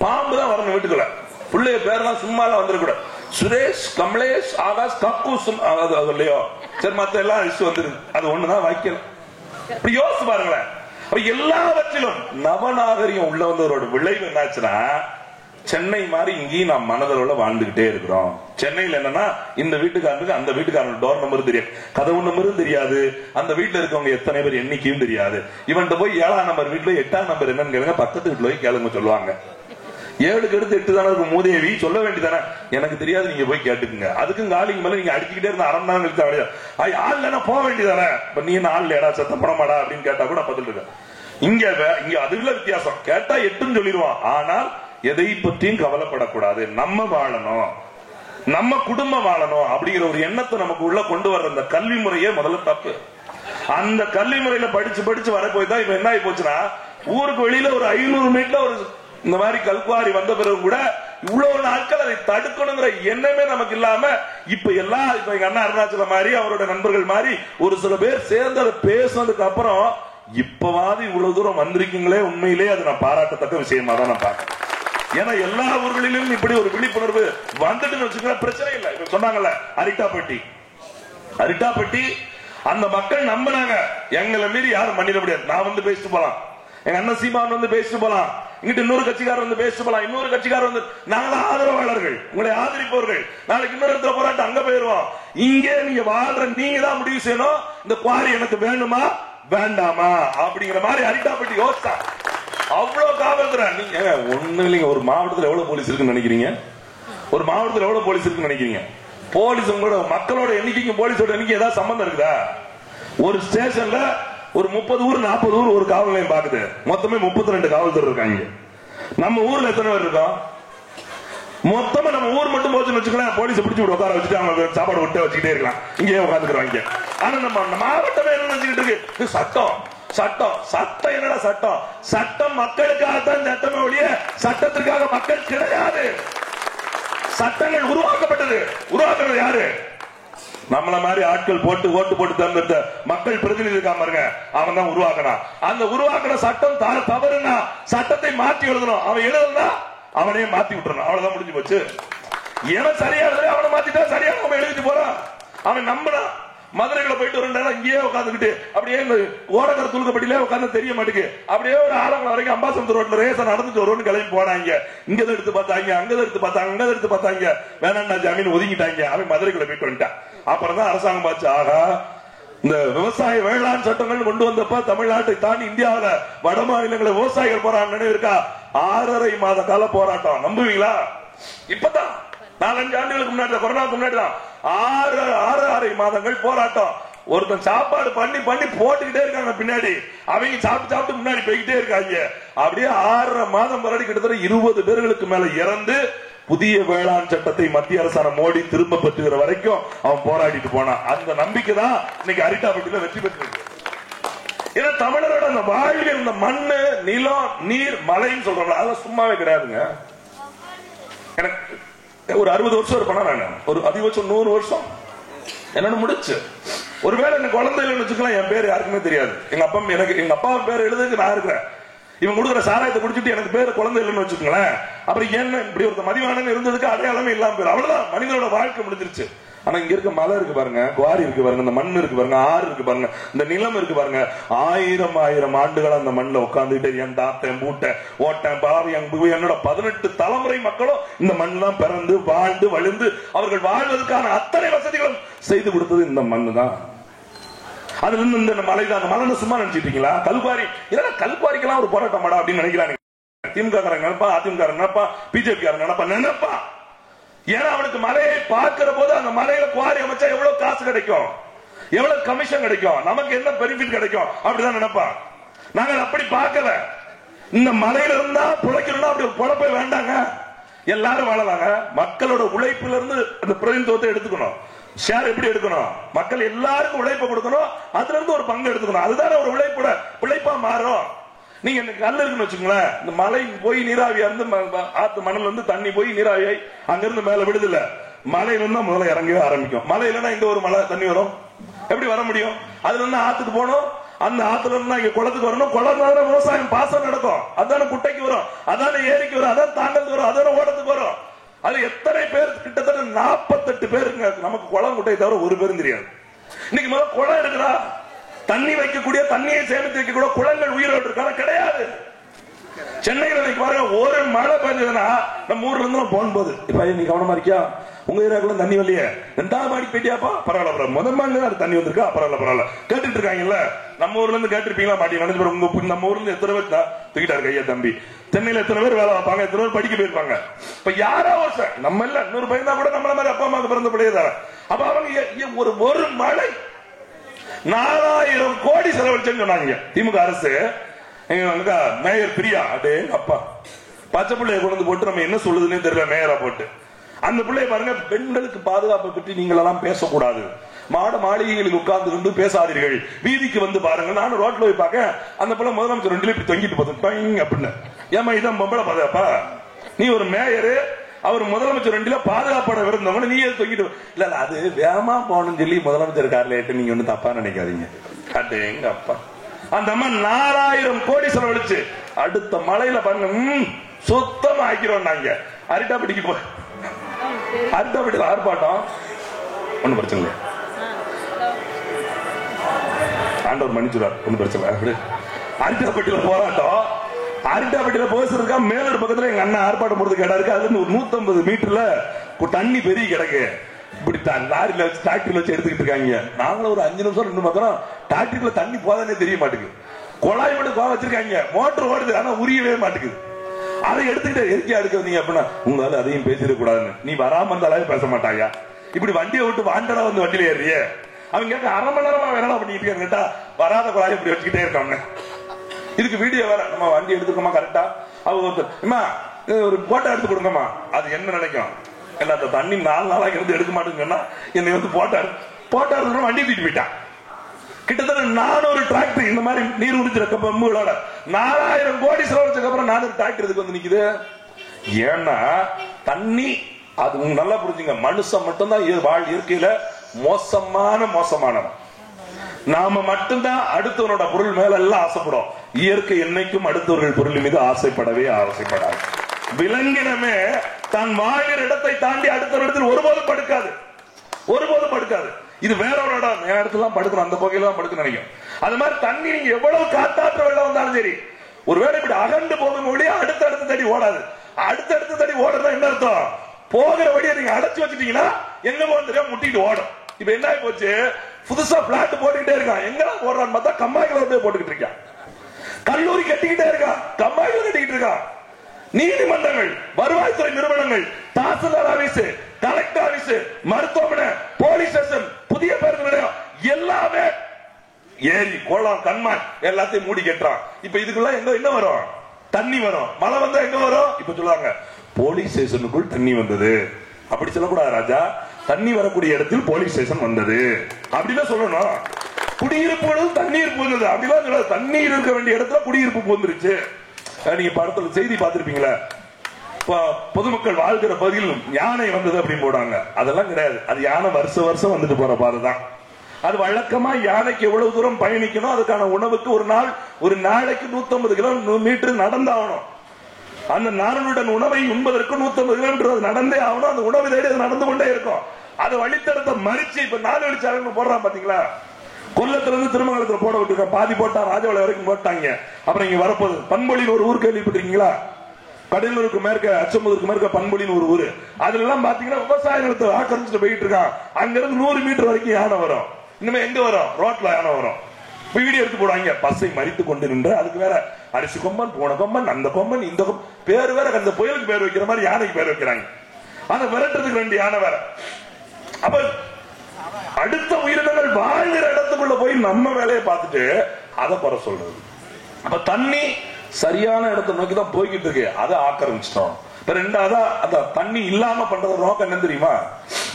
பாம்பு தான் வரணும் வீட்டுக்குள்ள. பிள்ளைய பேரெல்லாம் சும்மா எல்லாம் வந்துடக்கூடாது. சுரேஷ் கமலேஷ் ஆகாஷ் கக்கூஸ் இல்லையோ, சரி மத்த எல்லாம் இஷ்டு வந்துருக்கு. அது ஒண்ணுதான் வாய்க்கல. இப்படி யோசிச்சு பாருங்களேன். எல்லாவற்றிலும் நவநாகரிகம் உள்ள வந்தவரோட விளைவு என்னாச்சுன்னா, சென்னை மாதிரி இங்கேயும் நாம் மனதளவுல வாழ்ந்துகிட்டே இருக்கிறோம். சென்னையில என்னன்னா, இந்த வீட்டுக்காரனுக்கு அந்த வீட்டுக்காரனோட டோர் நம்பரும் தெரியாது, கதவு நம்பரும் தெரியாது, அந்த வீட்டுல இருக்கவங்க எத்தனை பேர் எண்ணிக்கையும் தெரியாது. இவன்கிட்ட போய் 7ஆம் நம்பர் வீட்டுல 8ஆம் நம்பர் என்னன்னு கேளுங்க, பக்கத்து வீட்டுல போய் கேளுங்க சொல்லுவாங்க. 7க்கு அடுத்து 8 தானே இருக்கும் மூதேவி, சொல்ல வேண்டியதானே, எனக்கு தெரியாது நீங்க போய் கேட்டுக்குங்க. அதுக்கும் காலிக்கு மேல நீங்க அடிச்சுக்கிட்டே இருந்த 1/2 மணி நேரம் கழிச்சு ஆள் இல்லைன்னா போக வேண்டியதானே. இப்ப நீ என்ன ஆள் இல்லையடா சத்தம் படமாடா அப்படின்னு கேட்டா கூட பதில் இருக்க. இங்க அதுல வித்தியாசம். கேட்டா 8ன்னு சொல்லிடுவான். ஆனால் எதை பற்றியும் கவலைப்படக்கூடாது. நம்ம வாழணும், நம்ம குடும்பம் வாழணும் அப்படிங்கிற ஒரு எண்ணத்தை நமக்கு உள்ள கொண்டு வர்ற அந்த கல்வி முறையே முதல்ல தப்பு. அந்த கல்வி முறையில படிச்சு வர போய் தான் இப்ப என்ன ஆகி போச்சுன்னா, ஊருக்கு வெளியில ஒரு 500 மீட்டர்ல ஒரு இந்த மாதிரி கல்குவாரி வந்த பிறகு கூட இவ்வளவு நாட்கள் அதை தடுக்கணுங்கிற எண்ணமே நமக்கு இல்லாம இப்ப எங்க அண்ணா அருணாச்சலம் மாதிரி அவரோட நண்பர்கள் மாதிரி ஒரு சில பேர் சேர்ந்து அதை பேசுனதுக்கு அப்புறம் இப்பவாது இவ்வளவு தூரம் வந்திருக்கீங்களே, உண்மையிலே அது நான் பாராட்டத்தக்க விஷயமா தான் நான் பாக்கிறேன். ஏன்னா எல்லா ஊர்களிலும் இப்படி ஒரு விழிப்புணர்வு வந்துட்டு வச்சுக்கலாம், பிரச்சனை இல்லை. இப்ப சொன்னாங்கல்ல அரிட்டாப்பட்டி அந்த மக்கள் நம்பினாங்க, எங்களை மீறி யாரும் பண்ணிட முடியாது. நான் வந்து பேசிட்டு போலாம், எங்க அண்ணன் சீமான் வந்து பேசிட்டு போலாம், இங்கிட்ட இன்னொரு கட்சிக்காரர் வந்து பேசிட்டு போலாம், இன்னொரு கட்சிக்காரர் வந்து நாங்கள ஆதரவாளர்கள், உங்களை ஆதரிப்பவர்கள், நாளைக்கு இன்னொரு இடத்துல போராட்டம் அங்க போயிருவோம். இங்கே நீங்க வாழ்ற நீங்க தான் முடிவு செய்யணும், இந்த குவாரி எனக்கு வேணுமா வேண்டாமா அப்படிங்கிற மாதிரி அரிட்டாப்பட்டி யோசிச்சா. அவ்வளவு காவல்துறை நீங்க ஒண்ணு இல்லைங்க. ஒரு மாவட்டத்தில் எவ்வளவு போலீஸ் இருக்குன்னு நினைக்கிறீங்க? ஒரு மாவட்டத்தில் எவ்வளவு போலீஸ் இருக்குன்னு நினைக்கிறீங்க? போலீஸ் உங்களோட மக்களோட எண்ணிக்கைக்கும் போலீஸோட எண்ணிக்கை ஏதாவது சம்பந்தம் இருக்குதா? ஒரு ஸ்டேஷன்ல ஒரு 30 ஊர் 40 ஊர் ஒரு காவல் நிலையம் பாக்குது. மொத்தமே 32 காவல்துறை இருக்காங்க. நம்ம ஊர்ல எத்தனை பேர் இருக்கோம்? மொத்தமா நம்ம ஊர் மட்டும் போச்சுன்னு வச்சுக்கலாம், போலீஸ் பிடிச்சி விட்டு உட்கார வச்சுட்டு அவங்க சாப்பாடு விட்டு வச்சுக்கிட்டே இருக்கலாம், இங்கே உட்காந்துக்கிறவாங்க. ஆனா நம்ம மாவட்டமே என்ன நினைச்சுக்கிட்டு இருக்கு? சட்டம் என்னடா சட்டம்? சட்டம் மக்களுக்காகத்தான் சட்டமே ஒழிய சட்டத்திற்காக மக்கள் கிடையாது. சட்டங்கள் உருவாக்குறது யாரு? நம்மள மாதிரி ஆட்கள் போட்டு ஓட்டு போட்டு தந்த மக்கள் பிரதிநிதி இருக்காம அவன் தான் உருவாக்கணும். அந்த உருவாக்கின சட்டம் தவறுனா சட்டத்தை மாற்றி எழுதணும். அவன் எழுதுனா அவனே மாத்தி விட்டுறணும். அவ்வளவுதான் முடிஞ்சு போச்சு. எவன் சரியா எழுதுற அவனை மாத்திட்டா சரியான அவன் எழுதிட்டு போறான். அவன் நம்பினா மதுரைகளை போயிட்டு ஒரு நேரம் இங்கேயே உட்காந்துக்கிட்டு அப்படியே ஓடக்கர துளுக்கப்பட்டிலே உட்காந்து தெரிய மாட்டேங்குது. அப்படியே ஒரு ஆலங்குளம் வரைக்கும் அம்பாசமுத்திரம் ரோட்ல ரேச நடந்துட்டு வருவோம்னு கிளம்பி போனாங்க. இங்கதான் எடுத்து பார்த்தாங்க, அங்கதான் எடுத்து பார்த்தாங்க, அங்கதான் எடுத்து பார்த்தாங்க. வேணாம் ஜாமீன் ஒதுங்கிட்டாங்க. அவன் மதுரைக்குள்ள போயிட்டு வந்துட்டான். அப்புறம் தான் அரசாங்கம் பார்த்து, ஆகா இந்த விவசாய வேளாண் சட்டங்கள் கொண்டு வந்தப்ப தமிழ்நாட்டை தாண்டி இந்தியாவில வட மாநிலங்கள விவசாயிகள் போராட்டம் நினைவு இருக்கா? 6.5 மாத கால போராட்டம். நம்புவீங்களா? இப்பதான் 4-5 ஆண்டுகளுக்கு முன்னாடி, கொரோனாவுக்கு முன்னாடி தான் 6.5 மாதங்கள் போராட்டம். ஒருத்தன் சாப்பாடு பண்ணி போட்டுக்கிட்டே இருக்காங்க பின்னாடி, அவங்க சாப்பிட்டு முன்னாடி போய்கிட்டே இருக்காங்க. அப்படியே 6.5 மாதம் போராடி கிட்டத்தட்ட 20 பேர்களுக்கு மேல இறந்து புதிய வேளாண் சட்டத்தை மத்திய அரசாங்கம் மோடி திரும்ப பெற்றுகிற வரைக்கும் அவன் போராடிட்டு போனான். அந்த நம்பிக்கை தான் இன்னைக்கு அரிட்டாப்பட்டியில வெற்றி பெற்றிருக்கு. ஏன்னா தமிழரோட அந்த வாழ்வில் இந்த மண்ணு, நிலம், நீர், மலைன்னு சொல்றாங்க, அதெல்லாம் சும்மாவே கிடையாதுங்க. எனக்கு ஒரு 60 வருஷம் இருப்பேனா, நான் ஒரு அதிகபட்சம் 100 வருஷம் என்னன்னு முடிச்சு. ஒருவேளை எனக்கு குழந்தை இல்லைன்னு வச்சுக்கலாம், என் பேர் யாருக்குமே தெரியாது. எங்க அப்பா பேர் எழுதுக்கு நான் இருக்கிறேன். இவன் கொடுக்குற சாராயத்தை குடிச்சிட்டு எனக்கு பேரு குழந்தை இல்லைன்னு வச்சுக்கோங்களேன். அப்புறம் என்ன இப்படி ஒரு மதிவானன் இருந்ததுக்கு அடையாளமே இல்லாம போயிடும். அவ்வளவுதான், மனிதனோட வாழ்க்கை முடிஞ்சிருச்சு. ஆனா இங்க இருக்க மலை இருக்கு பாருங்க, குவாரி இருக்கு பாருங்க, இந்த மண் இருக்கு பாருங்க, ஆறு இருக்கு பாருங்க, இந்த நிலம் இருக்கு பாருங்க. 1000 ஆண்டுகள் அந்த மண்ணில் உட்கார்ந்துட்டு என் தாத்தன் பூட்டை ஓட்டேன் பாவி என்னோட 18 தலைமுறை மக்களும் இந்த மண் தான் பிறந்து வாழ்ந்து வழிந்து அவர்கள் வாழ்வதற்கான அத்தனை வசதிகளும் செய்து கொடுத்தது இந்த மண்ணு தான். அதுல இருந்து இந்த மலைதான். அந்த மலை சும்மா நினைச்சிட்டீங்களா? கல்குவாரி இல்ல, கல்குவாரிக்கெல்லாம் ஒரு போராட்டம் மாடா அப்படின்னு நினைக்கிறாங்க. திமுக காரங்க நினைப்பா, அதிமுக நினைப்பா, பிஜேபி காரங்க நினைப்பா. ஏன்னா அவனுக்கு மலையை பார்க்கிற போது அந்த மலையில குவாரி அமைச்சா எவ்வளவு காசு கிடைக்கும், எவ்வளவு கமிஷன் கிடைக்கும், நமக்கு என்ன பெனிஃபிட் கிடைக்கும் அப்படிதான் நினைப்பான். நாங்கள் அப்படி பார்க்கல. இந்த மலையில இருந்தா பிழைக்கணும்னா அப்படி பொழப்பே வேண்டாங்க, எல்லாரும் வாழலாங்க. மக்களோட உழைப்புல இருந்து அந்த பிரதிநிதித்துவத்தை எடுத்துக்கணும். ஷேர் எப்படி எடுக்கணும்? மக்கள் எல்லாருக்கும் உழைப்பை கொடுக்கணும், அதுல இருந்து ஒரு பங்கு எடுத்துக்கணும். அதுதானே ஒரு உழைப்பா மாறும். நீங்க எனக்கு கல் இருக்குன்னு வச்சுக்கோங்களேன், இந்த மலை போய் நீராவியா இருந்து ஆத்து மணல் வந்து தண்ணி போய் நீராவியாய் அங்கிருந்து மேல விடுதல, மலையில இருந்தா முதல்ல இறங்கவே ஆரம்பிக்கும். மலை இல்லைன்னா இங்க ஒரு மழை தண்ணி வரும், எப்படி வர முடியும்? அதுல இருந்து ஆத்துக்கு போகணும், அந்த ஆத்துல இருந்தா இங்க குளத்துக்கு வரணும், குளம் விவசாயம் பாசம் நடக்கும், அதான குட்டைக்கு வரும், அதான ஏரிக்கு வரும், அதான் தாண்டலுக்கு வரும், அதான ஓடத்துக்கு வரும். அது எத்தனை பேர்? கிட்டத்தட்ட 48 பேருங்க. நமக்கு குளம் குட்டையை தவிர ஒரு பேரும் தெரியாது. இன்னைக்கு முதல்ல குளம் இருக்குதா? தண்ணி வைக்கக்கூடிய, தண்ணியை சேமித்து வைக்கக்கூடிய குளங்கள் உயிரோடு இருக்கான கிடையாது. சென்னையில் இன்னைக்கு பாருங்க, ஒரு மழை பெஞ்சதுன்னா நம்ம ஊர்ல இருந்து போகும்போது, இப்ப நீ கவனமா இருக்கியா, உங்க ஏரியாக்குள்ள தண்ணி வரலையே, 2ஆம் மாடி போயிட்டியாப்பா, பரவாயில்ல, முதல் மாடி தண்ணி வந்திருக்கா, பரவாயில்ல கேட்டுட்டு இருக்காங்கல்ல. நம்ம ஊர்ல இருந்து கேட்டிருப்பீங்களா மாட்டி நினைச்சு உங்க நம்ம ஊர்ல இருந்து எத்தனை பேர் தூக்கிட்டாரு ஐயா தம்பி. தென்னையில எத்தனை பேர் வேலை பார்ப்பாங்க, எத்தனை பேர் படிக்க போயிருப்பாங்க. இப்ப யாரோ நம்ம இல்ல 100 பையன் தான் கூட நம்மள மாதிரி அப்பா அம்மாவுக்கு பிறந்த பிள்ளையதார. அப்ப அவங்க ஒரு மழை 4000 கோடி செலவழிச்சுன்னு சொன்னாங்க திமுக அரசு. மேயர் பிரியா அடே அப்பா பச்சை பிள்ளைய கொண்டு போட்டு நம்ம என்ன சொல்லுதுன்னே தெரியல, மேயரா போட்டு. அந்த பிள்ளைய பாருங்க, பெண்களுக்கு பாதுகாப்பை பற்றி நீங்கள் எல்லாம் பேசக்கூடாது, மாளிகைகளில் உட்கார்ந்து கொண்டு பேசாதீர்கள், வீதிக்கு வந்து பாருங்க. நானும் ரோட்ல போய் பார்க்க, அந்த பிள்ளை முதலமைச்சர் 2 இப்படி தொங்கிட்டு போதும் அப்படின்னு. ஏமா இதான் பொம்பளை பாதுகாப்பா? நீ ஒரு மேயரு, அவர் முதலமைச்சர் வண்டியில பாதுகாப்பட விருந்தவங்க நீ தொங்கிட்டு இல்ல அது வேகமா போகணும்னு சொல்லி முதலமைச்சர் கார்ல ஏட்டு நீங்க ஒண்ணு தப்பா நினைக்காதீங்க. எங்க அப்பா அந்த அம்மா 4000 கோடி செலவழிச்சு அடுத்த மலையில பாருங்க சுத்தமா ஆக்கிறோம். நாங்க அரிட்டாப்பட்டிக்கு போய் அரிட்டாப்பட்டியில் ஆர்ப்பாட்டம் ஒன்னும் பிரச்சனை இல்லை, ஆண்டவர் மன்னிச்சுடார், ஒன்னும் பிரச்சனை இல்லை. அரிட்டாப்பட்டியில போராட்டம், அரிட்டாப்பட்டியில போசிருக்கா மேலூர் பக்கத்துல எங்க அண்ணன் ஆர்ப்பாட்டம் போறது கேட்டா இருக்கு. அதுல ஒரு 150 மீட்டர்ல தண்ணி பெரிய கிடக்கு. இப்படி லாரியில வச்சு டிராக்டர்ல வச்சு எடுத்துக்கிட்டு இருக்காங்க. நாங்களும் ஒரு 5 நிமிஷம் 2 மாத்திரம் டிராக்டர்ல தண்ணி போதானே தெரிய மாட்டேங்குது. குழாய் மட்டும் கோவம் வச்சிருக்காங்க, மோட்டர் ஓடுது ஆனா உரியவே மாட்டேங்குது. அதை எடுத்துக்கிட்டு எரிக்கா எடுக்க வந்தீங்க அப்படின்னா உங்களால அதையும் பேசிடக் கூடாதுன்னு நீ வராம இருந்தாலே பேச மாட்டாயா. இப்படி வண்டியை விட்டு வாண்டடா வந்து வண்டியில ஏறிய அவங்க கேட்க 1/2 மணி நேரமா வேணா பண்ணிட்டு இருக்காங்க கேட்டா வராத குழாய் இப்படி வச்சுக்கிட்டே இருக்காங்க. இதுக்கு வீடியோ வேற நம்ம வண்டி எடுத்துக்கோமா கரெக்டா அவங்க ஒரு போட்டோ எடுத்து கொடுங்கம்மா. அது என்ன நினைக்கும் அந்த தண்ணி 4 நாளாக இருந்து எடுக்க மாட்டேன்னு சொன்னா என்னை வந்து போட்டோ எடுத்து வண்டி தூக்கிட்டு போயிட்டான். கிட்டத்தட்ட 400 டிராக்டர் இந்த மாதிரி நீர் உறிஞ்சிருக்க பம்புகளோட 4000 கோடி செலவழிச்சதுக்கு அப்புறம் 400 டிராக்டர் இதுக்கு வந்து நிக்குது. ஏன்னா தண்ணி அது உங்களுக்கு நல்லா புரிஞ்சுங்க, மனுஷன் மட்டும்தான் இயற்கையில மோசமானவன். நாம மட்டும்தான் அடுத்தவனோட பொருள் மேல எல்லாம் ஆசைப்படும். இயற்கை என்னைக்கும் அடுத்தவர்கள் பொருள் மீது ஆசைப்படவே ஆசைப்படாது. விலங்கினமே தான் வாழ்கிற இடத்தை தாண்டி அடுத்த இடத்தில் ஒருபோதும் படுக்காது. இது வேற ஒரு இடம், இடத்துல படுக்கணும், அந்த பகுதியில தான் படுக்க நினைக்கும். அது மாதிரி தண்ணி நீங்க எவ்வளவு காத்தாற்ற வெள்ளம் வந்தாலும் சரி, ஒருவேளை இப்படி அகண்டு போகும் வழியா அடுத்த தடி ஓடாது. அடுத்த தடி ஓடுறதா என்ன அர்த்தம்? போகிற வழியை நீங்க அடைச்சு வச்சுட்டீங்கன்னா எங்க போக முட்டிட்டு ஓடும். இப்ப என்ன ஆகி போச்சு, புதுசா பிளாட் போட்டுக்கிட்டே இருக்கான். எங்கெல்லாம் போடுறான்னு பார்த்தா கம்மாய்களை போட்டுக்கிட்டு இருக்கான். கல்லூரி கட்டிக்கிட்டே இருக்கான், கம்மாய்களை கட்டிக்கிட்டு இருக்கான். நீதிமன்றங்கள், வருவாய்த்துறை நிறுவனங்கள், தாசில்தார் ஆபீஸ், கலெக்டர் ஆபீஸ், மருத்துவமனை, போலீஸ் ஸ்டேஷன், புதிய பேருந்து நிலையம் எல்லாமே ஏரி குளம் கண்மாய் எல்லாத்தையும் மூடி கட்டுறான். இப்ப இதுக்குள்ள என்ன வரும்? தண்ணி வரும். மழை வந்தா எங்க வரும்? இப்ப சொல்லுவாங்க போலீஸ் ஸ்டேஷனுக்குள் தண்ணி வந்தது. அப்படி சொல்லக்கூடாது ராஜா, தண்ணி வரக்கூடிய இடத்தில் போலீஸ் ஸ்டேஷன் வந்தது அப்படிதான் சொல்லணும். குடியிருப்பு தண்ணீர் புகுந்தது அப்படிலாம் சொல்லாது. தண்ணீர் இருக்க வேண்டிய இடத்துல குடியிருப்பு புகுந்துருச்சு. நீங்க படத்துல செய்தி பார்த்திருப்பீங்களா, பொதுமக்கள் வாழ்கிற பகுதியில் யானை வந்தது அப்படின்னு போடாங்க. அதெல்லாம் கிடையாது. அது யானை வருஷம் வந்துட்டு போற பாருதான். அது வழக்கமா யானைக்கு எவ்வளவு தூரம் பயணிக்கணும், அதுக்கான உணவுக்கு ஒரு நாளைக்கு 150 கிலோமீட்டர் நடந்தாகணும். அந்த நாரனுடன் உணவை உண்பதற்கு 150 கிலோமீட்டர் நடந்தே ஆகணும். அந்த உணவு தேடி அது நடந்து கொண்டே இருக்கும். அது வழித்தடத்தை மறிச்சு இப்ப 4 வழிச்சாலை போடுறான் பாத்தீங்களா. கொல்லத்திலிருந்து திருமங்கலத்தில் போட விட்டுருக்க, பாதி போட்டா ராஜபாளையம் வரைக்கும் போட்டாங்க. அப்புறம் இங்க வரப்போகுது பண்பொழின்னு ஒரு ஊர் கேள்விப்பட்டிருக்கீங்களா? கடலூருக்கு மேற்க, அச்சம்பூருக்கு மேற்க பண்பொழின்னு ஒரு ஊர். அதுல எல்லாம் பாத்தீங்கன்னா விவசாய நிலத்தை ஆக்கிரமிச்சுட்டு போயிட்டு இருக்கான். அங்க இருந்து 100 மீட்டர் வரைக்கும் யானை வரும். இனிமே எங்க வரும்? ரோட்ல யானை வரும். வீடியோ எடுத்து போடுவாங்க. பஸ்ஸை மறித்து கொண்டு நின்று அதுக்கு வேற அரிசி கொம்பன், பூனை கொம்பன், அந்த கொம்பன், இந்த பேர் வேற, அந்த புயலுக்கு பேர் வைக்கிற மாதிரி யானைக்கு பேர் வைக்கிறாங்க. அதை விரட்டுறதுக்கு 2 யானை வேற. அப்ப அடுத்த உயிரினங்கள் வாழ்கிற இடத்துக்குள்ள போய் நம்ம வேலையை பார்த்துட்டு அதை குறை சொல்றது. அப்ப தண்ணி சரியான இடத்தை நோக்கி தான் போய்கிட்டு இருக்கு, அதை ஆக்கிரமிச்சிட்டோம். ரெண்டாவதா அந்த தண்ணி இல்லாம பண்றது நோக்கம் என்ன தெரியுமா?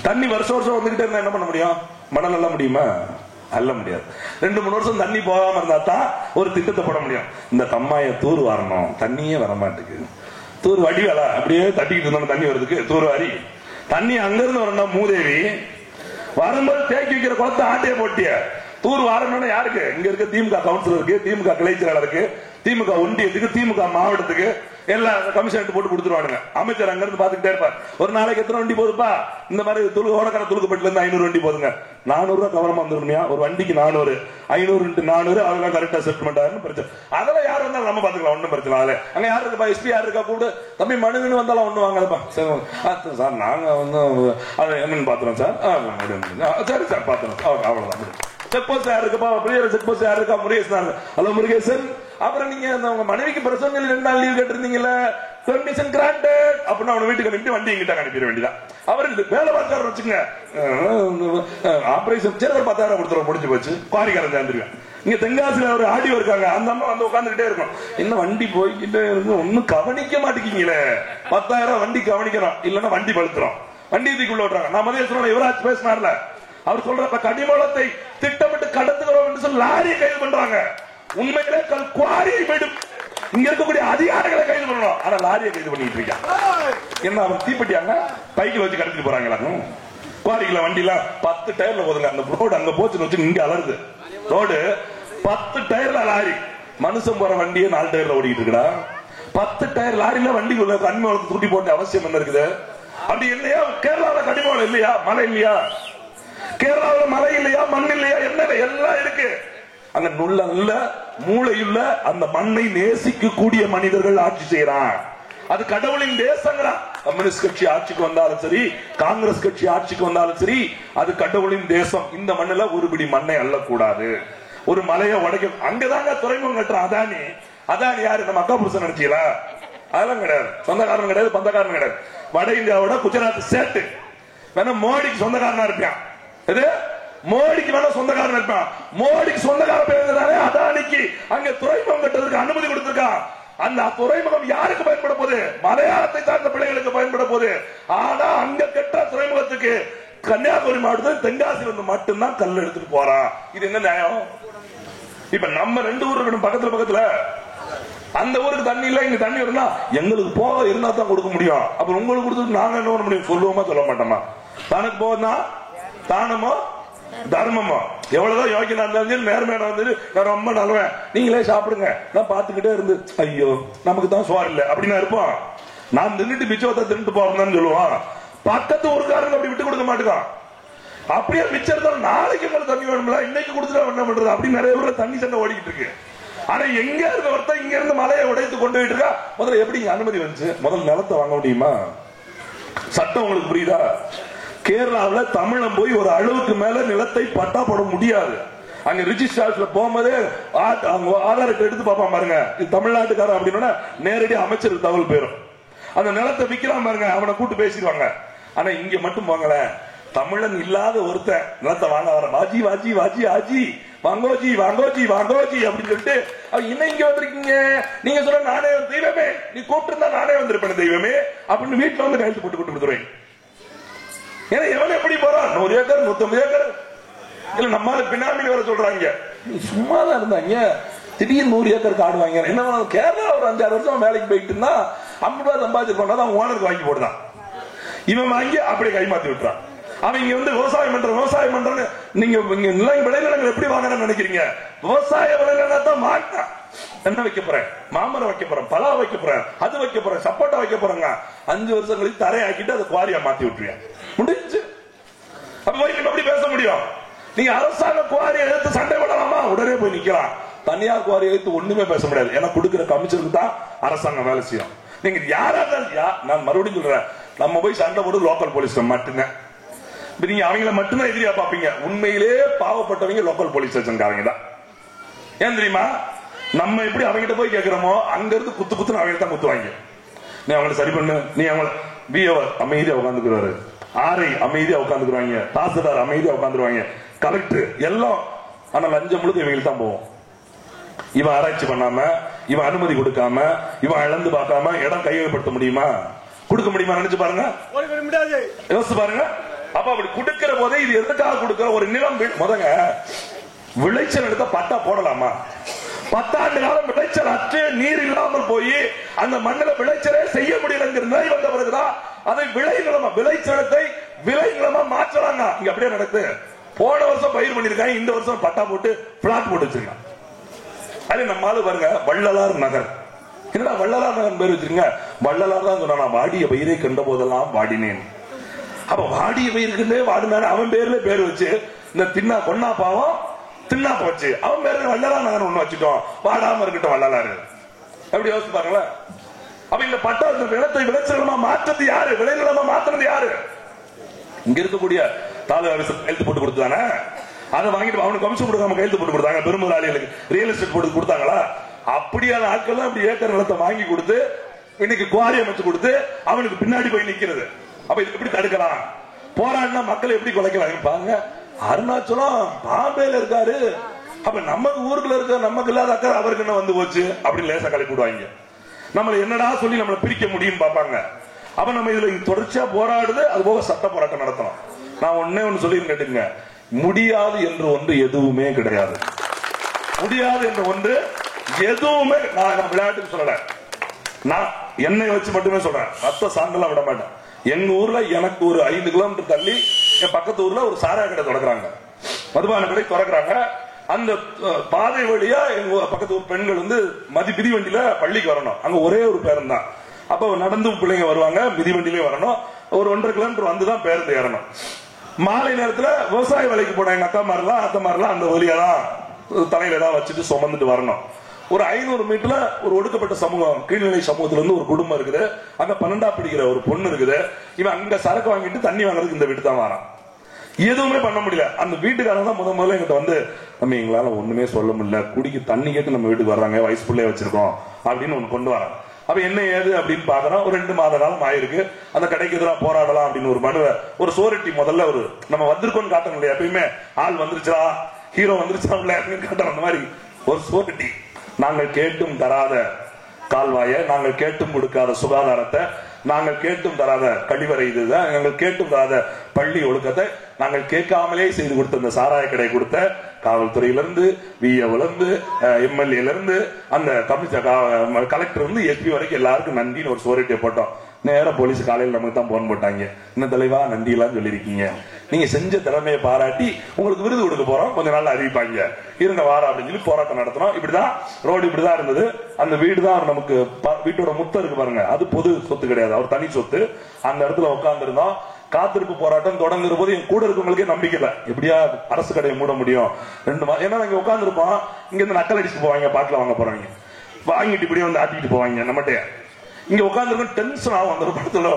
தண்ணி வருஷம் வந்துகிட்டே இருந்தா என்ன பண்ண முடியும்? மணல் எல்லாம் முடியுமா? அல்ல முடியாது. 2-3 வருஷம் தண்ணி போகாம இருந்தா தான் ஒரு திட்டத்தை போட முடியும். இந்த கம்மாய தூர் வரணும், தண்ணியே வரமாட்டுக்கு. தூர் வடிவேலா அப்படியே தட்டிக்கிட்டு இருந்தாலும் தண்ணி வருதுக்கு தூர் வாரி தண்ணி அங்கிருந்து வரணும். மூதேவி வரும்போது தேக்கி வைக்கிற குளத்தை ஆட்டையை போட்டிய தூர் வாரணும்னா யாருக்கு? இங்க இருக்க திமுக கவுன்சிலருக்கு, திமுக கிளை செயலாளருக்கு, திமுக ஒன்றியத்துக்கு, திமுக மாவட்டத்துக்கு எல்லாம் கமிஷன் போட்டு கொடுத்துருவானுங்க. அமைச்சர் அங்க இருந்து பாத்துக்கிட்டே இருப்பார். ஒரு நாளைக்கு எத்தனை வண்டி போகுதுப்பா? இந்த மாதிரி ஓடக்கார துளுக்கப்பட்டுல இருந்து 500 வண்டி போதுங்க. 400 ரூபாய் கவனமா வந்துருமையா? ஒரு வண்டிக்கு 400, 500 × 400 அதெல்லாம் கரெக்டா செட்டில்மெண்ட் ஆகும். பிரச்சனை அதெல்லாம் யாரும் வந்தாலும் நம்ம பாத்துக்கலாம், ஒன்னும் பிரச்சனை இல்லை. அங்க யாரு இருக்கா? எஸ்பி யாரு இருக்கா? கூட தம்பி மனுன்னு வந்தாலும் ஒண்ணு வாங்கலப்பா சார், நாங்க வந்து அதை என்னன்னு பாத்துறோம் சார். சரி சார் பாத்துறோம், அவ்வளவுதான். செக் போஸ்ட் யாரு இருக்கப்பா? செக் போஸ்ட் யாரு இருக்கா? முருகேசன். ஹலோ முருகேசன். அப்புறம் நீங்க உங்க மனைவிக்கு பிரசவம் 2 நாள் லீவ் கேட்டிருந்தீங்கல்ல, பெர்மிஷன் கிராண்டட் அப்படின்னா அவனை வீட்டுக்கு அனுப்பி வண்டி எங்கிட்ட அனுப்பிட வேண்டியதான். அவருக்கு வேலை பார்த்தாரு வச்சுங்க, ஆபரேஷன் சரி ஒரு 10,000 கொடுத்துருவோம், முடிஞ்சு போச்சு. குவாரிக்காரன் சேர்ந்துருக்கேன். இங்க தென்காசியில ஒரு ஆடியோ இருக்காங்க, அந்த அம்மா வந்து உட்காந்துக்கிட்டே இருக்கும். என்ன வண்டி போய்கிட்டே இருக்கு, ஒன்னும் கவனிக்க மாட்டேங்கீங்களே. 10,000 வண்டி கவனிக்கிறோம், இல்லன்னா வண்டி பழுத்துறோம். வண்டி தூக்கி விடுறாங்க. நான் மதிய சொன்ன யுவராஜ் பேசினார்ல, அவர் சொல்ற கனிமூலத்தை திட்டமிட்டு கடத்துகிறோம் என்று சொல்லி லாரியை கைது பண்றாங்க. உண்மையிலே குவாரியை இங்க இருக்கக்கூடிய அதிகாரிகளை கைது பண்ணணும். ஆனா லாரியை கைது பண்ணிட்டு இருக்கான். என்ன அவன் தீப்பெட்டியாங்க பைக்கில் வச்சு கடத்திட்டு போறாங்களா? குவாரிக்குள்ள வண்டியில 10 டயர்ல போதுங்க. அந்த ரோடு அங்க போச்சுன்னு வச்சு இங்க அலருது ரோடு. 10 டயர்ல லாரி, மனுஷன் போற வண்டியே 4 டயர்ல ஓடிட்டு இருக்கா. 10 டயர் லாரியில வண்டிக்குள்ள கனிமவளத்தை தூட்டி போட்ட அவசியம் என்ன இருக்குது? அப்படி இல்லையா? கேரளாவில் கனிமவளம் இல்லையா? மழை இல்லையா? கேரளாவில் மழை இல்லையா? மண் இல்லையா? என்ன எல்லாம் இருக்கு அங்க. நல்ல மூளையுள்ள அந்த மண்ணை நேசிக்க கூடிய மனிதர்கள் ஆட்சி செய்யறான். அது கடவுளின் தேசங்கிறான். கம்யூனிஸ்ட் கட்சி ஆட்சிக்கு வந்தாலும் சரி, காங்கிரஸ் கட்சி ஆட்சிக்கு வந்தாலும் சரி, அது கடவுளின் தேசம். இந்த மண்ணில ஒரு பிடி மண்ணை அள்ளக்கூடாது. ஒரு மலையை உடைக்க அங்கதாங்க துறைமுகம் கட்டுறான் அதானி. அதானி யாரு? நம்ம அக்கா புருஷன் நினைச்சீங்களா? அதெல்லாம் கிடையாது. சொந்தக்காரன் கிடையாது, பந்தக்காரன் கிடையாது. வட இந்தியாவோட குஜராத் சேட்டு வேணா மோடிக்கு சொந்தக்காரனா இருப்பான். இது மோடிக்கு வேணா சொந்தக்காரன் இருப்பான். மோடிக்கு சொந்தக்காரன் பேருந்தானே அதானிக்கு அங்க துறைமுகம் கட்டுறதுக்கு அனுமதி கொடுத்திருக்கான். அந்த துறைமுகம் யாருக்கு பயன்பட போகுது? மலையாளத்தை சார்ந்த பிள்ளைகளுக்கு பயன்பட போகுது. ஆனா அங்க கட்ட துறைமுகத்துக்கு கன்னியாகுமரி மாவட்டத்தில் தென்காசில இருந்து மட்டும்தான் கல் எடுத்துட்டு போறான். இது என்ன நியாயம்? இப்ப நம்ம 2 ஊர் இருக்கணும் பக்கத்துல. அந்த ஊருக்கு தண்ணி இல்ல, இங்க தண்ணி இருந்தா எங்களுக்கு போக இருந்தா தான் கொடுக்க முடியும். அப்புறம் உங்களுக்கு கொடுத்து நாங்க என்ன பண்ண முடியும்? சொல்லுவோமா சொல்ல மாட்டோமா? தனக்கு போகுதுன்னா தானமோ தர்மமோ? எவ்வளவுதான் யோகினா இருந்தாலும் நேர்மையான வந்து நான் ரொம்ப நல்லவன், நீங்களே சாப்பிடுங்க, நான் பாத்துக்கிட்டே இருந்து ஐயோ நமக்கு தான் சோறு இல்ல அப்படின்னா இருப்போம். நான் தின்னுட்டு மிச்சத்தை தின்னுட்டு போறேன்னு சொல்லுவான். பக்கத்து ஊருக்காரங்க அப்படி விட்டு கொடுக்க மாட்டேங்கான். அப்படியே மிச்சம் இருந்தாலும் நாளைக்கு எங்களுக்கு தண்ணி வேணும்ல, இன்னைக்கு கொடுத்துட்டா என்ன பண்றது? அப்படி நிறைய ஊர்ல தண்ணி சண்டை ஓடிக்கிட்டு இருக்கு. ஆனா எங்க இருந்த ஒருத்தர் இங்க இருந்து மலையை உடைத்து கொண்டு போயிட்டு இருக்கா. முதல்ல எப்படி அனுமதி வந்துச்சு? முதல்ல நிலத்தை வாங்க முடியுமா? சட்டம் உங்களுக்கு புரியுதா? கேரளாவில் தமிழம் போய் ஒரு அளவுக்கு மேல நிலத்தை பட்டா போட முடியாது. அங்க ரிஜிஸ்டர்ல போகும்போதே ஆதார் எடுத்து பார்ப்பான் பாருங்க, இது தமிழ்நாட்டுக்காரன் அப்படின்னா நேரடி அமைச்சருக்கு தகவல் போயிடும். அந்த நிலத்தை விக்கிறான் பாருங்க, அவனை கூட்டு பேசிடுவாங்க. ஆனா இங்க மட்டும் போங்கள, தமிழன் இல்லாத ஒருத்தன் நிலத்தை வாங்க வர வாஜி வாஜி வாஜி ஆஜி வாங்கோஜி வாங்கோஜி வாங்கோஜி அப்படின்னு சொல்லிட்டு இன்னும் இங்க வந்திருக்கீங்க, நீங்க சொல்ல நானே தெய்வமே, நீ கூப்பிட்டு இருந்தா நானே வந்திருப்பேன் தெய்வமே அப்படின்னு வீட்டுல வந்து கையெழுத்து போட்டு கொடுத்துருவேன். ஏன்னா எவன் எப்படி போறான்? 100 ஏக்கர் 150 ஏக்கர் இல்ல நம்மால பின்னாடி வர சொல்றாங்க. சும்மாதான் இருந்தாங்க, திடீர்னு 100 ஏக்கர் காடு வாங்க. என்ன கேரளா ஒரு 5-6 வருஷம் வேலைக்கு போயிட்டு இருந்தா 50 ரூபாய் சம்பாதிச்சு ஓனருக்கு வாங்கி போடுறான். இவன் வாங்கி அப்படியே கைமாத்தி விட்டுறான். அவன் இங்க வந்து விவசாயம் பண்றன்னு நீங்க விளைநிலங்கள் எப்படி வாங்கணும்னு நினைக்கிறீங்க? விவசாய விளைநிலத்தான் மாட்டா. என்ன வைக்க போறேன்? மாமரம் வைக்க போறேன், பலா வைக்க போறேன், அது வைக்க போறேன், சப்போட்டா வைக்க போறேங்க. 5 வருஷம் கழிச்சு தரையாக்கிட்டு அதை குவாரியா மாத்தி விட்டுருவேன். முடிஞ்சு. அப்ப போய் எப்படி பேச முடியும்? நீங்க அரசாங்க குவாரியை எடுத்து சண்டை போடலாமா? உடனே போய் நிக்கலாம். தனியார் குவாரியை எடுத்து ஒண்ணுமே பேச முடியாது. ஏன்னா கொடுக்கிற கமிஷனுக்கு தான் அரசாங்கம் வேலை செய்யும். நீங்க யாரா இருந்தாலும், நான் மறுபடியும் சொல்றேன், நம்ம போய் சண்டை போடு லோக்கல் போலீஸ் மட்டும்தான். நீங்க அவங்கள மட்டும்தான் எதிரியா பாப்பீங்க. உண்மையிலே பாவப்பட்டவங்க லோக்கல் போலீஸ் ஸ்டேஷன்காரங்க தான். ஏன் தெரியுமா? நம்ம எப்படி அவங்ககிட்ட போய் கேட்கிறோமோ அங்க இருந்து குத்து குத்துன்னு அவங்க தான் குத்துவாங்க. நீ அவங்களை சரி பண்ணு, நீ அவங்கள பிஓ அமைதியா உட்காந்துக்கிறாரு, ஆர்ஐ அமைதியா உட்காந்துக்குறாங்க, தாசில்தார் அமைதியா உட்காந்துருவாங்க, கலெக்டர் எல்லாம். ஆனா லஞ்சம் முழுக்க இவங்களுக்கு தான் போவோம். இவன் ஆராய்ச்சி பண்ணாம, இவன் அனுமதி கொடுக்காம, இவன் இழந்து பார்க்காம இடம் கையகப்படுத்த முடியுமா? கொடுக்க முடியுமா? நினைச்சு பாருங்க, யோசிச்சு பாருங்க. அப்ப அப்படி கொடுக்கிற போதே இது எதுக்காக கொடுக்கிற? ஒரு நிலம் முதங்க விளைச்சல் எடுத்த பட்டா போடலாமா? 10 ஆண்டு காலம் விளைச்சல் அற்று நீர் இல்லாமல் போய் அந்த மண்ணில் விளைச்சலே செய்ய முடியலங்கிற நிலை வந்த பிறகுதான் அதை விளைச்சலத்தை விளை நிலமா மாற்றலாங்க. இங்க அப்படியே நடக்குது. போன வருஷம் பயிர் பண்ணிருக்காங்க, இந்த வருஷம் பட்டா போட்டு பிளாட் போட்டு வச்சிருக்காங்க. அது நம்மால பாருங்க, வள்ளலார் நகர். என்னடா வள்ளலார் நகர் பேர் வச்சிருங்க? வள்ளலார் தான் சொன்னா, வாடிய பயிரை கண்ட போதெல்லாம் வாடினேன். அப்ப வாடிய பயிருக்கு வாடினாரு, அவன் பேர்ல பேர் வச்சு இந்த தின்னா கொன்னா பாவம் தின்னா போச்சு, அவன் பேரு வள்ளலார் நகர் ஒண்ணு வச்சுட்டோம், வாடாம இருக்கட்டும் வள்ளலாரு. எப்படி யோசிச்சு பாருங்களேன். அப்ப இந்த பட்டா நிலத்தை விளைச்சலமா மாற்றது யாரு? விளைநிலமா மாத்தினது யாரு? இங்க இருக்கக்கூடிய தாலுகா ஆபீசர் கையெழுத்து போட்டு கொடுத்தானே, அதை வாங்கிட்டு அவனுக்கு கமிஷன் கொடுக்காம கையெழுத்து போட்டு கொடுத்தாங்க. பெருமுதலாளிகளுக்கு ரியல் எஸ்டேட் போட்டு கொடுத்தாங்களா? அப்படியான ஆட்கள் அப்படி ஏக்கர் நிலத்தை வாங்கி கொடுத்து இன்னைக்கு குவாரி அமைச்சு கொடுத்து அவனுக்கு பின்னாடி போய் நிக்கிறது. அப்ப இது எப்படி தடுக்கலாம்? போராடினா மக்கள் எப்படி குலைக்கலாம் பாருங்க. அருணாச்சலம் பாம்பேல இருக்காரு, அப்ப நமக்கு ஊருக்குள்ள இருக்க நமக்கு இல்லாத அக்கறை அவருக்கு என்ன வந்து போச்சு அப்படின்னு லேசா கலப்பி விடுவாங்க. நம்மள என்னடா சொல்லி நம்மளை பிரிக்க முடியும் பாப்பாங்க. அப்ப நம்ம இதுல தொடர்ச்சியா போராடுது, அது போக சட்ட போராட்டம் நடத்தணும். நான் ஒண்ணு சொல்லி கேட்டுங்க, முடியாது என்று ஒன்று எதுவுமே கிடையாது. முடியாது என்ற ஒன்று எதுவுமே நான் விளையாட்டுக்கு சொல்லல, நான் என்னை வச்சு மட்டுமே சொல்றேன். மத்த சாங்கெல்லாம் விட மாட்டேன். எங்க ஊர்ல எனக்கு ஒரு 5 கிலோமீட்டர் தள்ளி என் பக்கத்து ஊர்ல ஒரு சாராய கடை திறக்கிறாங்க, மதுபான கடை திறக்கிறாங்க. அந்த பாதை வழியா எங்க பக்கத்து ஊர் பெண்கள் வந்து மிதிவண்டியில பள்ளிக்கு வரணும். அங்க ஒரே ஒரு பேருந்து தான். அப்ப நடந்து பிள்ளைங்க வருவாங்க, மிதிவண்டியிலே வரணும். ஒரு 1.5 கிலோமீட்டர் வந்துதான் பேருந்து ஏறணும். மாலை நேரத்துல விவசாய வேலைக்கு போன எங்க அத்தமாரெல்லாம் அந்த வழியாதான் தலையில ஏதாவது வச்சுட்டு சுமந்துட்டு வரணும். ஒரு 500 மீட்டர்ல ஒரு ஒடுக்கப்பட்ட சமூகம், கீழ்நிலை சமூகத்துல இருந்து ஒரு குடும்பம் இருக்குது. அங்க 12ஆம் படிக்கிற ஒரு பொண்ணு இருக்குது. இவன் அங்க சரக்கு வாங்கிட்டு தண்ணி வாங்குறதுக்கு இந்த வீட்டு தான் வரான். எதுவுமே பண்ண முடியல. அந்த வீட்டுக்காரங்க தான் முதல்ல எங்கிட்ட வந்து, நம்ம எங்களால ஒண்ணுமே சொல்ல முடியல, குடிக்கு தண்ணி கேட்டு நம்ம வீட்டுக்கு வர்றாங்க, வயசு பிள்ளைய வச்சிருக்கோம் அப்படின்னு ஒண்ணு கொண்டு வரான். அப்ப என்ன ஏது அப்படின்னு பாக்குறோம். ஒரு 2 மாத காலம் ஆயிருக்கு. அந்த கடைக்கு எதிராக போராடலாம் அப்படின்னு ஒரு மனுவை, ஒரு சோரட்டி முதல்ல ஒரு நம்ம வந்திருக்கோம்னு காட்டணும் இல்லையா, எப்பயுமே ஆள் வந்துருச்சா, ஹீரோ வந்துருச்சா அப்படின்னு காட்டணும். அந்த மாதிரி ஒரு சோரட்டி, நாங்கள் கேட்டும் தராத கால்வாயை, நாங்கள் கேட்டும் கொடுக்காத சுகாதாரத்தை, நாங்கள் கேட்டும் தராத கழிவறை, இதுதான் நாங்கள் கேட்டும் தராத பள்ளி ஒழுக்கத்தை நாங்கள் கேட்காமலே செய்து கொடுத்த இந்த சாராய கடை கொடுத்த காவல்துறையிலிருந்து, விஏவிலிருந்து, எம்எல்ஏல இருந்து, அந்த கலெக்டர் இருந்து எஸ்பி வரைக்கும் எல்லாருக்கும் நன்றின்னு ஒரு சோரிட்டியை போட்டோம். நேரம் போலீஸ் காலையில் நமக்கு தான் போன் போட்டாங்க, என்ன தலைவா நன்றி எல்லாம் சொல்லிருக்கீங்க, நீங்க செஞ்ச திறமையை பாராட்டி உங்களுக்கு விருது கொடுக்க போறோம், கொஞ்ச நாள் அறிவிப்பாங்க, இருங்க வாரம் அப்படின்னு சொல்லி போராட்டம் நடத்தணும். இப்படிதான் ரோடு இப்படிதான் இருந்தது. அந்த வீடு தான் நமக்கு வீட்டோட முத்தம் இருக்கு பாருங்க, அது பொது சொத்து கிடையாது, அவர் தனி சொத்து. அந்த இடத்துல உட்கார்ந்து இருந்தோம். காத்திருப்பு போராட்டம் தொடங்குற போது என் கூட இருக்கவங்களுக்கே நம்பிக்கை இல்லை, எப்படியா அரசு கடையை மூட முடியும் 2 மாதம். ஏன்னா நாங்க உட்கார்ந்து இருப்போம், இங்க இருந்து நக்கல் அடிச்சுட்டு போவாங்க, பாட்டில் வாங்க போறாங்க, வாங்கிட்டு இப்படியே வந்து ஆட்டிட்டு போவாங்க நம்மகிட்ட. இங்க உட்கார்ந்து டென்ஷன் ஆகும். அந்த படத்துல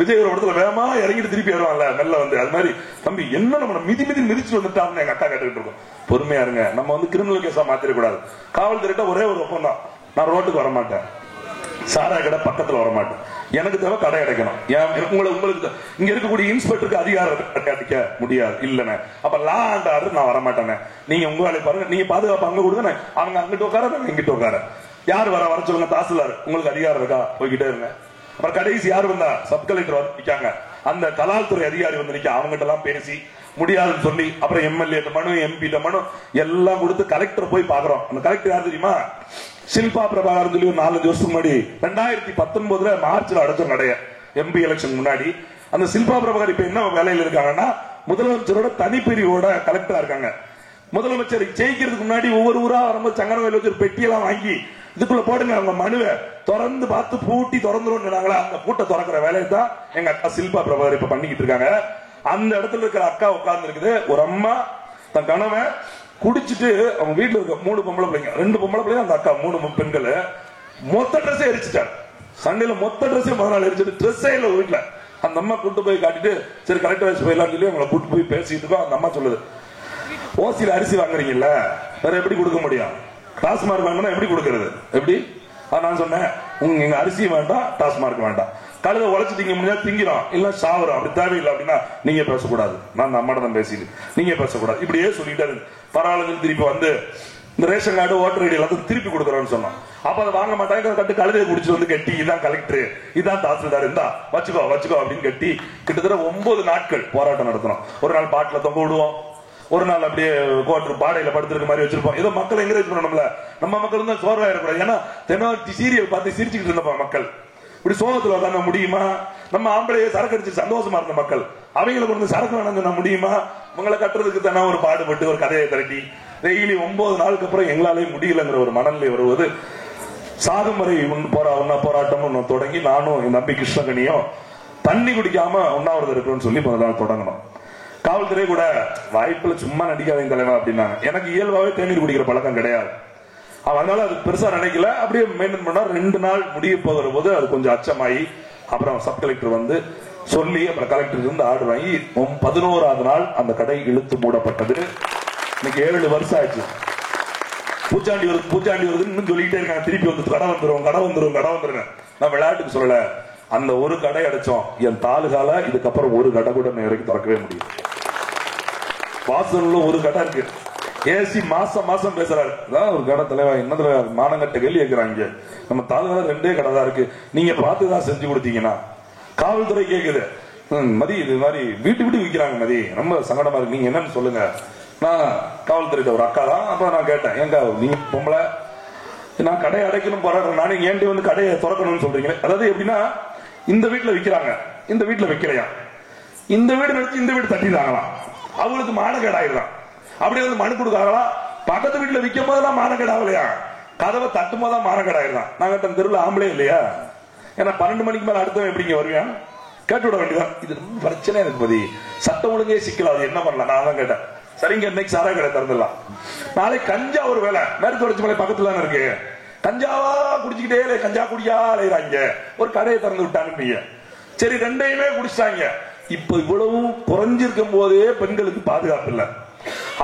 விஜய் ஒரு படத்துல வேகமா இறங்கிட்டு திருப்பி வருவாங்கல்ல மெல்ல வந்து, அது மாதிரி தம்பி என்ன நம்ம மிதிச்சு வந்துட்டான்னு எங்க அக்கா கேட்டுக்கிட்டு இருக்கோம். பொறுமையா இருங்க, நம்ம வந்து கிரிமினல் கேஸா மாத்திரக்கூடாது. காவல்துறையிட்ட ஒரே ஒரு ஒப்பந்தம், நான் ரோட்டுக்கு வர மாட்டேன், சாராய கடை பக்கத்துல வர மாட்டேன், எனக்கு தேவை கடை அடைக்கணும். உங்களுக்கு இங்க இருக்கக்கூடிய இன்ஸ்பெக்டருக்கு அதிகாரம் அடைக்க முடியாது இல்லன்னு, அப்ப லா அண்ட் ஆர்டர் நான் வர மாட்டேன், நீங்க உங்க வேலையை பாருங்க, நீங்க பாதுகாப்பு அங்க கொடுங்க, அவங்க அங்கிட்டு உட்கார இங்கிட்டு உட்கார, யார் வர சொல்லுங்க, தாசில்தார் உங்களுக்கு அதிகாரம் இருக்கா, போய்கிட்டே இருங்க. அப்புறம் கடைசி யார் வந்தா, சப் கலெக்டர் வந்து நிக்காங்க, அந்த கலால்துறை அதிகாரி வந்து நிக்க, அவங்ககிட்ட எல்லாம் பேசி முடியாதுன்னு சொல்லி, அப்புறம் எம்எல்ஏ மனு, எம்பி மனு எல்லாம் கொடுத்து கலெக்டர் போய் பாக்குறோம். அந்த கலெக்டர் யார் தெரியுமா, ஷில்பா பிரபாகர் சொல்லி ஒரு 4-5 வருஷத்துக்கு முன்னாடி 2019 மார்ச்ல அடைச்ச நடைய எம்பி எலெக்ஷன் முன்னாடி. அந்த ஷில்பா பிரபாகர் இப்ப என்ன வேலையில் இருக்காங்கன்னா, முதலமைச்சரோட தனிப்பிரிவோட கலெக்டரா இருக்காங்க. முதலமைச்சர் ஜெயிக்கிறதுக்கு முன்னாடி ஒவ்வொரு ஊரா வரும்போது சங்கரவேல் வச்சு ஒரு பெட்டியெல்லாம் வாங்கி இதுக்குள்ள போடுங்க, அவங்க மனுவை திறந்து பார்த்து பூட்டி திறந்துரும், அந்த பூட்டை திறக்கிற வேலையை தான் எங்க அக்கா ஷில்பா பிரபாகர் இப்ப பண்ணிக்கிட்டு இருக்காங்க. அந்த இடத்துல இருக்கிற அக்கா உட்கார்ந்து இருக்குது. ஒரு அம்மா தன் கணவன் குடிச்சிட்டு அவங்க வீட்டுல இருக்க 3 பொம்பளை பிள்ளைங்க, 2 பொம்பளை பிள்ளைங்க, அந்த அக்கா 3 பெண்கள் மொத்த ட்ரெஸ்ஸே எரிச்சிட்டாரு. சண்டையில மொத்த ட்ரெஸ்ஸே முதல் நாள் எரிச்சிட்டு ட்ரெஸ்ஸே இல்ல வீட்டுல. அந்த அம்மா கூட்டு போய் காட்டிட்டு சரி கலெக்டர் ஆஃபீஸ் போயிடலாம்னு சொல்லி அவங்களை கூட்டு போய் பேசிட்டு இருக்கோம். அந்த அம்மா சொல்லுது, ஓசியில அரிசி வாங்குறீங்கல்ல, வேற எப்படி கொடுக்க முடியும், டாஸ்மார்க் வாங்கினா எப்படி கொடுக்கறது, எப்படி? நான் சொன்னேன், எங்க அரிசி வேண்டாம், டாஸ்மார்க் வேண்டாம், கழுத உழைச்சிட்டீங்க முடிஞ்சா திங்கிறோம், இல்ல சாவரம், அப்படி தேவையில்லை அப்படின்னா நீங்க பேசக்கூடாது, நான் அம்மாட்ட தான் பேசிட்டு நீங்க பேசக்கூடாது, இப்படியே சொல்லிட்டு பரவாயில்ல. திருப்பி வந்து இந்த ரேஷன் கார்டு, ஓட்டர் ஐடி எல்லாத்தையும் திருப்பி கொடுக்குறோம்னு சொன்னோம். அப்ப அதை வாங்க மாட்டாங்க, கட்டு கழுதையை குடிச்சு வந்து கட்டி, இதான் கலெக்டர், இதான் தாசில்தார், இருந்தா வச்சுக்கோ அப்படின்னு கட்டி கிட்டத்தட்ட 9 நாட்கள் போராட்டம் நடத்தணும். ஒரு நாள் பாட்டில தொங்க விடுவோம், ஒரு நாள் அப்படியே கோட்டர் பாடையில படுத்திருக்க மாதிரி வச்சிருப்போம். ஏதோ மக்கள் என்கரேஜ் பண்ணணும்ல, நம்ம மக்கள் தான் சோர்வாயிடக்கூடாது. ஏன்னா தென்னாவட்டி சீரியல் பார்த்து சிரிச்சுக்கிட்டு இருந்தப்ப மக்கள் இப்படி சோகத்துல உட்காந்து முடியுமா? நம்ம ஆம்பளையே சரக்கு அடிச்சு சந்தோஷமா இருந்த மக்கள் அவங்களுக்கு வந்து சரக்கு வேணாம் முடியுமா? உங்களை கட்டுறதுக்கு தானே ஒரு பாடுபட்டு ஒரு கதையை திரட்டி டெய்லி 9 நாளுக்கு அப்புறம் எங்களாலே முடியலங்கிற ஒரு மனநிலை வருவது, சாகுமுறை போராட்டம் தொடங்கி நானும் என் தம்பி கிருஷ்ணகனியும் தண்ணி குடிக்காம உண்ணாவிரதம் இருக்கிறோம்னு சொல்லி முதல் நாள் தொடங்கணும். காவல்துறை கூட வாய்ப்புல சும்மா நடிக்காதீங்க தலைவா அப்படின்னாங்க. எனக்கு இயல்பாவே தேநீர் குடிக்கிற பழக்கம் கிடையாது, அதனால அது பெருசா நினைக்கல, அப்படியே மெயின்டைன் பண்ணா 2 நாள் முடிய போகிற போது அது கொஞ்சம் அச்சமாயி அப்புறம் சப் கலெக்டர் வந்து சொல்லி அப்புறம் கலெக்டர் இருந்து ஆர்டர் வாங்கி 11ஆவது நாள் அந்த கடை இழுத்து மூடப்பட்டது. இன்னைக்கு 7 வருஷம் ஆயிடுச்சு. பூச்சாண்டி வருதுன்னு சொல்லிக்கிட்டே இருக்காங்க, திருப்பி வந்து கடை வந்துரும். நான் விளையாட்டுக்கு சொல்லல, அந்த ஒரு கடை அடைச்சோம் என் தாலுகால, இதுக்கப்புறம் ஒரு கடை கூட வரைக்கும் திறக்கவே முடியும். வாசல்ல ஒரு கடை இருக்கு, ஏசி மாசம் பேசுறாரு, ஒரு கடை தலைவா என்ன தலைவா மானங்கட்ட கேள்வி கேட்கிறாங்க, நம்ம தாலுகால 2 கடை தான் இருக்கு, நீங்க பார்த்துதான் செஞ்சு கொடுத்தீங்கன்னா. காவல்துறை கேக்குது, மதி இது மாதிரி வீட்டு விற்கிறாங்க மதி, ரொம்ப சங்கடமா இருக்கு, நீங்க என்னன்னு சொல்லுங்க. நான் காவல்துறையிட்ட ஒரு அக்கா தான். அப்புறம் நான் கேட்டேன், ஏங்கா நீங்க பொம்பளை நான் கடையை அடைக்கணும் போராடுறேன், நானே ஏன்டி வந்து கடையை திறக்கணும்னு சொல்றீங்க. அதாவது எப்படின்னா, இந்த வீட்டுல விக்கிறாங்க, இந்த வீட்டுல வைக்கலையா, இந்த வீடு நினைச்சு இந்த வீடு தட்டிடுறாங்களாம், அவங்களுக்கு மானக்கேடு ஆயிடுறான். அப்படி வந்து மனு கொடுக்காங்களா, பக்கத்து வீட்டுல விற்கும் போதெல்லாம் மானக்கேடு ஆகலையா, கதவை தட்டும் போதான் மானக்கேடு ஆயிடுறான். நாங்க தெருவில் ஆம்பளே இல்லையா, ஏன்னா 12 மணிக்கு மேல அடுத்தவன் எப்படிங்க வருவான், கேட்டு விட வேண்டியதான். இது ரொம்ப பிரச்சனை எனக்கு பதி, சட்டம் ஒழுங்கே சிக்கலாது, என்ன பண்ணலாம். நான் தான் கேட்டேன், சரிங்க இன்னைக்கு சாராய கடை திறந்துடலாம், நாளைக்கு கஞ்சா ஒரு வேலை, மேற்கு தொடர்ச்சி மலை பக்கத்துல தானே இருக்கு, கஞ்சாவா குடிச்சுக்கிட்டே கஞ்சா குடியா அலைகிறாங்க, ஒரு கடையை திறந்து விட்டாங்க. சரி ரெண்டையுமே குடிச்சாங்க. இப்ப இவ்வளவு குறைஞ்சிருக்கும் போதே பெண்களுக்கு பாதுகாப்பு இல்ல,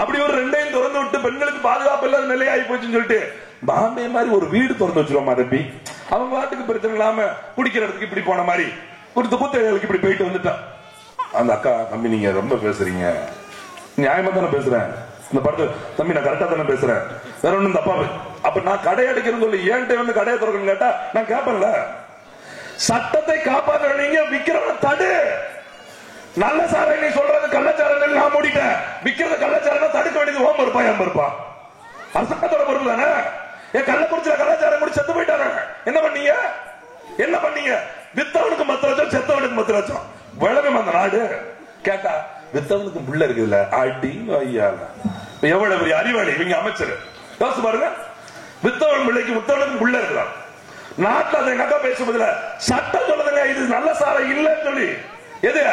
அப்படி ஒரு ரெண்டையும் திறந்து விட்டு பெண்களுக்கு பாதுகாப்பு இல்லாத நிலையாகி போச்சுன்னு சொல்லிட்டு பாம்பே மாதிரி ஒரு வீடு திறந்து வச்சிருவோமா தம்பி, அவங்க வாட்டுக்கு பிரச்சனை இல்லாம குடிக்கிற இடத்துக்கு இப்படி போன மாதிரி ஒரு குத்தகைகளுக்கு இப்படி போயிட்டு வந்துட்டான். அந்த அக்கா, தம்பி நீங்க ரொம்ப பேசுறீங்க, நியாயமா தானே பேசுறேன், இந்த படத்தை தம்பி நான் கரெக்டா தானே பேசுறேன், வேற ஒண்ணும் தப்பா. அப்ப நான் கடை அடைக்கிறேன்னு சொல்லி ஏன்ட்ட வந்து கடையை திறக்கணும்னு கேட்டா நான் கேட்பேன்ல, சட்டத்தை காப்பாற்றுறீங்க, விக்கிறவன தடு. நல்ல சாரை நீ சொல்றது கள்ளச்சாரங்கள் நான் மூடிட்டேன், விக்கிறது கள்ளச்சாரம் தடுக்க வேண்டியது ஓம் இருப்பா ஏன் இருப்பா, அரசாங்கத்தோட பொறுப்பு தானே. என் கள்ளக்குறிச்சியில கள்ளச்சாரம் குடி செத்து போயிட்டாங்க, என்ன பண்ணீங்க, என்ன பண்ணீங்க, வித்தவனுக்கு 10 லட்சம் செத்தவனுக்கு 10 லட்சம் விளங்கும் அந்த நாடு. கேட்டா வித்தவனுக்கு புள்ள இருக்குதுல்ல, அடி ஐயால எவ்வளவு பெரிய அறிவாளி இவங்க அமைச்சர், யோசிச்சு பாருங்க. வித்தவன் பிள்ளைக்கு முத்தவனுக்கு புள்ள இருக்கலாம், நாட்டில் அதை எங்க அக்கா பேசுவதில்ல, சட்டம் சொல்லுதுங்க இது நல்ல சாரம் இல்லைன்னு சொல்லி. எது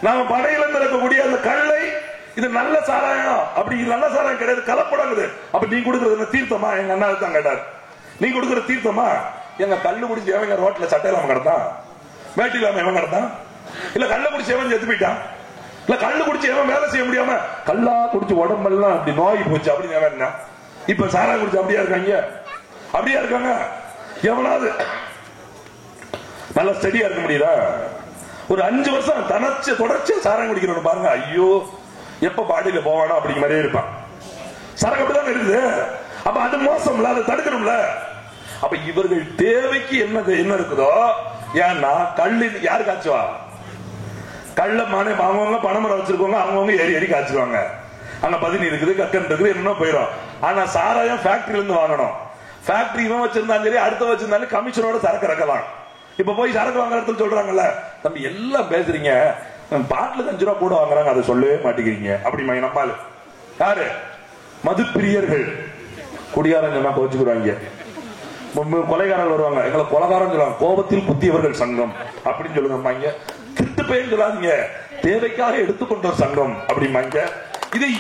நாம படையில இருக்கக்கூடிய அந்த கல்லை இது நல்ல சாராயம், அப்படி நல்ல சாராயம் கிடையாது, கலப்படங்குது. அப்ப நீ கொடுக்கறது தீர்த்தமா, எங்க அண்ணா தான் கேட்டார், நீ கொடுக்கற தீர்த்தமா, எங்க கல்லு குடிச்சு எவங்க ரோட்ல சட்டை இல்லாம கிடந்தான், வேட்டி இல்லாம எவன் கிடந்தான், இல்ல கல்ல குடிச்சு எவன் செத்து போயிட்டான், இல்ல கல்லு குடிச்சு எவன் வேலை செய்ய முடியாம கல்லா குடிச்சு உடம்பெல்லாம் அப்படி நோய் போச்சு அப்படின்னு எவன். இப்ப சாராயம் குடிச்சு அப்படியா இருக்காங்க, அப்படியா இருக்காங்க. எவனாவது நல்ல ஸ்டடியா இருக்க முடியுதா? ஒரு 5 வருஷம் தொடர்ச்சியா சாராயம் குடிக்கிறவன் பாருங்க, ஐயோ எப்ப பாடியில போவானோ அப்படிங்கிற மாதிரியே இருப்பான். சரக்கு அப்படிதான் இருக்குது. அப்ப அது மோசம்ல, அதை தடுக்கணும்ல. அப்ப இவர்கள் தேவைக்கு என்ன இருக்குதோ, ஏன்னா கல்லு யாரு காய்ச்சுவா, கள்ள மானே அவங்கவுங்க பணமரம் வச்சிருக்கவங்க அவங்கவுங்க ஏறி காய்ச்சுவாங்க. அங்க பதினி இருக்குது, கக்கன் இருக்குது, என்ன போயிடும். ஆனா சாராயம் ஃபேக்டரியில இருந்து வாங்கணும். ஃபேக்டரி இவன் வச்சிருந்தாலும் சரி, அடுத்த வச்சிருந்தாலும் கமிஷனோட சரக்கு இறக்கலாம். இப்ப போய் சரக்கு வாங்குற இடத்துல சொல்றாங்கல்ல, தம்பி எல்லாம் பேசுறீங்க, பாட்டிலுக்கு 5 ரூபா கூட வாங்குறாங்க, அதை சொல்லவே மாட்டேங்கிறீங்க அப்படி நம்மால் யாரு மது பிரியர்கள், குடியாரன் சொன்னா கோச்சுக்குறாங்க, கொலைகாரர்கள் வருவாங்க, எங்களை கொலைகாரன் சொல்லுவாங்க, கோபத்தில் குத்தியவர்கள் சங்கம் அப்படின்னு சொல்லுங்க, திருட்டு பெயர் சொல்லாதீங்க, தேவைக்காக எடுத்துக்கொண்ட ஒரு சங்கம் அப்படிம்பாங்க.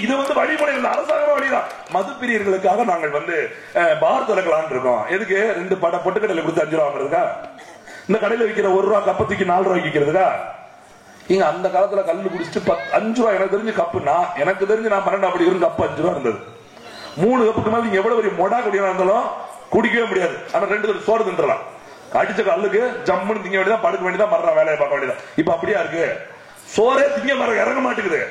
இது வந்து வழிமுறை அரசாங்க வழிதான். மது பிரியர்களுக்காக நாங்கள் வந்து பார் திறக்கலாம் இருக்கோம். எதுக்கு 2 பொட்டுக்கடையில கொடுத்து 5 ரூபா வாங்குறதுக்கா, இந்த கடையில விற்கிற 1 ரூபா கப்பத்துக்கு 4 ரூபாய்க்கு விற்கிறதுக்கா. இங்க அந்த காலத்துல கல்லு குடிச்சிட்டு 5 ரூபா, எனக்கு தெரிஞ்சு கப்பு, எனக்கு தெரிஞ்சு நான் 12 அப்படி இருந்து கப்பு 5 ரூபா இருந்தது. 3 கப்புக்கு மேல நீங்க எவ்வளவு பெரிய மொடா குடியா இருந்தாலும் குடிக்கவே முடியாது. ஆனா 2 சோறு தின்றலாம். அடிச்ச கல்லுக்கு ஜம்முன்னு திங்க வேண்டியதான், படுக்க வேண்டியதான், மறுற வேலையை பார்க்க வேண்டியதான். இப்ப அப்படியா இருக்கு, சோறே திங்க மரம் இறங்க மாட்டேங்குது.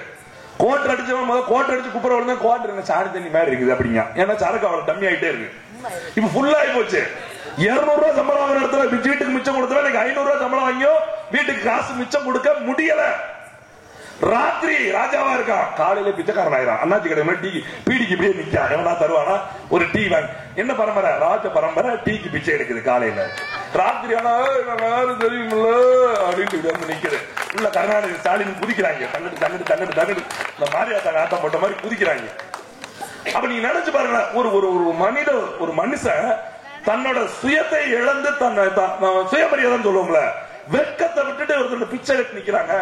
கோட்டை அடிச்சவன் முதல் கோட்டை அடிச்சு குப்புற விழுந்தா கோட்டை சாணி தண்ணி மாதிரி இருக்குது அப்படிங்க. ஏன்னா சரக்கு அவ்வளவு கம்மி ஆகிட்டே இருக்கு. இப்ப ஃபுல்லா ஆகி போச்சு. 200 ரூபாய் சம்பளம் வாங்குற இடத்துல வீட்டுக்கு மிச்சம் கொடுத்தா 500 ரூபாய் சம்பளம் வாங்கியோ வீட்டுக்கு காசு மிச்சம் கொடுக்க முடியல. ராத்திரி ராஜாவா இருக்கான், காலையில பிச்சைக்காரன் ஆயிரம். அண்ணாச்சி கடை டீ பீடிக்கு இப்படியே நிக்கா, எவனா தருவானா ஒரு டீ வாங்கி. என்ன பரம்பரை, ராஜ பரம்பரை, டீக்கு பிச்சை எடுக்குது காலையில. ராத்திரி ஆனா தெரியுமில்ல அப்படின்ட்டு வந்து நிக்குது. உள்ள கருணாநிதி ஸ்டாலின் குதிக்கிறாங்க, தங்கட்டு தங்கட்டு தங்கட்டு தங்கட்டு இந்த மாரியாத்தா ஆட்டம் போட்ட மாதிரி குதிக்கிறாங்க. அப்ப நீங்க நினைச்சு பாருங்க, ஒரு மனுஷன் தன்னோட சுயத்தை இழந்து தன்னை சுயமரியாதை சொல்லுவோம்ல, வெட்கத்தை விட்டுட்டு ஒரு பிச்சை கட்டி நிக்கிறாங்க.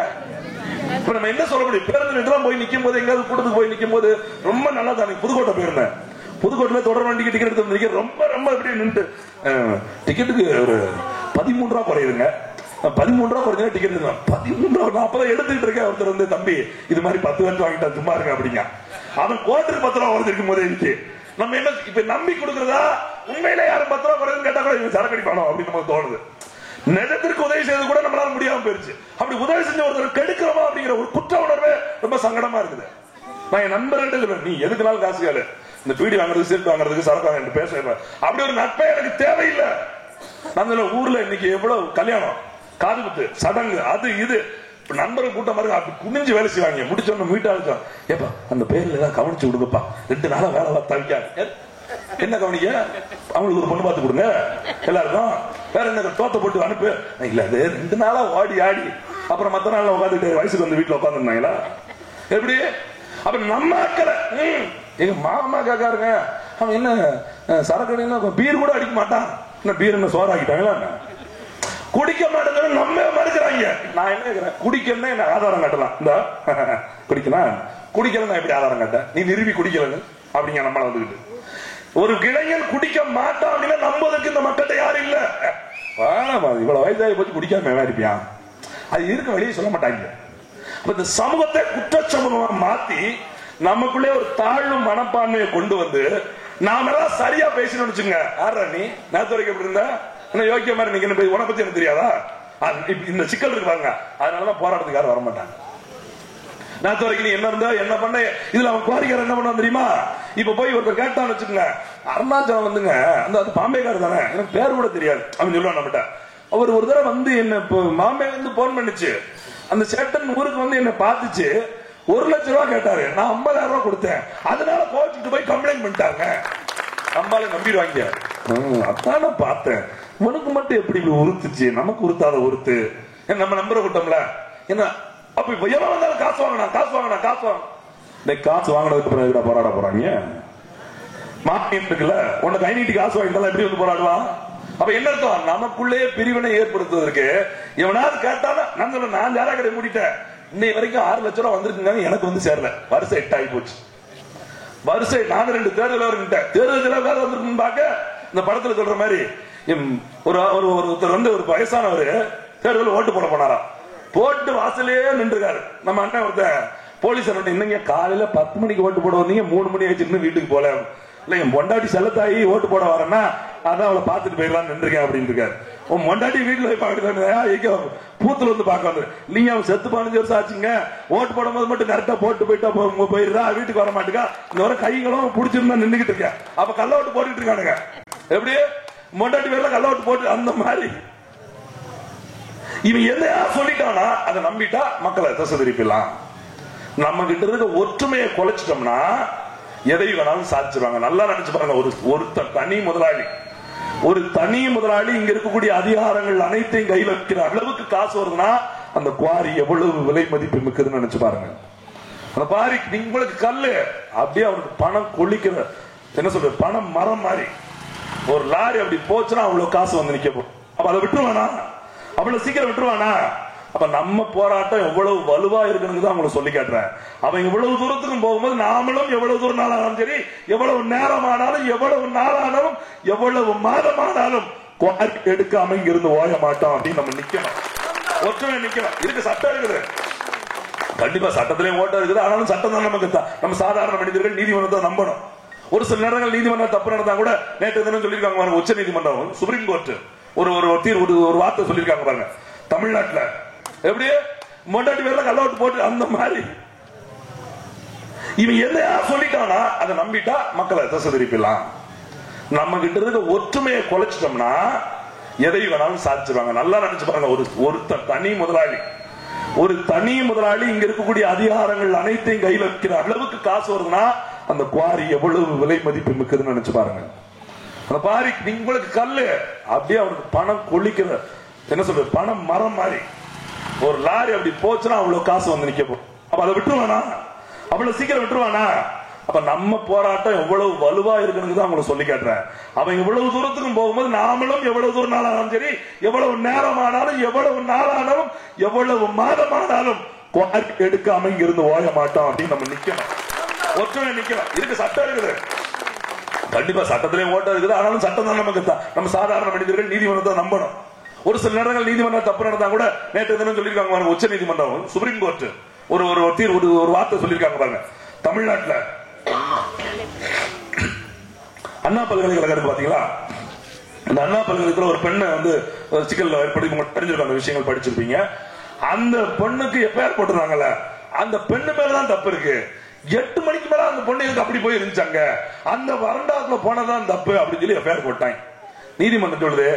இப்ப நம்ம என்ன சொல்ல முடியும், பேருந்து நின்று போய் நிக்கும் போது, எங்காவது கூட்டத்துக்கு போய் நிக்கும் போது ரொம்ப நல்லா தான். புதுக்கோட்டை போயிருந்தேன், புதுக்கோட்டையில தொடர் வண்டிக்கு டிக்கெட் எடுத்து ரொம்ப ரொம்ப இப்படி நின்று டிக்கெட்டுக்கு ஒரு 13 ரூபா குறையுதுங்க. 13 ரூபா குறைஞ்சா டிக்கெட் 13 ரூபா. நான் அப்பதான் எடுத்துட்டு இருக்கேன். ஒருத்தர் வந்து தம்பி இது மாதிரி 10 வருஷம் வாங்கிட்டா சும்மா இருக்க அப்படிங்க. அவன் கோட்டுக்கு 10 ரூபா குறைஞ்சிருக்கும் போதே இருந்துச்சு. நம்ம என்ன இப்ப நம்பி கொடுக்கறதா, உண்மையில யாரும் 10 ரூபா குறையுதுன்னு கேட்டா கூட இவங்க சரக்கு அடிப்பானோ அப்படின்னு நமக்கு தோணுது. நிஜத்திற்கு உதவி செய்வது கூட நம்மளால முடியாம போயிருச்சு. அப்படி உதவி செஞ்ச ஒருத்தர் கெடுக்கிறோமா அப்படிங்கிற ஒரு குற்ற உணர்வே ரொம்ப சங்கடமா இருக்குது. நான் என் நண்பர்கிட்ட நீ எதுக்குனாலும் காசு கேளு, இந்த பீடி வாங்குறது, சீட்டு வாங்குறதுக்கு, சரக்கு வாங்க பேசுறேன். அப்படி ஒரு நட்பே எனக்கு தேவையில்லை. நம்ம ஊர்ல இன்னைக்கு எவ்வளவு கல்யாணம், காது குத்து, சடங்கு, அது இது, நண்பர்கள் கூட்டம் மாதிரி அப்படி குனிஞ்சு வேலை செய்வாங்க. முடிச்சோன்னு வீட்டா வச்சோம், ஏப்பா அந்த பேர்ல ஏதாவது கவனிச்சு விடுங்கப்பா, 2 நாளா வேலை தவிக்காது. என்ன கவனிக்க, அவங்களுக்கு ஒரு பொண்ணு பார்த்து கொடுங்க எல்லாருக்கும். வேற என்ன தோத்த போட்டு அனுப்பு. இல்ல அது 2 நாளா ஓடி ஆடி அப்புறம் மத்த நாள் உட்காந்துட்டு வயசுக்கு வந்து வீட்டுல உட்காந்துருந்தாங்களா எப்படி? அப்ப நம்ம ஆக்கல. எங்க மாமா காக்காருங்க, அவன் என்ன சரக்கு பீர் கூட அடிக்க மாட்டான். என்ன பீர் என்ன சோறு ஆக்கிட்டாங்களா? குடிக்க மாட்டேங்க நம்ம மறுக்கிறாங்க. நான் என்ன கேக்குறேன், குடிக்கலன்னா என்ன ஆதாரம் காட்டலாம்? இந்த குடிக்கலாம், குடிக்கலன்னா எப்படி ஆதாரம் காட்ட? நீ நிரூபி குடிக்கலன்னு அப்படிங்க. நம்மள வந்துகிட்டு ஒரு இளைஞன் குடிக்க மாட்டான் அப்படின்னா நம்புவதற்கு இந்த மக்கள்கிட்ட யாரும் இல்ல. இவ்வளவு வயசாகி போச்சு குடிக்காம இருப்பியான், அது இருக்க வெளியே சொல்ல மாட்டாங்க. இந்த சமூகத்தை குற்ற சமூகமா மாத்தி நமக்குள்ளே ஒரு தாழ்வு மனப்பான்மையை கொண்டு வந்து நாம எல்லாம் சரியா பேசணும்னு வச்சுங்க. யாரா நீ நேத்து வரைக்கும் எப்படி இருந்த? என்ன யோக்கிய மாதிரி நீங்க என்ன உன பத்தி எனக்கு தெரியாதா? இந்த சிக்கல் இருக்கு பாருங்க. அதனாலதான் போராட்டத்துக்கு யாரும் வர மாட்டாங்க. நேத்து வரைக்கும் நீ என்ன இருந்தா என்ன பண்ண, இதுல அவன் கோரிக்கையார் என்ன பண்ண தெரியுமா? இப்ப போய் ஒருத்தர் கேட்டான்னு வச்சுக்கோங்க, அருணாச்சலம் வந்துங்க அந்த பாம்பேக்காரர் தானே, எனக்கு பேர் கூட தெரியாது அவன் சொல்லுவான் நம்மகிட்ட. அவர் ஒரு தடவை வந்து என்ன மாம்பே வந்து போன் பண்ணிச்சு, அந்த சேட்டன் ஊருக்கு வந்து என்ன பாத்துச்சு, 1 லட்சம் ரூபாய் கேட்டாரு, நான் 50,000 ரூபாய் கொடுத்தேன். அதனால கோச்சுட்டு போய் கம்ப்ளைண்ட் பண்ணிட்டாங்க. நம்மளால நம்பிடுவாங்க. அதான் நான் பார்த்தேன், உனக்கு மட்டும் எப்படி உறுத்துச்சு, நமக்கு உறுத்தாத உறுத்து நம்ம நம்புற கூட்டம்ல என்ன? அப்ப இப்ப எவ்வளவு வந்தாலும் காசு வாங்கினா காசு வாங்கினா காசு வாங்க. காசு வாங்கினதுக்கு அப்புறம் போராட போறாங்க. மானியம் இருக்குல்ல, உனக்கு கை நீட்டி காசு வாங்கிட்டாலும் எப்படி வந்து போராடுவான்? அப்ப என்ன அர்த்தம்? நமக்குள்ளே பிரிவினை ஏற்படுத்துவதற்கு எவனாவது கேட்டாலும் நான் ஜாரா கடை மூடிட்டேன், இன்னை வரைக்கும் 6 லட்சம் ரூபாய் வந்திருக்குங்க, எனக்கு வந்து சேரல, வருஷம் 8 ஆகி போச்சு. வருஷம் நான் 2 தேர்தல் தேர்தல் வேற வந்திருக்குன்னு பாக்க இந்த படத்துல சொல்ற மாதிரி ஒருத்தர் வந்து ஒரு வயசானவர் தேர்தல் ஓட்டு போட போனாரா, போட்டு வாசலே நின்றுருக்காரு. நம்ம அண்ணன் ஒருத்தர் போலீஸ் இன்னைங்க காலையில 10 மணிக்கு ஓட்டு போட வந்தீங்க, 3 மணி ஆயிடுச்சு இன்னும் வீட்டுக்கு போல. இல்ல என் பொண்டாட்டி செல்லத்தாயி ஓட்டு போட வரேன்னா அதான் அவளை பாத்துட்டு போயிடலாம் நின்றுருக்கேன் அப்படின்னு இருக்காரு. உன் பொண்டாட்டி வீட்டுல போய் பாக்க பூத்துல வந்து பாக்க வந்து நீங்க அவன் செத்து 15 வருஷம் ஆச்சுங்க, ஓட்டு போடும் போது மட்டும் கரெக்டா போட்டு போயிட்டா போயிருந்தா வீட்டுக்கு வர மாட்டேங்க, இந்த வர கைகளும் புடிச்சிருந்தா நின்றுகிட்டு இருக்கேன். அப்ப கள்ள ஓட்டு போட்டுட்டு இருக்கானுங்க. எப்படி பொண்டாட்டி பேர்ல கள்ள ஓட்டு போட்டு அந்த மாதிரி இவன் எதையா சொல்லிட்டானா அதை நம்பிட்டா மக்களை தசை திருப்பிடலாம். நம்ம கிட்ட இருக்க ஒற்றுமையை குலைச்சிட்டோம்னா எதை வேணாலும் சாதிச்சிருவாங்க. நல்லா நினைச்சு பாருங்க, ஒரு தனி முதலாளி இங்க இருக்கக்கூடிய அதிகாரங்கள் அனைத்தையும் கையில் வைக்கிற அளவுக்கு காசு வருதுன்னா அந்த குவாரி எவ்வளவு விலை மதிப்பு மிக்குதுன்னு நினைச்சு பாருங்க. அந்த குவாரி உங்களுக்கு கல்லு அப்படியே அவருக்கு பணம் கொள்ளிக்கிற என்ன சொல்ற பணம் மரம் மாதிரி ஒரு லாரி அப்படி போச்சுன்னா அவ்வளவு காசு வந்து நிக்க போகும். அப்ப அதை விட்டுருவானா? அவ்வளவு சீக்கிரம் விட்டுருவானா? அப்ப நம்ம போராட்டம் எவ்வளவு வலுவா இருக்குன்னு தான் உங்களுக்கு சொல்லி காட்டுறேன். அவன் இவ்வளவு தூரத்துக்கும் போகும்போது நாமளும் எவ்வளவு தூரம் நாளானாலும் சரி, எவ்வளவு நேரமானாலும், எவ்வளவு நாளானாலும், எவ்வளவு மாதமானாலும் எடுக்காம இங்க இருந்து ஓய மாட்டோம் அப்படின்னு நம்ம நிக்கணும். ஒற்றுமை நிக்கணும். இதுக்கு சட்டம் இருக்குது, கண்டிப்பா சட்டத்திலேயே ஓட்டம் இருக்குது. ஆனாலும் சட்டம் தான் நமக்கு நம்ம சாதாரண மனிதர்கள் நீதிமன்றத்தை நம்பணும். ஒரு சில நேரங்கள் நீதிமன்றம் தப்பு நடந்தா கூட, நேற்று தினம் சொல்லியிருக்காங்க உச்ச நீதிமன்றம், சுப்ரீம் கோர்ட் ஒரு வார்த்தை சொல்லியிருக்காங்க பாருங்க, தமிழ்நாட்டுல எப்படி மொண்டாட்டி பேர்ல கள்ள ஓட்டு போட்டு அந்த மாதிரி இவன் எதையா சொல்லிட்டானா அதை நம்பிட்டா மக்களை தசை திருப்பிடலாம். நம்ம கிட்ட இருக்க ஒற்றுமையை குலைச்சிட்டோம்னா எதை வேணாலும் சாதிச்சிருவாங்க. நல்லா நினைச்சு பாருங்க, ஒரு தனி முதலாளி இங்க இருக்கக்கூடிய அதிகாரங்கள் அனைத்தையும் கையில் வைக்கிற அளவுக்கு காசு வருதுன்னா அந்த குவாரி எவ்வளவு விலை மதிப்பு மிக்குதுன்னு நினைச்சு பாருங்க. அந்த குவாரி உங்களுக்கு கல்லு அப்படியே அவருக்கு பணம் கொள்ளிக்கிற என்ன சொல்ற பணம் மரம் மாதிரி ஒரு லாரி அப்படி போச்சுன்னா அவ்வளவு காசு வந்து நிக்க போகும். அப்ப அதை விட்டுருவானா? அவ்வளவு சீக்கிரம் விட்டுருவானா? அப்ப நம்ம போராட்டம் எவ்வளவு வலுவா இருக்குன்னு தான் உங்களுக்கு சொல்லி காட்டுறேன். அவன் இவ்வளவு தூரத்துக்கும் போகும்போது நாமளும் எவ்வளவு தூரம் நாளானாலும் சரி, எவ்வளவு நேரமானாலும், எவ்வளவு நாளானாலும், எவ்வளவு மாதமானாலும் எடுக்காம இங்க இருந்து ஓய மாட்டோம் அப்படின்னு நம்ம நிக்கணும். ஒற்றுமை நிக்கணும். இதுக்கு சட்டம் இருக்குது, கண்டிப்பா சட்டத்திலேயே ஓட்டம் இருக்குது. ஆனாலும் சட்டம் தான் நமக்கு நம்ம சாதாரண மனிதர்கள் நீதிமன்றத்தை நம்பணும். ஒரு சில நேரங்கள் நீதிமன்றம் தப்பு நடந்தா கூட, நேற்று தினம் சொல்லியிருக்காங்க உச்ச நீதிமன்றம், சுப்ரீம் கோர்ட் ஒரு வார்த்தை சொல்லியிருக்காங்க பாருங்க, தமிழ்நாட்டுல அண்ணா பல்கலைக்கழகம் இருக்கு பாத்தீங்களா, அந்த அண்ணா பல்கலைக்கழகத்துல ஒரு பெண்ணை வந்து சிக்கல் தெரிஞ்சிருக்க அந்த விஷயங்கள் படிச்சிருப்பீங்க. அந்த பெண்ணுக்கு எஃப்ஐஆர் போட்டுருந்தாங்கல்ல, அந்த பெண்ணு மேலதான் தப்பு இருக்கு. 8 மணிக்கு மேல அந்த பொண்ணு எனக்கு அப்படி போய் இருந்துச்சாங்க, அந்த வரண்டாக்குள்ள போனதான் தப்பு அப்படின்னு சொல்லி எஃப்ஐஆர் போட்டாங்க. நீதிமன்றம் சொல்லுது,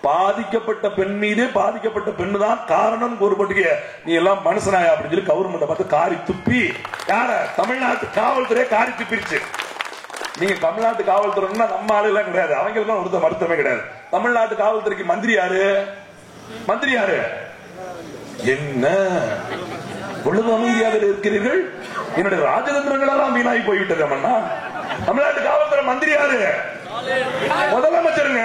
பாதிக்கப்பட்ட பெண் மீது பாதிக்கப்பட்ட பெண்ணு தான் காரணம் கூறப்பட்டு நீ எல்லாம் மனுஷனாயா அப்படின்னு சொல்லி கவர்மெண்ட் பார்த்து காரி துப்பி, யார தமிழ்நாட்டு காவல்துறை காரி துப்பிருச்சு. நீங்க தமிழ்நாட்டு காவல்துறைன்னா நம்ம ஆளுலாம் கிடையாது, அவங்களுக்கும் ஒருத்த மருத்துவமே கிடையாது. தமிழ்நாட்டு காவல்துறைக்கு மந்திரி யாரு? மந்திரி யாரு? என்ன இவ்வளவு அமைதியாக இருக்கிறீர்கள்? என்னுடைய ராஜதந்திரங்களெல்லாம் வீணாகி போய்விட்டது. அம்மன்னா தமிழ்நாட்டு காவல்துறை மந்திரி யாரு? முதலமைச்சருங்க.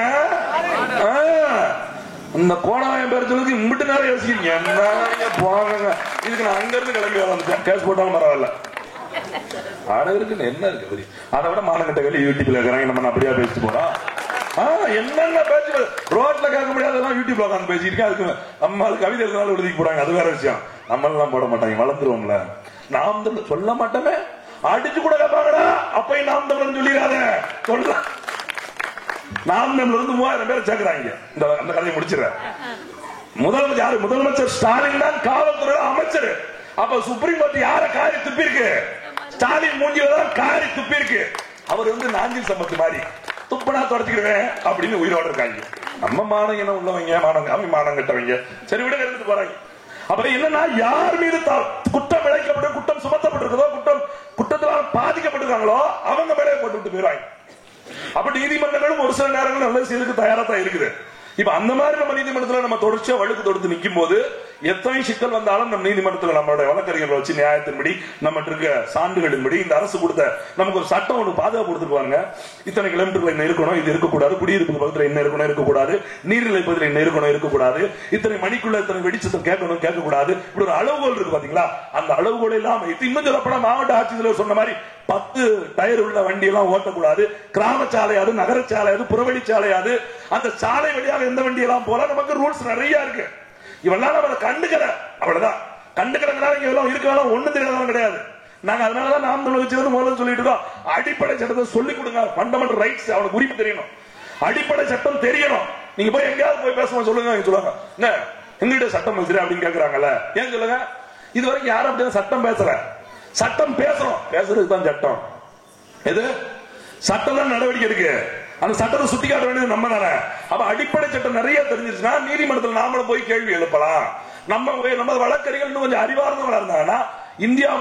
இந்த கோணாயம் பேர் சொல்லுக்கு இம்பிட்டு நேரம் யோசிக்கிறீங்க. என்ன போங்க, இதுக்கு நான் அங்க இருந்து கிளம்பி வந்துட்டேன். கேஸ் போட்டாலும் பரவாயில்ல. ஆடவருக்கு என்ன இருக்கு? அதை விட மானங்கட்ட வேலை யூடியூப்ல இருக்கிறாங்க. நம்ம அப்படியா பேசிட்டு போறோம்? என்னென்ன பேச்சு ரோட்ல கேட்க முடியாதெல்லாம் யூடியூப்ல உட்காந்து பேசிட்டு அதுக்கு நம்ம கவிதை இருந்தாலும் எழுதிக்கு போறாங்க. அது வேற விஷயம். நம்ம எல்லாம் போட மாட்டாங்க, வளர்ந்துருவோம்ல. நாம் சொல்ல மாட்டோமே, அடிச்சு கூட கேட்பாங்கடா. அப்பயும் நாம் தமிழ் சொல்லிடாத சொல்ல. நாம் தமிழ்ல இருந்து 3000 பேர் சேர்க்கிறாங்க. அந்த கதையை முடிச்சிடறேன். முதலமைச்சர் யாரு? முதலமைச்சர் ஸ்டாலின் தான் காவல்துறை அமைச்சர். அப்ப சுப்ரீம் கோர்ட் யார காரி துப்பி இருக்கு? ஸ்டாலின் மூஞ்சிதான் காரி துப்பி இருக்கு. அவர் நாஞ்சில் சம்பத்து மாதிரி துப்பனா தொடச்சுக்கிறேன் அப்படின்னு உயிரோடு இருக்காங்க. நம்ம மானங்க உள்ளவங்க, மானம் கட்டவங்க, சரி விட எடுத்துட்டு போறாங்க. அப்புறம் என்னன்னா, யார் மீது குற்றம் இழைக்கப்பட்டு குற்றம் சுமத்தப்பட்டிருக்கதோ, குற்றத்தினால் பாதிக்கப்பட்டிருக்காங்களோ அவங்க மேலே போட்டு விட்டு போயிடுவாங்க. அப்ப நீதிமன்றங்களும் ஒரு சில நேரங்கள் நல்ல செய்யறதுக்கு தயாரா தான் இருக்குது. இப்ப அந்த மாதிரி நம்ம நீதிமன்றத்தில் நம்ம தொடர்ச்சியா வழக்கு தொடுத்து நிற்கும் போது எத்தனை சிக்கல் வந்தாலும் நம்ம நீதிமன்றத்தில் நம்மளுடைய வழக்கறிஞர்கள் வச்சு நியாயத்தின்படி நம்ம இருக்க சான்றுகளின்படி இந்த அரசு கொடுத்த நமக்கு ஒரு சட்டம் ஒன்று பாதுகாப்பு கொடுத்துருவாங்க. இத்தனை கிலோமீட்டர்ல என்ன இருக்கணும், இது இருக்கக்கூடாது, குடியிருப்பு பக்கத்தில் என்ன இருக்கணும், இருக்கக்கூடாது, நீர்நிலை பகுதியில் என்ன இருக்கணும், இருக்கக்கூடாது, இத்தனை மணிக்குள்ள இத்தனை வெடிச்சத்தம் கேட்கணும், கேட்கக்கூடாது, இப்படி ஒரு அளவுகோல் இருக்கு பாத்தீங்களா? அந்த அளவுகோல் எல்லாம் இன்னும் சொல்லப்பட மாவட்ட ஆட்சித்தலைவர் சொன்ன மாதிரி 10 டயர் உள்ள வண்டி எல்லாம் ஓட்டக்கூடாது, கிராம சாலையாது, நகர சாலையாது, புறவழி சாலையாது, அந்த சாலை வழியாக எந்த வண்டி எல்லாம் போல நமக்கு ரூல்ஸ் நிறைய இருக்கு. இவெல்லாம் நம்ம கண்டுக்கிற அவ்வளவுதான். கண்டுக்கிறதுனால இவெல்லாம் இருக்கலாம் ஒண்ணும் தெரியாதவங்க கிடையாது. நாங்க அதனாலதான் நாம் தமிழ் வச்சு முதல்ல சொல்லிட்டு இருக்கோம், அடிப்படை சட்டத்தை சொல்லிக் கொடுங்க. ஃபண்டமெண்டல் ரைட்ஸ், அவனுக்கு உரிமை தெரியணும், அடிப்படை சட்டம் தெரியணும். நீங்க போய் எங்கேயாவது போய் பேசணும் சொல்லுங்க, சொல்லுவாங்க என்ன எங்கிட்ட சட்டம் பேசுறேன் அப்படின்னு கேக்குறாங்கல்ல, ஏன் சொல்லுங்க? இது வரைக்கும் யாரும் அப்படியே சட்டம் பேசல. சட்டம் பேசுறோம், பேசுறதுக்கு தான் சட்டம். எது சட்டம் தான் நடவடிக்கை இருக்கு. அந்த சட்டத்தை சுட்டி காட்ட வேண்டியது நம்ம தானே. அப்ப அடிப்படை சட்டம் நிறைய தெரிஞ்சிருச்சுன்னா நீதிமன்றத்தில் நாமளும் போய் கேள்வி எழுப்பலாம். நம்ம வழக்கறிஞர்கள் இன்னும் கொஞ்சம் அறிவார்ந்தவங்களா இருந்தாங்கன்னா இந்தியா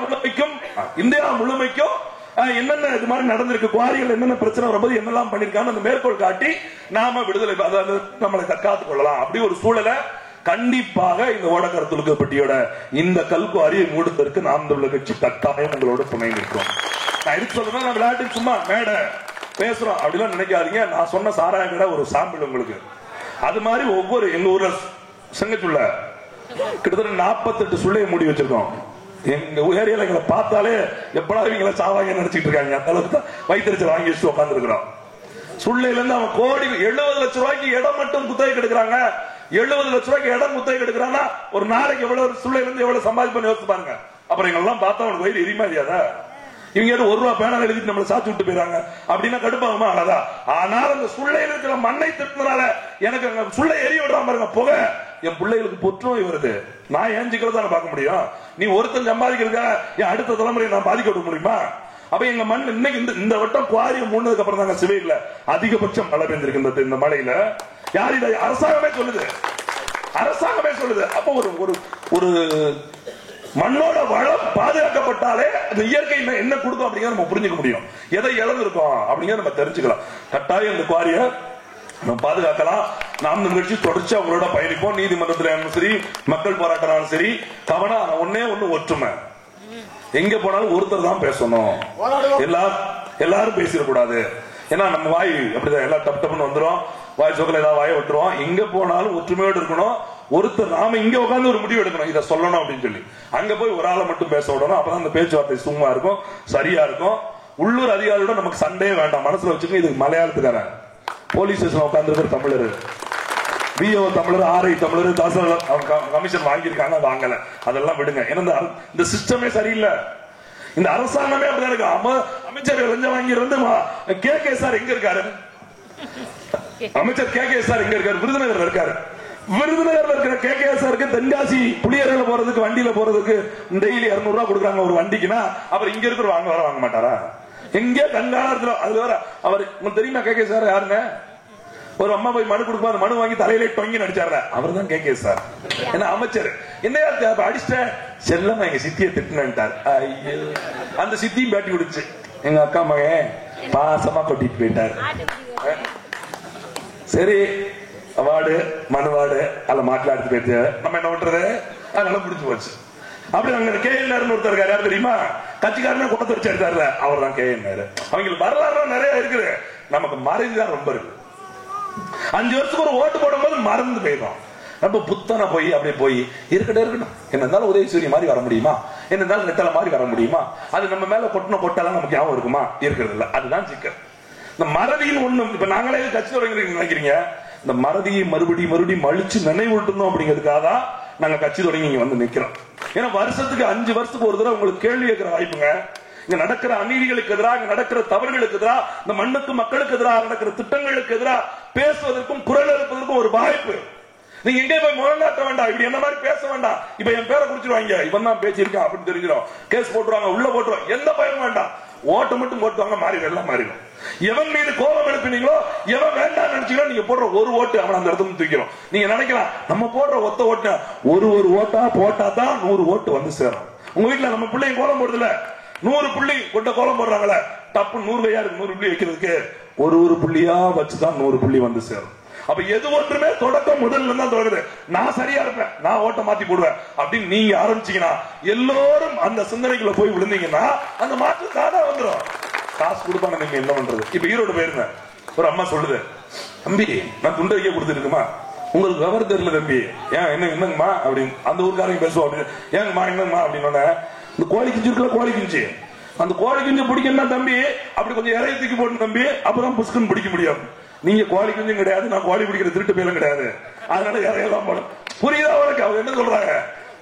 முழுமைக்கும் என்னென்ன இது மாதிரி நடந்திருக்கு, குவாரிகள் என்னென்ன பிரச்சனை வரும்போது என்னெல்லாம் பண்ணிருக்காங்க அந்த மேற்கோள் காட்டி நாம விடுதலை நம்மளை தற்காத்துக் கொள்ளலாம். அப்படி ஒரு சூழலை கண்டிப்பாக இந்த ஓடக்கரத்துலுக்கப்பட்டியோட இந்த கல்குவாரியை மூடுவதற்கு நாம் தமிழர் கட்சி கட்டாயம் உங்களோட துணை நிற்கும். நான் எதுக்கு சொல்றேன்னா, நான் விளையாட்டு சும்மா மேடை பேசுறோம் அப்படிலாம் நினைக்காதீங்க. நான் சொன்ன சாராய கடை ஒரு சாம்பிள் உங்களுக்கு. அது மாதிரி ஒவ்வொரு எங்க ஊர்ல செங்கச்சுள்ள கிட்டத்தட்ட 48 சுள்ளையை மூடி வச்சிருக்கோம். எங்க ஏரியால எங்களை பார்த்தாலே எப்படா இவங்களை சாவாங்க நினைச்சிட்டு இருக்காங்க. அந்த அளவுக்கு தான் வைத்தறிச்சல் வாங்கி வச்சு உட்கார்ந்து இருக்கிறோம். சுள்ளையில இருந்து அவன் கோடி 70 லட்சம் ரூபாய்க்கு இடம் மட்டும் குத்தகை எடுக்கிறாங்க. 70 லட்சம் ரூபாய்க்கு இடம் குத்தகை எடுக்கிறான்னா ஒரு நாளைக்கு எவ்வளவு சுள்ளையில இருந்து எவ்வளவு சம்பாதிப்பு யோசிச்சு பாருங்க. அப்புறம் எங்கெல்லாம் பார்த்தா அவனுக்கு வயிறு எரிமாதிரியாதா? இவங்க 1 ரூபா பேனா எழுதிட்டு நம்மளை சாச்சு விட்டு போயிறாங்க அப்படின்னா கடுப்பாகுமா? அழகா. ஆனால் அந்த சுள்ளையில் இருக்கிற மண்ணை திட்டுனால எனக்கு அங்க சுள்ளை எரிய விடுறான் பாருங்க, புகை என் பிள்ளைகளுக்கு புற்றுநோய் வருது. நான் ஏஞ்சிக்கிறத பார்க்க முடியும். நீ ஒருத்தன் சம்பாதிக்கிறதுக்கா என் அடுத்த தலைமுறையை நான் பாதிக்க விட முடியுமா? அப்ப எங்க மண் இன்னைக்கு இந்த வட்டம் குவாரியை மூணதுக்கு அப்புறம் தாங்க சிவையில அதிகபட்சம் மழை பெய்திருக்கு. இந்த மழையில யார் இதை அரசாங்கமே சொல்லுது. அப்ப ஒரு மண்ணோட வளம் பாதுகாக்கப்பட்டாலே அந்த இயற்கை என்ன கொடுக்கும் அப்படிங்கிறத நம்ம புரிஞ்சுக்க முடியும். எதை இழந்திருக்கோம் அப்படிங்கிறத நம்ம தெரிஞ்சுக்கலாம். கட்டாயம் இந்த குவாரியை நம்ம பாதுகாக்கலாம். நாம் நிகழ்ச்சி தொடர்ச்சி அவங்களோட பயணிப்போம். நீதிமன்றத்தில் சரி, மக்கள் போராட்டம் சரி, கவனம் ஒன்னே ஒற்றுமை. எங்க போனாலும் ஒருத்தர் தான் பேசணும், எல்லாரும் பேசிடக்கூடாது. ஏன்னா நம்ம வாய் அப்படிதான் எல்லாம் டப் டப்னு வந்துடும், வாய் சோக்கல ஏதாவது வாயை விட்டுருவோம். எங்க போனாலும் ஒற்றுமையோடு இருக்கணும். ஒருத்தர் நாம இங்க உட்காந்து ஒரு முடிவு எடுக்கணும், இதை சொல்லணும் அப்படின்னு சொல்லி. அங்க போய் ஒரு ஆளை மட்டும் பேச விடணும். அப்பதான் அந்த பேச்சுவார்த்தை சும்மா இருக்கும், சரியா இருக்கும். உள்ளூர் அதிகாரியோட நமக்கு சண்டையே வேண்டாம். மனசுல வச்சுக்கோங்க, இதுக்கு மலையாளத்துக்காரன் போலீஸ் ஸ்டேஷன் உட்கார்ந்து இருக்கிற தமிழர், பிஓ தமிழர், ஆர்ஐ தமிழர், தாசில்தார் கமிஷன் வாங்கியிருக்காங்க, வாங்கல, அதெல்லாம் விடுங்க. ஏன்னா இந்த சிஸ்டமே சரியில்லை. இந்த அரசாங்கமே அப்படிதான் இருக்கு. அமைச்சர் லஞ்சம் வாங்கி கே சார் எங்க இருக்காரு? அமைச்சர் கே சார் எங்க இருக்காரு? விருதுநகர்ல இருக்காரு. விருதுநகர்ல இருக்கிற கே சாருக்கு தென்காசி புளியரையில போறதுக்கு வண்டியில போறதுக்கு டெய்லி 200 ரூபாய் கொடுக்குறாங்க ஒரு வண்டிக்குன்னா, அவர் இங்க இருக்கிற வாங்க மாட்டாரா? எங்க கங்காளத்துல அது வேற. அவர் உங்களுக்கு தெரியுமா கே சார் யாருங்க? ஒரு அம்மா போய் மனு கொடுக்கும், மனு வாங்கி தலையில டொங்கி நடிச்சாரு, அவர் தான் கே சார். என்ன அமைச்சர் என்ன அடிச்சிட்ட செல்லமா எங்க சித்தியை திட்டுனார். அந்த சித்தியும் பேட்டி விடுச்சு, எங்க அக்கா மகன் பாசமா கொட்டிட்டு போயிட்டாரு. சரி, அவார்டு மனுவாடு அல்ல மாட்டில எடுத்து போயிட்டு நம்ம என்ன பண்றது, அதனால பிடிச்சு போச்சு. அப்படி அங்க KN ஒருத்தர் இருக்காரு, யாரு தெரியுமா? கட்சிக்காரன குளத்தை வச்சு எடுத்தாருல, அவர் தான் KN. அவங்களுக்கு வரலாறு நிறைய இருக்குது, நமக்கு மறைஞ்சுதான் ரொம்ப இருக்கு. 5 வருஷத்துக்கு ஒரு ஓட்டு போடும்போது மறந்து போயிடும். நம்ம புத்தனை போய் அப்படியே போய் இருக்கட்டும், என்ன இருந்தாலும் உதயசூரிய மாதிரி வர முடியுமா, என்ன இருந்தாலும் நெட்டலை மாதிரி வர முடியுமா, அது நம்ம மேல கொட்டின கொட்டெல்லாம் நமக்கு ஞாபகம் இருக்குமா? இருக்கிறது இல்ல. அதுதான் சிக்கல். இந்த மறதியின் ஒண்ணும் இப்ப நாங்களே கட்சி தொடங்குறீங்க நினைக்கிறீங்க, இந்த மறதியை மறுபடியும் அழிச்சு நினைவூட்டணும் அப்படிங்கிறதுக்காக தான் நாங்க கட்சி தொடங்கி இங்க வந்து நிக்கிறோம். ஏன்னா வருஷத்துக்கு 5 வருஷத்துக்கு ஒரு தடவை உங்களுக்கு கேள்வி கேட்கிற வாய்ப்புங்க. இங்க நடக்கிற அநீதிகளுக்கு எதிராக, இங்க நடக்கிற தவறுகளுக்கு எதிராக, இந்த மண்ணுக்கு மக்களுக்கு எதிராக நடக்கிற திட்டங்களுக்கு எதிராக பேசுவதற்கும் குரல் எழுப்பதற்கும் ஒரு வாய்ப்பு. நீங்க எங்கே போய் முழங்காட்ட வேண்டாம், இப்படி என்ன மாதிரி பேச வேண்டாம். இப்ப என் பேரை குறிச்சிருவாங்க, இவன் தான் பேசியிருக்கான் அப்படின்னு தெரிஞ்சிடும், கேஸ் போட்டுருவாங்க, உள்ள போட்டுருவாங்க, எந்த பயமும் வேண்டாம். ஓட்டு மட்டும் போட்டுவாங்க, எல்லாம் மாறிடும். எவன் மீது கோபம் எழுப்பினீங்களோ, எவன் வேண்டாம் நினைச்சீங்களோ, நீங்க போடுற ஒரு ஓட்டு அவன் அந்த இடத்துல தூக்கிறோம். நீங்க நினைக்கலாம் நம்ம போடுற ஒத்த ஓட்டு ஒரு ஓட்டா போட்டா தான் 100 ஓட்டு வந்து சேரும். உங்க வீட்டுல நம்ம பிள்ளைங்க கோலம் போடுறதுல 100 புள்ளி கொண்ட கோலம் போடுறாங்களே, டப்பு 100 கையா இருக்கு 100 புள்ளி வைக்கிறதுக்கு, ஒரு புள்ளியா வச்சுதான் 100 புள்ளி வந்து சேரும். அப்ப எது ஒன்றுமே தொடக்கம் முதல்ல தான் தொடங்குது. நான் சரியா இருப்பேன், நான் ஓட்ட மாத்தி போடுவேன் அப்படின்னு நீங்க ஆரம்பிச்சீங்கன்னா, எல்லோரும் அந்த சிந்தனைக்குள்ள போய் விழுந்தீங்கன்னா அந்த மாற்று தானா வந்துடும். காசு கொடுப்பாங்க, நீங்க என்ன பண்றது? இப்ப ஈரோடு போயிருந்தேன், ஒரு அம்மா சொல்லுது, தம்பி நான் துண்டு வைக்க கொடுத்துருக்குமா, உங்களுக்கு விவரம் தெரியல தம்பி, ஏன் என்னங்கம்மா அப்படின்னு அந்த ஊருக்காரங்க பேசுவோம். அப்படின்னு ஏங்கம்மா என்னங்கம்மா அப்படின்னு, இந்த கோழி குஞ்சு இருக்குல்ல, கோழி குஞ்சு, அந்த கோழி குஞ்சு பிடிக்கணும் தம்பி, அப்படி கொஞ்சம் இறைய தூக்கி போட்டு தம்பி, அப்பதான் புஷ்குன்னு பிடிக்க முடியும். நீங்க கோழி குஞ்சும் கிடையாது, நான் கோழி பிடிக்கிற திருட்டு பேரும் கிடையாது, அதனால இறையெல்லாம் போடும். புரியுதா உனக்கு? அவங்க என்ன சொல்றாங்க,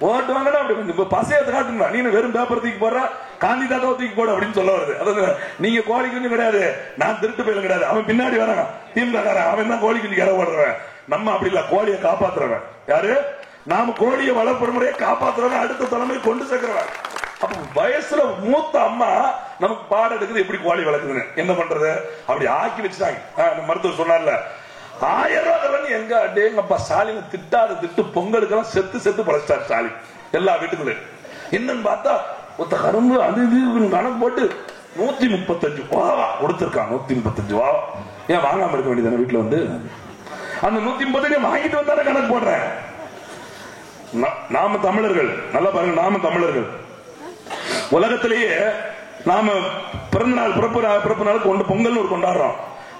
ஓட்டு வாங்கினா அப்படி கொஞ்சம் பசையத்தை காட்டுங்க, நீ வெறும் பேப்பர் தூக்கி போடுற, காந்தி தாத்தாவை தூக்கி போட அப்படின்னு சொல்ல வருது. அதாவது நீங்க கோழி குஞ்சு கிடையாது, நான் திருட்டு பேரும் கிடையாது. அவன் பின்னாடி வராங்க திமுக, அவன் தான் கோழி குஞ்சு இற போடுறவன். நம்ம அப்படி இல்ல, கோழியை காப்பாத்துறவன் யாரு? நாம கோழியை வளர்ப்பு முறையை காப்பாத்துறவன், அடுத்த தலைமை கொண்டு சேர்க்கிறவன். அப்ப வயசுல மூத்த அம்மா நமக்கு பாடம் எடுக்குது, எப்படி கோழி வளர்க்குதுன்னு. என்ன பண்றது, அப்படி ஆக்கி வச்சுட்டாங்க. மருத்துவர் சொன்னார்ல, 1000 ரூபாய் எங்க அடேங்கப்பா ஸ்டாலின் திட்டாத திட்டு, பொங்கலுக்கெல்லாம் செத்து பழச்சிட்டார் ஸ்டாலின் எல்லா வீட்டுக்குள்ள. என்னன்னு பார்த்தா ஒத்த கரும்பு அது கணக்கு போட்டு 135 வாவா கொடுத்திருக்கான். 135 வாவா ஏன் வாங்காம இருக்க வேண்டியதான? வீட்டுல வந்து அந்த 135 வாங்கிட்டு வந்தானே கணக்கு போடுறேன். நாம தமிழர்கள், நல்லா பாருங்க, நாம தமிழர்கள் உலகத்திலேயே நாம பிறந்த நாள் பிறப்பு நாள் பொங்கல் ஒரு கொண்டாடுறோம்.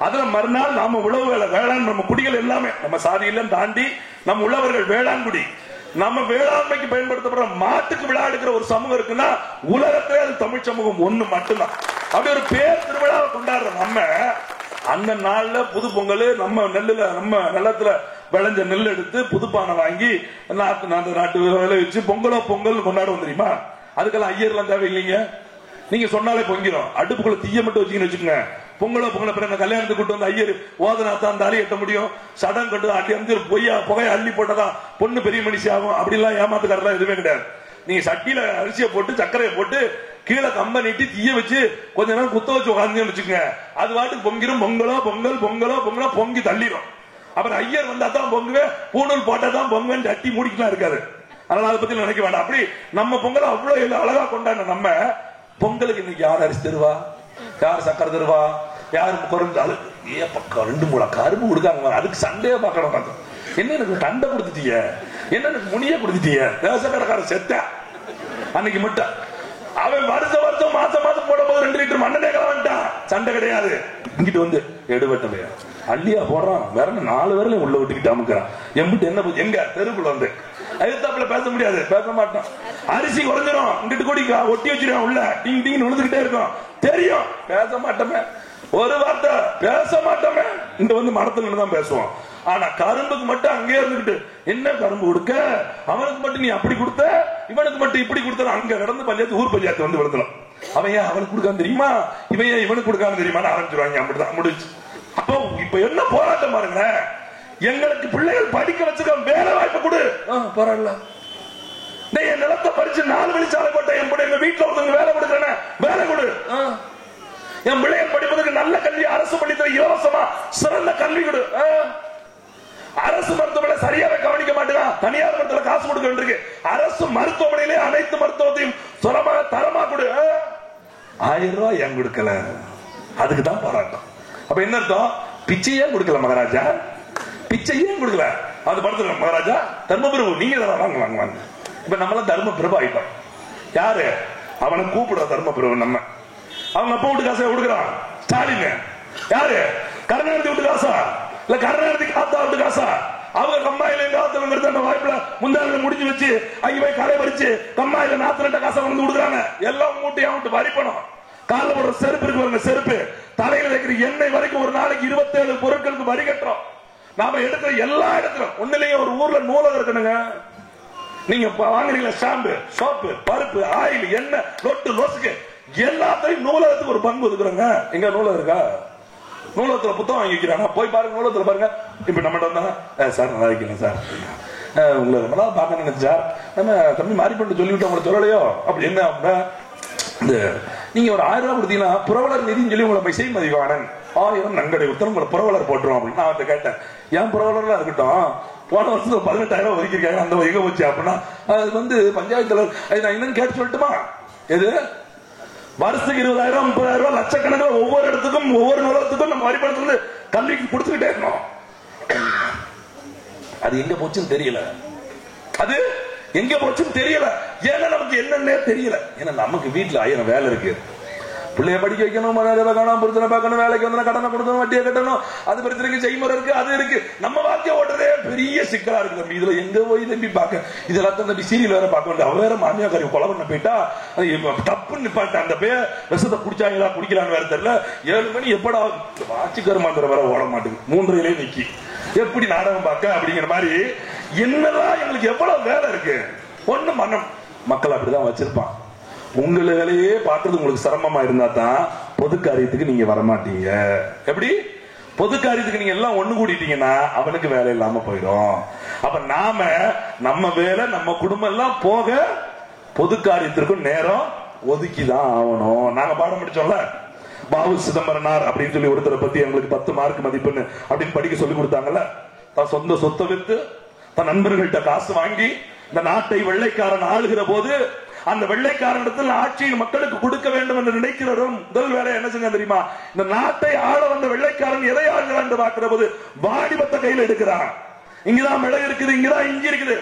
அதுல மறுநாள் நாம உழவு வேளாண், நம்ம குடிகள் எல்லாமே நம்ம சாதியெல்லாம் தாண்டி நம்ம உள்ளவர்கள் வேளாண் குடி. நம்ம வேளாண்மைக்கு பயன்படுத்தப்படுற மாட்டுக்கு விழா எடுக்கிற ஒரு சமூகம் இருக்குன்னா உலகத்திலே அது தமிழ் சமூகம் ஒண்ணு மட்டும்தான். அப்படி ஒரு பேர் திருவிழாவை கொண்டாடுற நம்ம அந்த நாள்ல புது பொங்கல், நம்ம நெல்லுல நம்ம நிலத்துல விளைஞ்ச நெல் எடுத்து புதுப்பானை வாங்கி நாட்டு விளைவிச்சு பொங்கல் கொண்டாடுவோம் தெரியுமா? அதுக்கெல்லாம் ஐயர்லாம் தேவையில்லைங்க. நீங்க சொன்னாலே பொங்கிடும். அடுப்புக்குள்ள தீய மட்டும் வச்சுக்கின்னு வச்சுக்கோங்க, பொங்கல பிறகு கல்யாணத்துக்கு கூட்டு வந்து ஐயர் ஓதனா தான் தாலி கட்ட முடியும், சடம் கட்டு அள்ளி வந்து புகையை அள்ளி போட்டதான் பொண்ணு பெரிய மனுஷி ஆகும். அப்படி எல்லாம் ஏமாத்துக்காரெல்லாம் எதுவுமே கிடையாது. நீங்க சட்டியில அரிசியை போட்டு சர்க்கரையை போட்டு கீழே கம்ப நீட்டி தீய வச்சு கொஞ்ச நேரம் குத்த வச்சு உட்காந்து வச்சுக்கோங்க, அது வாட்டுக்கு பொங்கிடும். பொங்கலோ பொங்கி தள்ளிடும். அப்புறம் ஐயர் வந்தா தான் பொங்குவேன், பூணூல் போட்டா தான் பொங்குவேன், சட்டி மூடிக்கலாம் இருக்காரு. அதனால அதை பத்தி நினைக்க வேண்டாம். அப்படி நம்ம பொங்கலை அவ்வளவு அழகா கொண்டாட நம்ம பொங்கலுக்கு இன்னைக்கு யார் அரிசி தருவா, யார் சக்கரை தருவா, யாரு குறைஞ்சு 2 மூல கரும்பு கொடுக்காங்க. அதுக்கு சண்டையே பார்க்கணும். என்ன எனக்கு கண்டை கொடுத்துட்டீங்க, என்ன எனக்கு முனிய கொடுத்துட்டீங்க, தேசக்கடைக்காரன் செத்த அன்னைக்கு மட்டும் அவன் வருஷம் மாசம் போட போது 2 லிட்டர் மண்ணெண்ணெய் வந்துட்டான். சண்டை கிடையாது. இங்கிட்டு வந்து எடுவட்டலையா அள்ளியா போடுறான், விரல 4 விரல உள்ள விட்டுக்கிட்டு அமுக்கிறான். எம்பிட்டு என்ன எங்க தெருக்குள்ள வந்து எதிர்த்தாப்புல பேச முடியாது, பேச மாட்டான். அரிசி குறைஞ்சிடும், இங்கிட்டு கூடி ஒட்டி வச்சிருக்கான், உள்ள டிங் டிங் விழுந்துகிட்டே இருக்கும். தெரியும், பேச மாட்டோமே, ஒரு வார்த்தை பேச மாட்டோமே. இங்க வந்து மரத்துல தான் பேசுவோம். ஆனா கரும்புக்கு மட்டும் அங்கே இருந்துகிட்டு என்ன கரும்பு கொடுக்க, அவனுக்கு மட்டும் நீ அப்படி கொடுத்த, இவனுக்கு மட்டும் இப்படி கொடுத்த, அங்க நடந்து பஞ்சாயத்து ஊர் பஞ்சாயத்து வந்து விழுந்துடும். அவன் ஏன் அவனுக்கு கொடுக்கான்னு தெரியுமா, இவன் ஏன் இவனுக்கு கொடுக்கான்னு தெரியுமான்னு ஆரம்பிச்சிருவாங்க. அப்படிதான் முடிஞ்சு. அப்போ இப்ப என்ன போராட்டம் பாருங்க, எங்களுக்கு பிள்ளைகள் படிக்க வச்சுக்க வேலை வாய்ப்பு கொடு, பரவாயில்ல. என் நிலத்தை பறிச்சு 4 வழிச்சாலை போட்ட என் பிள்ளை வீட்டுல ஒருத்தவங்க வேலை கொடுக்குறேன், வேலை கொடு. என் பிள்ளைகள் படிப்பதற்கு நல்ல கல்வி அரசு பள்ளித்தர இலவசமா சிறந்த கல்வி கொடு. அரசு மருத்துவமனை சரியாக கவனிக்க மாட்டேங்கான், தனியார் மருத்துவ காசு கொடுக்க வேண்டியிருக்கு. அரசு மருத்துவமனையிலே அனைத்து மருத்துவத்தையும் சுரமாக தரமா கொடு. 1000 ரூபாய் ஏன் கொடுக்கல? அதுக்கு தான் போராட்டம். அப்ப என்ன அர்த்தம்? பிச்சையே கொடுக்கல மகாராஜா, பிச்சையே கொடுக்கல. அது படத்துல மகாராஜா தர்மபிரபு நீங்க வாங்க வாங்க வாங்க. இப்ப நம்மளாம் தர்மபிரபு ஆயிட்டோம். யாரு அவனை கூப்பிடுற தர்மபிரபு? நம்ம அவங்க அப்பா வீட்டு காசை கொடுக்குறான் ஸ்டாலின். யாரு? கருணாநிதி வீட்டு காசா இல்ல கருணாநிதி காத்தா வீட்டு காசா? அவங்க கம்மாயில காத்துல வாய்ப்புல முந்தான முடிஞ்சு வச்சு அங்க போய் களை பறிச்சு கம்மாயில 42 காசை வந்து கொடுக்குறாங்க. எல்லாம் மூட்டையா விட்டு வரி பணம். கால போடுற செருப்பு இருக்கு பாருங்க, செருப்பு தலையில வைக்கிற எண்ணெய் வரைக்கும் ஒரு நாளைக்கு 27 பொருட்களுக்கு வரி கட்டுறோம். நாம எடுக்கிற எல்லா இடத்துலும் ஒண்ணுலயே ஒரு ஊர்ல நூலகம் இருக்கணுங்க. நீங்க வாங்குறீங்களா ஷாம்பு, சோப்பு, பருப்பு, ஆயில், எண்ணெய், லொட்டு, லொசுக்கு எல்லாத்தையும் நூலகத்துக்கு ஒரு பங்கு ஒதுக்குறாங்க. எங்க நூலகம் இருக்கா? நூலகத்துல புத்தகம் வாங்கி வைக்கிறாங்க. போய் பாருங்க, நூலகத்துல பாருங்க. இப்ப நம்ம வந்தாங்க, சார் நல்லா வைக்கணும் சார், உங்களை நல்லா பாக்கணுங்க சார், நம்ம தம்பி மாறி பண்ணி சொல்லிவிட்டோம், உங்களை சொல்லலையோ அப்படி என்ன அப்படின்னா, நீங்க ஒரு 1000 ரூபாய் கொடுத்தீங்கன்னா புரவலர் நிதின்னு சொல்லி உங்களை பைசை மதிவானன் 1000 நன்கொடை கொடுத்தா உங்களை புரவலர் போட்டுரும் அப்படின்னு நான் அவர்கிட்ட கேட்டேன். ஏன் புரவலர்லாம் இருக்கட்டும், போன வருஷத்துல 18,000 ஒதுக்கிருக்காங்க, அந்த எங்க போச்சு அப்படின்னா அது வந்து பஞ்சாயத்து தலைவர். நான் என்னன்னு கேட்டு சொல்லட்டுமா? எது வருஷத்துக்கு 20,000 30,000 லட்சக்கணக்கில் ஒவ்வொரு இடத்துக்கும் ஒவ்வொரு நூலகத்துக்கும் நம்ம வரிப்பணத்துல கல்விக்கு கொடுத்துக்கிட்டே இருக்கோம். அது எங்க போச்சுன்னு தெரியல. அது எங்க போச்சுன்னு தெரியல. ஏன்னா நமக்கு என்னன்னே தெரியல. ஏன்னா நமக்கு வீட்டுல 1000 வேலை இருக்கு. பிள்ளைய படிக்க வைக்கணும், பிரச்சனை பார்க்கணும், வேலைக்கு வந்து கடனை கொடுக்கணும், வட்டியை கட்டணும், அது பிரச்சனைக்கு செய்முறை இருக்கு, அது இருக்கு. நம்ம வாழ்க்கை ஓட்டுறதே பெரிய சிக்கலா இருக்கு தம்பி. இதுல எங்க போய் தம்பி பார்க்க, இதெல்லாம் தம்பி சீரியல் வேற பார்க்க வேண்டிய. அவ வேற மாமியாக்காரி கொலை பண்ண போயிட்டா தப்புன்னு நிப்பாட்ட. அந்த பேர் விஷத்தை குடிச்சாங்களா குடிக்கலான்னு வேற தெரியல. 7 மணி எப்படா வாட்சிக்கர் மாத்திரம் வேற ஓட மாட்டேங்குது, 3:30 நிக்கி எப்படி நாடகம் பார்க்க அப்படிங்கிற மாதிரி. என்னதான் எங்களுக்கு எவ்வளவு வேலை இருக்கு. ஒண்ணு மனம் மக்கள் அப்படிதான் வச்சிருப்பான். உங்களை வேலையே பார்த்தது உங்களுக்கு சிரமமா இருந்தா தான் பொது காரியத்துக்கு நீங்க வரமாட்டீங்க. எப்படி பொது காரியத்துக்கு நீங்க எல்லாம் ஒண்ணு கூட்டிட்டீங்கன்னா அவனுக்கு வேலை இல்லாம போயிடும். அப்ப நாம நம்ம வேலை நம்ம குடும்பம் எல்லாம் போக பொது காரியத்திற்கும் நேரம் ஒதுக்கிதான் ஆகணும். நாங்க பாடம் படிச்சோம்ல, பாபு சிதம்பரனார் அப்படின்னு சொல்லி ஒருத்தரை பத்தி எங்களுக்கு 10 மார்க் மதிப்பெண்ணு அப்படின்னு படிக்க சொல்லி கொடுத்தாங்கல்ல. தான் சொந்த சொத்தை வித்து தன் நண்பர்கள்ட்ட காசு வாங்கி இந்த நாட்டை வெள்ளைக்காரன் ஆளுகிற போது அந்த வெள்ளைக்காரனிடத்தில் ஆட்சியை மக்களுக்கு கொடுக்க வேண்டும் என்று நினைக்கிறதும் முதல் வேலை என்ன செஞ்சா தெரியுமா? இந்த நாட்டை ஆள வந்த வெள்ளைக்காரன் எதை ஆளுகிறான் என்று பார்க்கிற போது வாடிபத்த கையில் எடுக்கிறான். இங்கதான் மிளகு இருக்குது, இங்கதான் இஞ்சி இருக்குது.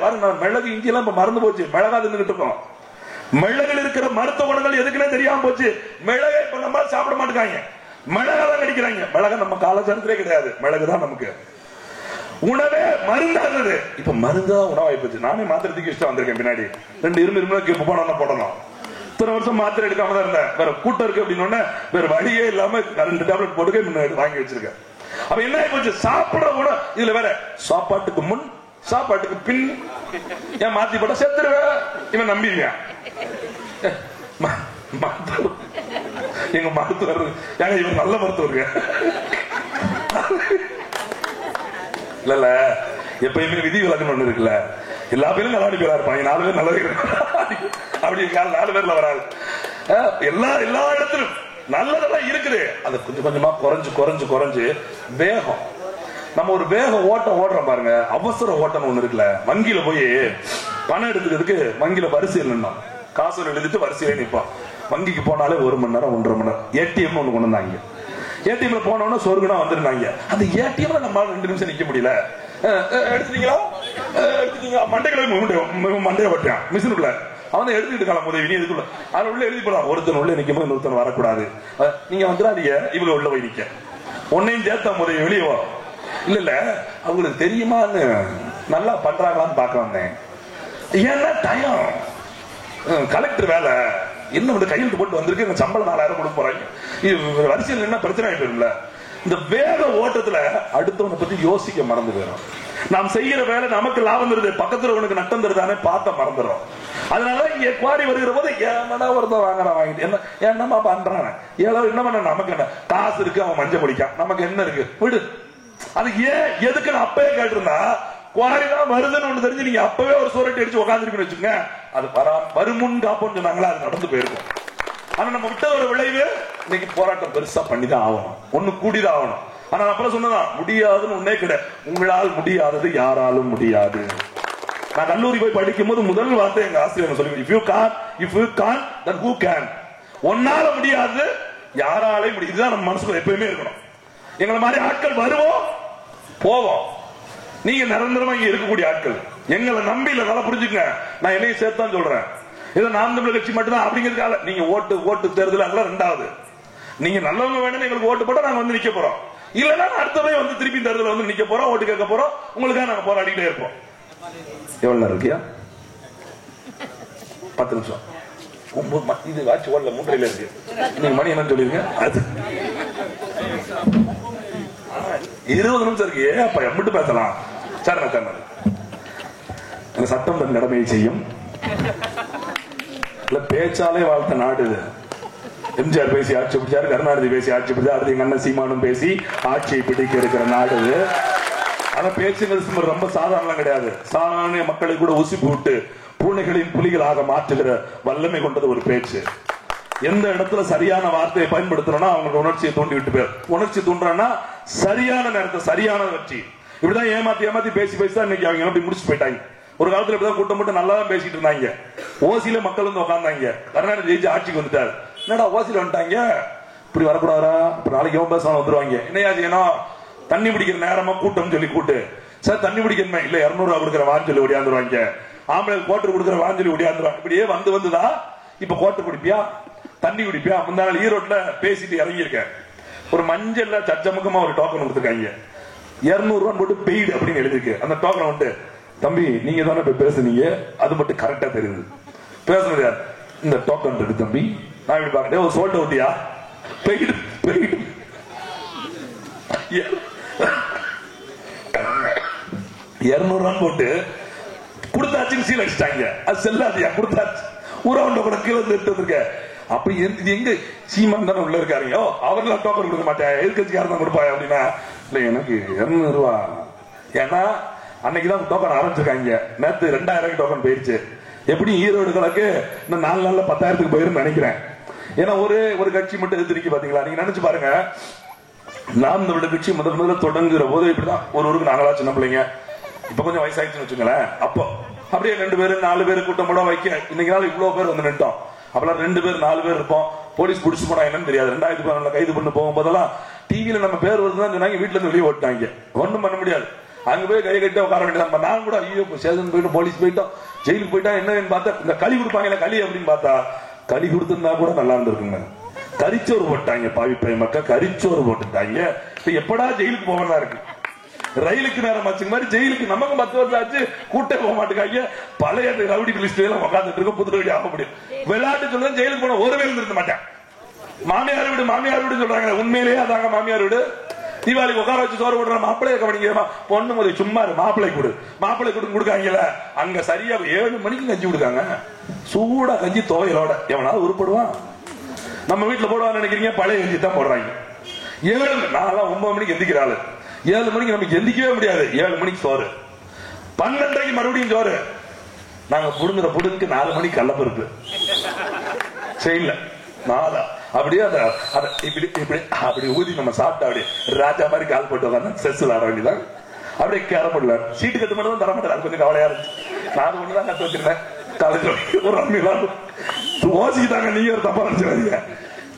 மிளகு இஞ்சி எல்லாம் இப்ப மறந்து போச்சு, மிளகா தின்னுகிட்டு இருக்கோம். மிளகில் இருக்கிற மருத்துவ குணங்கள் எதுக்குன்னே தெரியாம போச்சு. மிளகை இப்ப நம்ம சாப்பிட மாட்டேங்காங்க, மிளகாதான் கடிக்கிறாங்க. மிளகா நம்ம காலச்சாரத்திலே கிடையாது, மிளகுதான் நமக்கு உணவே மருந்தா இருந்தது. இப்ப மருந்தா உணவாய் போச்சு. நானே மாத்திரை தூக்கி வச்சுட்டு வந்திருக்கேன் பின்னாடி. 2 இரும்பு போடணும். இத்தனை வருஷம் மாத்திரை எடுக்காம தான் இருந்தேன். வேற கூட்டம் இருக்கு அப்படின்னு வேற வழியே இல்லாம 2 டேப்லெட் போட்டு வாங்கி வச்சிருக்கேன். அப்ப என்ன ஆகி போச்சு? சாப்பிட கூட இதுல வேற சாப்பாட்டுக்கு முன் சாப்பாட்டுக்கு பின் ஏன் மாத்தி போட்டா செத்துருவேன். இவன் நம்பிடுவேன். எங்க மருத்துவர் ஏங்க இவன் நல்ல மருத்துவருங்க இல்ல. எப்பயுமே விதி விலக்குன்னு ஒண்ணு இருக்குல்ல. எல்லா பேரும் நல்லா பேரா இருப்பாங்க, 4 பேர் நல்ல அப்படி 4 பேர்ல வராது. எல்லா இடத்திலும் நல்லதெல்லாம் இருக்குது. அது கொஞ்சம் கொஞ்சமா குறைஞ்சு வேகம். நம்ம ஒரு வேகம் ஓடுறோம் பாருங்க. அவசர ஓட்டம் ஒண்ணு இருக்குல்ல. வங்கியில போய் பணம் எடுத்துக்கிறதுக்கு வங்கியில வரிசையில் நின்னோம், காசு எழுதிட்டு வரிசையில நிற்போம். வங்கிக்கு போனாலே 1 மணி நேரம் 1.5 மணி நேரம். ஏடிஎம் ஒண்ணு கொண்டு வந்தாங்க. ஏடிஎம்ல போனோம்னா சொர்க்குனா வந்துருந்தாங்க. அந்த ஏடிஎம்ல நம்ம 2 நிமிஷம் நிக்க முடியல. எடுத்துட்டீங்களா மண்டையை பட்டான் மிஷினுக்குள்ள. அவன் எடுத்துக்கிட்டு காலம் உதவி எதுக்குள்ள அதுல உள்ள எழுதி போலாம். ஒருத்தன் உள்ள நிக்கும் போது இன்னொருத்தன் வரக்கூடாது. நீங்க வந்துடாதீங்க, இவங்க உள்ள போய் நிக்க ஒன்னையும் சேர்த்தா உதவி வெளியே இல்ல அவங்களுக்கு தெரியுமான்னு நல்லா பண்றாங்களான்னு பார்க்க வந்தேன். ஏன்னா டயம் கலெக்டர் வேலை என்ன வந்து கையெழுத்து போட்டு வந்திருக்கு, சம்பளம் 4000 கொடுக்க போறாங்க. இது வரிசையில் என்ன பிரச்சனை ஆயிட்டு. இந்த வேக ஓட்டத்துல அடுத்தவனை பத்தி யோசிக்க மறந்து போயிடும். நாம் செய்யற வேலை நமக்கு லாபம் தருது, பக்கத்துல உனக்கு நட்டம் தருதானே பார்த்த மறந்துடும். அதனால இங்க குவாரி வருகிற போது ஏன்னா ஒருத்தன் வாங்கிட்டு என்ன என்னமா பண்றான், என்ன பண்ண நமக்கு என்ன காசு இருக்கு, அவன் மஞ்சள் குடிக்கான், நமக்கு என்ன இருக்கு விடு. அது ஏன் எதுக்குன்னு அப்பவே கேட்டிருந்தா குவாரிதான் வருதுன்னு ஒண்ணு தெரிஞ்சு நீங்க அப்பவே ஒரு சோரட்டி அடிச்சு உட்காந்துருக்குன்னு வச்சுங்க, அது வருமுன் காப்போன்னு சொன்னாங்களா, அது நடந்து போயிருக்கும். ஆனா நம்ம விட்ட ஒரு விளைவு இன்னைக்கு போராட்டம் பெருசா பண்ணிதான் ஆகணும், ஒண்ணு கூடிதான் ஆகணும். ஆனா அப்ப சொன்னதான் முடியாதுன்னு ஒன்னே கிடையாது. உங்களால் முடியாதது யாராலும் முடியாது. நான் கல்லூரி போய் படிக்கும் போது முதல் வார்த்தை எங்க ஆசிரியர் சொல்லி, if you can't then who can. ஒன்னால முடியாது யாராலையும் முடியும். இதுதான் நம்ம மனசுக்குள்ள எப்பயுமே இருக்கணும். எங்களை மாதிரி ஆட்கள் வருவோம் போவோம். நீங்க நிரந்தரமா இங்க இருக்கக்கூடிய ஆட்கள். எங்களை நம்பி இல்ல, நல்லா புரிஞ்சுங்க. நான் என்னையும் சேர்த்தான் சொல்றேன். இதை நாம் தமிழர் கட்சி மட்டும்தான் அப்படிங்கிறதுக்காக நீங்க ஓட்டு தேர்தல் அதெல்லாம் ரெண்டாவது. நீங்க நல்லவங்க வேணும்னு எங்களுக்கு ஓட்டு போட்டா நாங்க வந்து நிக்க போறோம். இல்லன்னா அடுத்த முறை வந்து திருப்பி தேர்தல் வந்து நிக்க போறோம், ஓட்டு கேட்க போறோம். உங்களுக்காக நாங்க போராடிட்டே இருப்போம். எவ்வளவு நேரம் இருக்கியா? 10 நிமிஷம். இது வாட்சி ஓடல, 3:30 இருக்கு. நீங்க மணி என்னன்னு சொல்லிருங்க. அது 20 நிமிஷம் இருக்கு. அப்ப எம்பிட்டு பேசலாம். சரண சட்டம் தன் கடமையை செய்யும். பேச்சாலே வாழ்த்த நாடு. எம்ஜிஆர் பேசி ஆட்சி பிடிச்சாரு, கருணாநிதி பேசி ஆட்சி பிடிச்சாரு, அடுத்து எங்க அண்ணன் சீமானும் பேசி ஆட்சியை பிடிக்க இருக்கிற நாடு. ஆனா பேச்சுங்கிறது ரொம்ப சாதாரணம் கிடையாது. சாதாரண மக்களை கூட உசுப்பி விட்டு பூனைகளின் புலிகளாக மாற்றுகிற வல்லமை கொண்டது ஒரு பேச்சு. எந்த இடத்துல சரியான வார்த்தையை பயன்படுத்தணும்னா அவங்களுக்கு உணர்ச்சியை தூண்டி விட்டு பேர். உணர்ச்சி தூண்டுறான்னா சரியான நேரத்தை சரியான வெற்றி. இப்படிதான் ஏமாத்தி பேசி தான் இன்னைக்கு அவங்க அப்படி முடிச்சு போயிட்டாங்க. ஒரு காலத்துல இப்படிதான் கூட்டம் மட்டும் நல்லா தான் பேசிட்டு இருந்தாங்க. ஓசியில மக்கள் வந்து உட்கார்ந்தாங்க. கருணாநிதி ஜெயிச்சு ஆட்சிக்கு வந்துட்டாரு. என்னடா ஓசியில வந்துட்டாங்க, இப்படி வரக்கூடாதா, இப்ப நாளைக்கு எவன் பேசணும் வந்துருவாங்க. என்னையா செய்யணும், தண்ணி பிடிக்கிற நேரமா கூட்டம் சொல்லி கூட்டு சார் தண்ணி பிடிக்கணுமே இல்ல 200 ரூபா கொடுக்குற வாஞ்சொல்லி ஓடியாந்துருவாங்க. ஆம்பளை கோட்டர் கொடுக்குற வாஞ்சொல்லி ஓடியாந்துருவாங்க. இப்படியே வந்துதான் இப்ப கோட்டர் குடிப்பியா தண்ணி குடிப்பியா. முந்தா நாள் ஈரோட்ல பேசிட்டு இறங்கியிருக்கேன். ஒரு மஞ்சள்ல சச்சமுகமா ஒரு டோக்கன் கொடுத்துருக்காங்க. 200 ரூபான்னு போட்டு பெய்டு அப்படின்னு எழுதிருக்கு. அந்த டோக்கனை வந்து தம்பி நீங்க தானே இப்ப பேசுனீங்க, அது மட்டும் கரெக்டா தெரியுது. பேசுனது யார்? இந்த டோக்கன் இருக்கு தம்பி. நான் இப்படி பாக்கிறேன், ஒரு சோல்ட் அவுட்டியா பெய்டு 200 ரூபான்னு போட்டு கொடுத்தாச்சுன்னு சீல் அடிச்சிட்டாங்க. அது செல்லாதியா கொடுத்தாச்சு. ஊரவுண்ட கூட கீழே எடுத்து வந்திருக்க. அப்ப எங்க சீமான் தானே உள்ள இருக்காருங்க, அவரெல்லாம் டோக்கன் கொடுக்க மாட்டேன், எதிர்கட்சிக்காரன் தான் கொடுப்பாங்க அப்படின்னா இல்ல எனக்கு 200 ரூபா. ஏன்னா அன்னைக்குதான் டோக்கன் ஆரம்பிச்சிருக்காங்க. நேற்று 2000 டோக்கன் போயிருச்சு. எப்படி ஈரோடு கணக்கு இன்னும் 4 நாள்ல 10,000 போயிரும் நினைக்கிறேன். ஏன்னா ஒரு கட்சி மட்டும் எதிர்த்து பாத்தீங்களா. நீங்க நினைச்சு பாருங்க, நாம் தமிழர் கட்சி முதல்ல தொடங்குற போது இப்படிதான் ஒரு ஊருக்கு நாங்களா சின்ன பிள்ளைங்க. இப்ப கொஞ்சம் வயசாயிடுச்சுன்னு வச்சுங்களேன். அப்போ அப்படியே 2 பேரு 4 பேரு கூட்டம் கூட வைக்க இன்னைக்கு நாள் இவ்வளவு பேர் வந்து நின்றோம். அப்பெல்லாம் 2 பேர் 4 பேர் இருப்போம். போலீஸ் பிடிச்சு போனா என்னன்னு தெரியாது. 2011 கைது பண்ண போகும்போதெல்லாம் டிவியில நம்ம பேர் வருதுதான் சொன்னாங்க. வீட்டுல இருந்து வெளியே ஓட்டாங்க. ஒண்ணும் பண்ண முடியாது. அங்க போய் கை கட்டி உட்கார வேண்டியதான். நான் கூட ஐயோ ஸ்டேஷன் போயிட்டு போலீஸ் போயிட்டோம், ஜெயிலுக்கு போயிட்டா என்னன்னு பார்த்தா இந்த களி கொடுப்பாங்க. களி அப்படின்னு பார்த்தா களி கொடுத்திருந்தா கூட நல்லா இருந்திருக்குங்க. கரிச்சோறு போட்டாங்க. பாவி மக்கள் கரிச்சோறு போட்டுட்டாங்க. இப்ப எப்படா ஜெயிலுக்கு போவதா இருக்கு. ரயிலுக்கு நேரம் ஆச்சு மாதிரி ஜெயிலுக்கு நமக்கு 10 வருஷம் ஆச்சு. கூட்டே போக மாட்டேங்க. பழைய ரவுடி லிஸ்ட் எல்லாம் உட்காந்துட்டு இருக்கும். புது ரவுடி ஆக முடியும். விளையாட்டு சொல்ல ஜெயிலுக்கு போன ஒரு வேலை இருக்க மாட்டேன். மாமியார் வீடு சொல்றாங்க. உண்மையிலேயே அதாங்க மாமியார் வீடு. தீபாவளிக்கு உட்கார வச்சு சோறு போடுற மாப்பிள்ளைய கவனிக்கிறமா. பொண்ணு முதல் சும்மா மாப்பிள்ளை கொடுக்காங்கல்ல. அங்க சரியா 7 மணிக்கு கஞ்சி கொடுக்காங்க. சூடா கஞ்சி துவையலோட. எவனாவது உருப்படுவான்? நம்ம வீட்டுல போடுவான்னு நினைக்கிறீங்க, பழைய கஞ்சி தான் போடுறாங்க. 7 நான்லாம் 9 மணிக்கு எந்திக்கிறாள். 7 மணிக்கு நமக்கு எந்திக்கவே முடியாது. 7 மணிக்கு சோறு, 12:30 மறுபடியும் சோறு. நாங்க புடுங்குக்கு 4 மணிக்கு கள்ளப்பருப்பு செய்யல. அப்படியே அப்படி ஊதி நம்ம சாப்பிட்டா அப்படியே ராஜா மாதிரி கால் போட்டு உட்காந்து செஸ் விளையாட வேண்டியதான். அப்படியே கேரப்படல. சீட்டு கட்டு மட்டும் தான் தர மாட்டேன். கொஞ்சம் கவலையா இருந்துச்சு. நான் ஒண்ணுதான் கத்து வச்சிருந்தேன். காலேஜ் ஒரு அம்மி ஓசிக்கிட்டாங்க. நீங்க ஒரு தப்பா நினைச்சுக்காதீங்க.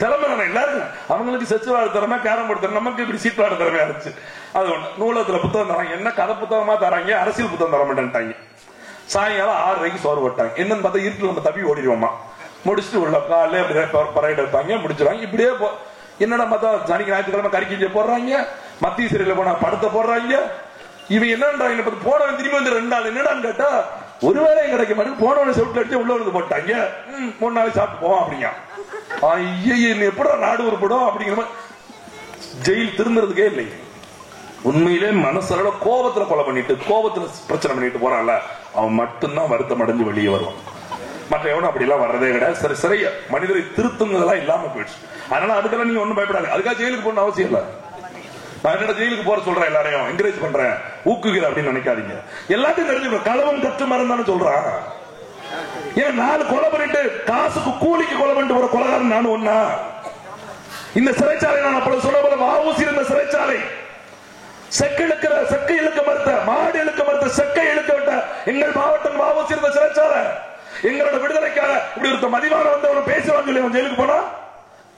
திறமை தானே எல்லாருக்கும். அவங்களுக்கு செஸ் விளையாட திறமை, கேரம் போர்டு திறமை, நமக்கு இப்படி சீட் விளையாட திறமையா இருந்துச்சு. அது ஒண்ணு. நூலகத்துல புத்தகம் தராங்க. என்ன கதை புத்தகமா தராங்க, அரசியல் புத்தகம் தர மாட்டேன்ட்டாங்க. சாயங்காலம் 6:30 சோறு போட்டாங்க. என்னன்னு பார்த்தா இருட்டில் நம்ம தப்பி ஓடிடுவோமா. முடிச்சுட்டு உள்ள காலையில பரையிட வைப்பாங்க, முடிச்சிருவாங்க. இப்படியே என்னடா பார்த்தா சனிக்கு ஞாயிற்றுக்கிழமை கறிக்கிஞ்ச போடுறாங்க, மத்திய சிறையில போனா படத்தை போடுறாங்க. இவன் என்னன்றாங்க போனவன் திரும்பி வந்து 2 நாள் என்னடான்னு கேட்டா ஒரு வேலை கிடைக்க மாட்டேங்குது. போனவனை செவுட்டில் அடிச்சு உள்ள வந்து போட்டாங்க. 3 நாளைக்கு சாப்பிட்டு போவான் அப்படிங்க. எப்படா நாடு உருப்படும் அப்படிங்கிற மாதிரி. ஜெயில் திருந்துறதுக்கே இல்லை. உண்மையிலே மனசோட கோபத்துல கொலை பண்ணிட்டு கோபத்துல பிரச்சனை பண்ணிட்டு போறான்ல, அவன் மட்டும்தான் வருத்தம் அடைஞ்சு வெளியே வருவான். மற்ற எவனும் அப்படி எல்லாம் வர்றதே கிடையாது. சிறைய மனிதரை திருத்துங்கதெல்லாம் இல்லாம போயிடுச்சு. அதனால அதுக்கெல்லாம் நீங்க ஒண்ணும் பயப்படாது. அதுக்காக ஜெயிலுக்கு போகணும் அவசியம் இல்ல. நான் என்னோட ஜெயிலுக்கு போற சொல்றேன், எல்லாரையும் என்கரேஜ் பண்றேன், ஊக்குகிறேன் அப்படின்னு நினைக்காதீங்க. எல்லாத்தையும் தெரிஞ்சுக்கணும். களவும் கற்று மறந்தான்னு சொல்றான். ஏன் 4 கொலை பண்ணிட்டு காசுக்கு கூலிக்கு கொலை பண்ணிட்டு போற கொலைகாரன் நானும் ஒன்னா? இந்த சிறைச்சாலை நான் அப்படி சொல்ல போல வாவூசி இருந்த சிறைச்சாலை, செக்கை இழுக்க மறுத்த, மாடு இழுக்க மறுத்த, செக்கை இழுக்க விட்ட எங்கள் மாவட்டம் வாவூசி இருந்த சிறைச்சாலை. எங்களோட விடுதலைக்காக இப்படி ஒருத்த மதிவான வந்து அவனை பேசுவாங்க சொல்லி அவன் ஜெயிலுக்கு போனா